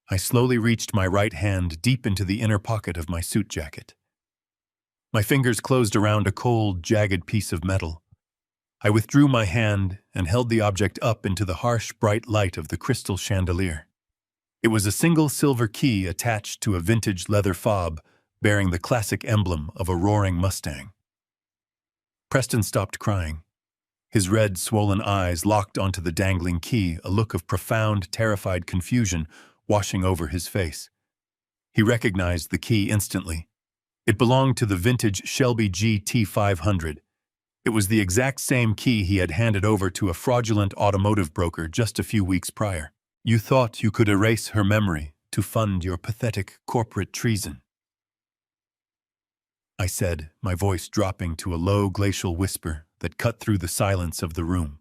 I slowly reached my right hand deep into the inner pocket of my suit jacket. My fingers closed around a cold, jagged piece of metal. I withdrew my hand and held the object up into the harsh, bright light of the crystal chandelier. It was a single silver key attached to a vintage leather fob bearing the classic emblem of a roaring Mustang. Preston stopped crying. His red, swollen eyes locked onto the dangling key, a look of profound, terrified confusion washing over his face. He recognized the key instantly. It belonged to the vintage Shelby GT500. It was the exact same key he had handed over to a fraudulent automotive broker just a few weeks prior. "You thought you could erase her memory to fund your pathetic corporate treason," I said, my voice dropping to a low glacial whisper that cut through the silence of the room.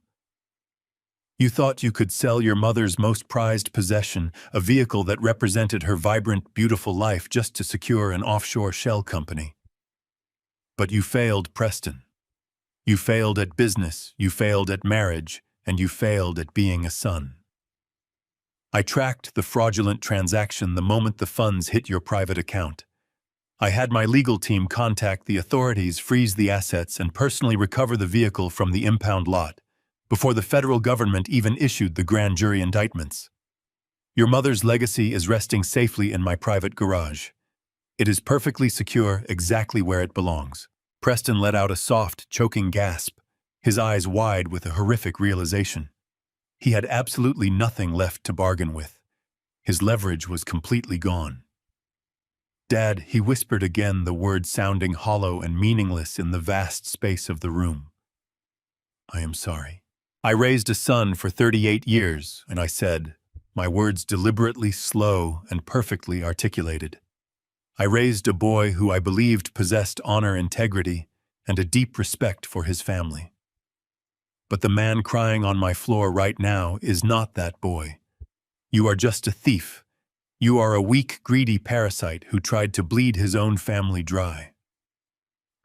"You thought you could sell your mother's most prized possession, a vehicle that represented her vibrant, beautiful life, just to secure an offshore shell company. But you failed, Preston. You failed at business, you failed at marriage, and you failed at being a son. I tracked the fraudulent transaction the moment the funds hit your private account. I had my legal team contact the authorities, freeze the assets, and personally recover the vehicle from the impound lot, before the federal government even issued the grand jury indictments. Your mother's legacy is resting safely in my private garage. It is perfectly secure, exactly where it belongs." Preston let out a soft, choking gasp, his eyes wide with a horrific realization. He had absolutely nothing left to bargain with. His leverage was completely gone. "Dad," he whispered again, the words sounding hollow and meaningless in the vast space of the room. "I am sorry. I raised a son for 38 years, and I said, my words deliberately slow and perfectly articulated. I raised a boy who I believed possessed honor, integrity, and a deep respect for his family. But the man crying on my floor right now is not that boy. You are just a thief. You are a weak, greedy parasite who tried to bleed his own family dry."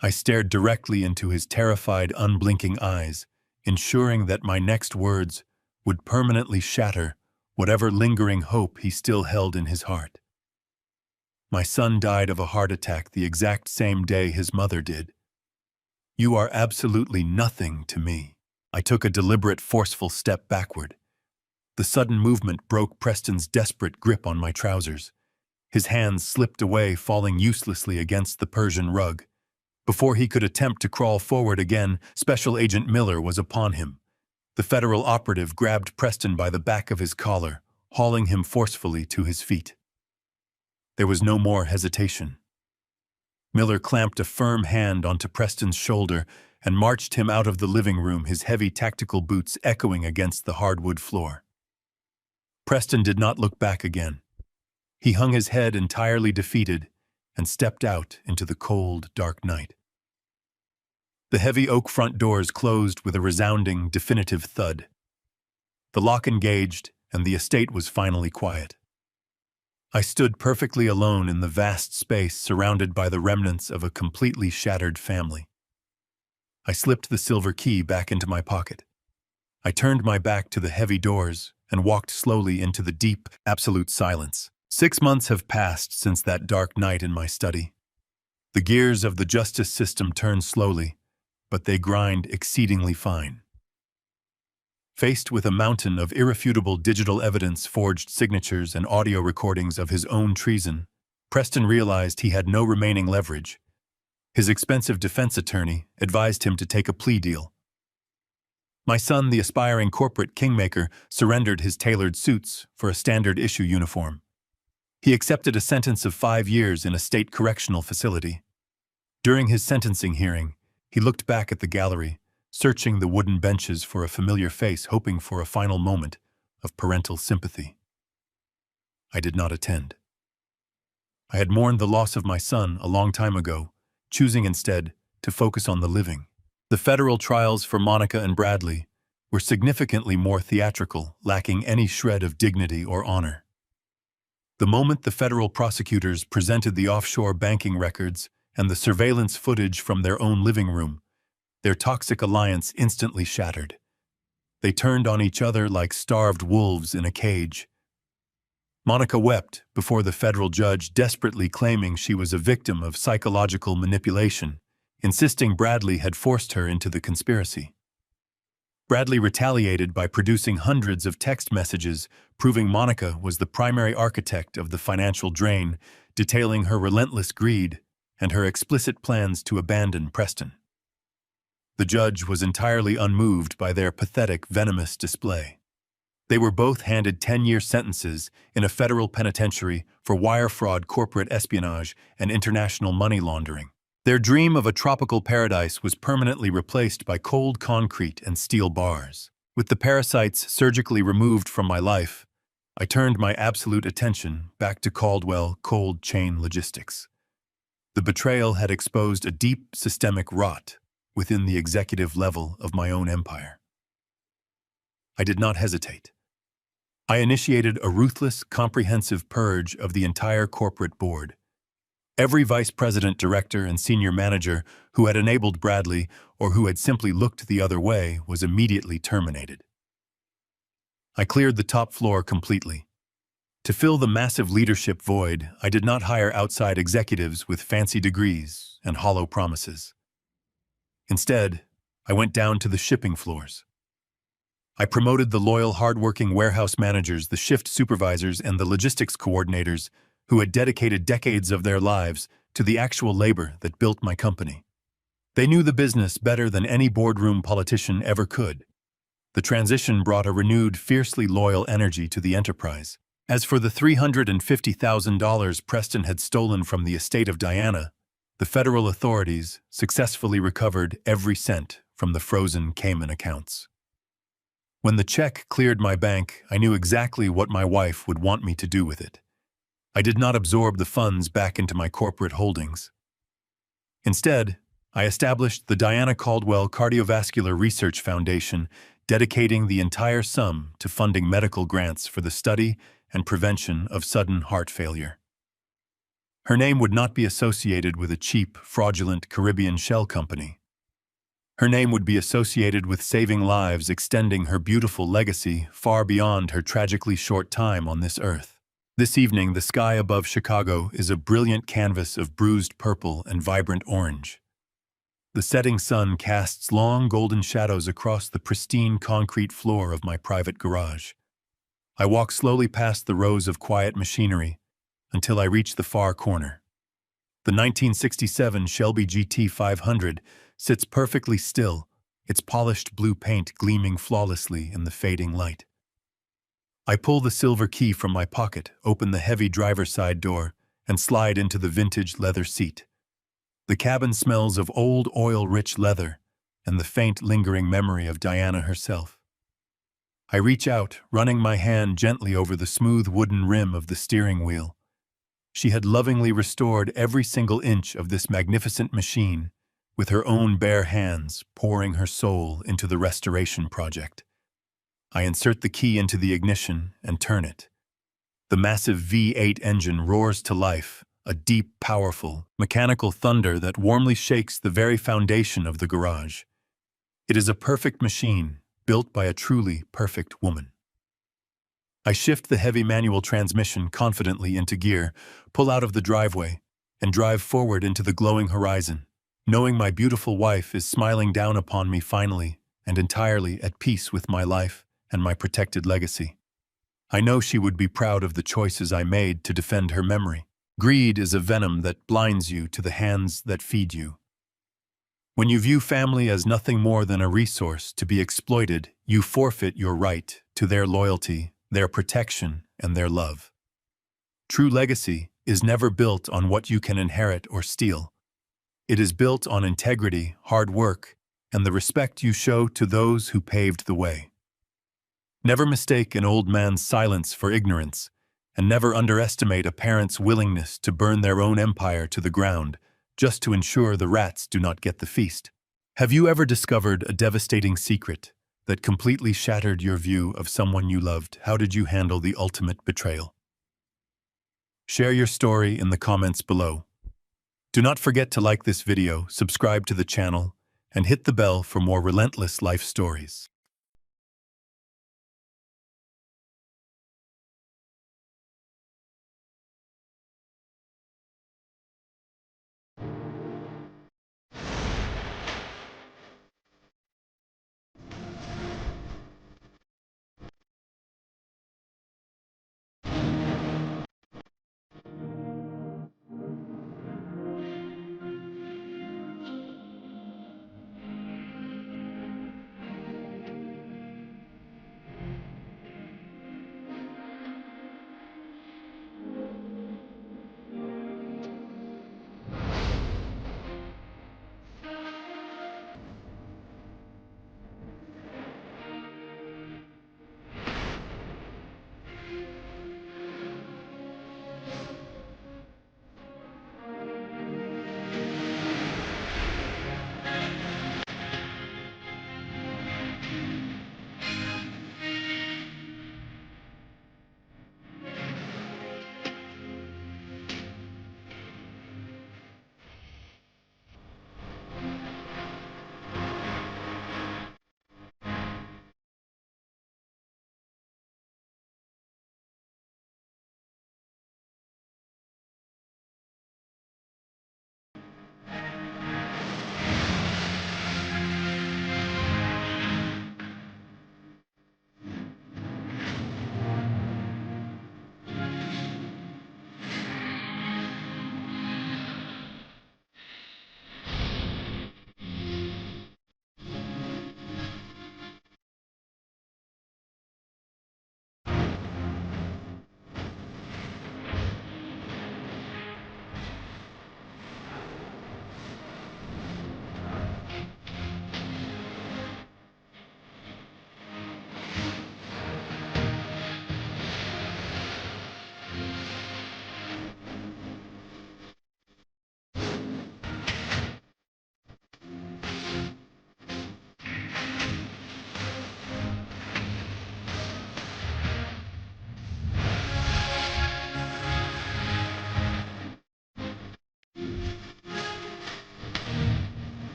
I stared directly into his terrified, unblinking eyes, ensuring that my next words would permanently shatter whatever lingering hope he still held in his heart. My son died of a heart attack the exact same day his mother did. You are absolutely nothing to me. I took a deliberate, forceful step backward. The sudden movement broke Preston's desperate grip on my trousers. His hands slipped away, falling uselessly against the Persian rug. Before he could attempt to crawl forward again, Special Agent Miller was upon him. The federal operative grabbed Preston by the back of his collar, hauling him forcefully to his feet. There was no more hesitation. Miller clamped a firm hand onto Preston's shoulder and marched him out of the living room, his heavy tactical boots echoing against the hardwood floor. Preston did not look back again. He hung his head entirely defeated and stepped out into the cold, dark night. The heavy oak front doors closed with a resounding, definitive thud. The lock engaged, and the estate was finally quiet. I stood perfectly alone in the vast space surrounded by the remnants of a completely shattered family. I slipped the silver key back into my pocket. I turned my back to the heavy doors and walked slowly into the deep, absolute silence. 6 months have passed since that dark night in my study. The gears of the justice system turn slowly, but they grind exceedingly fine. Faced with a mountain of irrefutable digital evidence, forged signatures, and audio recordings of his own treason, Preston realized he had no remaining leverage. His expensive defense attorney advised him to take a plea deal. My son, the aspiring corporate kingmaker, surrendered his tailored suits for a standard-issue uniform. He accepted a sentence of 5 years in a state correctional facility. During his sentencing hearing, he looked back at the gallery, searching the wooden benches for a familiar face, hoping for a final moment of parental sympathy. I did not attend. I had mourned the loss of my son a long time ago, choosing instead to focus on the living. The federal trials for Monica and Bradley were significantly more theatrical, lacking any shred of dignity or honor. The moment the federal prosecutors presented the offshore banking records and the surveillance footage from their own living room, their toxic alliance instantly shattered. They turned on each other like starved wolves in a cage. Monica wept before the federal judge, desperately claiming she was a victim of psychological manipulation, insisting Bradley had forced her into the conspiracy. Bradley retaliated by producing hundreds of text messages proving Monica was the primary architect of the financial drain, detailing her relentless greed and her explicit plans to abandon Preston. The judge was entirely unmoved by their pathetic, venomous display. They were both handed 10-year sentences in a federal penitentiary for wire fraud, corporate espionage, and international money laundering. Their dream of a tropical paradise was permanently replaced by cold concrete and steel bars. With the parasites surgically removed from my life, I turned my absolute attention back to Caldwell cold chain logistics. The betrayal had exposed a deep systemic rot within the executive level of my own empire. I did not hesitate. I initiated a ruthless, comprehensive purge of the entire corporate board. Every vice president, director, and senior manager who had enabled Bradley or who had simply looked the other way was immediately terminated. I cleared the top floor completely. To fill the massive leadership void, I did not hire outside executives with fancy degrees and hollow promises. Instead, I went down to the shipping floors. I promoted the loyal, hardworking warehouse managers, the shift supervisors, and the logistics coordinators who had dedicated decades of their lives to the actual labor that built my company. They knew the business better than any boardroom politician ever could. The transition brought a renewed, fiercely loyal energy to the enterprise. As for the $350,000 Preston had stolen from the estate of Diana, the federal authorities successfully recovered every cent from the frozen Cayman accounts. When the check cleared my bank, I knew exactly what my wife would want me to do with it. I did not absorb the funds back into my corporate holdings. Instead, I established the Diana Caldwell Cardiovascular Research Foundation, dedicating the entire sum to funding medical grants for the study and prevention of sudden heart failure. Her name would not be associated with a cheap, fraudulent Caribbean shell company. Her name would be associated with saving lives, extending her beautiful legacy far beyond her tragically short time on this earth. This evening, the sky above Chicago is a brilliant canvas of bruised purple and vibrant orange. The setting sun casts long golden shadows across the pristine concrete floor of my private garage. I walk slowly past the rows of quiet machinery until I reach the far corner. The 1967 Shelby GT500 sits perfectly still, its polished blue paint gleaming flawlessly in the fading light. I pull the silver key from my pocket, open the heavy driver's side door, and slide into the vintage leather seat. The cabin smells of old oil-rich leather and the faint lingering memory of Diana herself. I reach out, running my hand gently over the smooth wooden rim of the steering wheel. She had lovingly restored every single inch of this magnificent machine, with her own bare hands pouring her soul into the restoration project. I insert the key into the ignition and turn it. The massive V8 engine roars to life, a deep, powerful, mechanical thunder that warmly shakes the very foundation of the garage. It is a perfect machine, built by a truly perfect woman. I shift the heavy manual transmission confidently into gear, pull out of the driveway, and drive forward into the glowing horizon, knowing my beautiful wife is smiling down upon me finally and entirely at peace with my life and my protected legacy. I know she would be proud of the choices I made to defend her memory. Greed is a venom that blinds you to the hands that feed you. When you view family as nothing more than a resource to be exploited, you forfeit your right to their loyalty, their protection, and their love. True legacy is never built on what you can inherit or steal. It is built on integrity, hard work, and the respect you show to those who paved the way. Never mistake an old man's silence for ignorance, and never underestimate a parent's willingness to burn their own empire to the ground just to ensure the rats do not get the feast. Have you ever discovered a devastating secret that completely shattered your view of someone you loved? How did you handle the ultimate betrayal? Share your story in the comments below. Do not forget to like this video, subscribe to the channel, and hit the bell for more relentless life stories.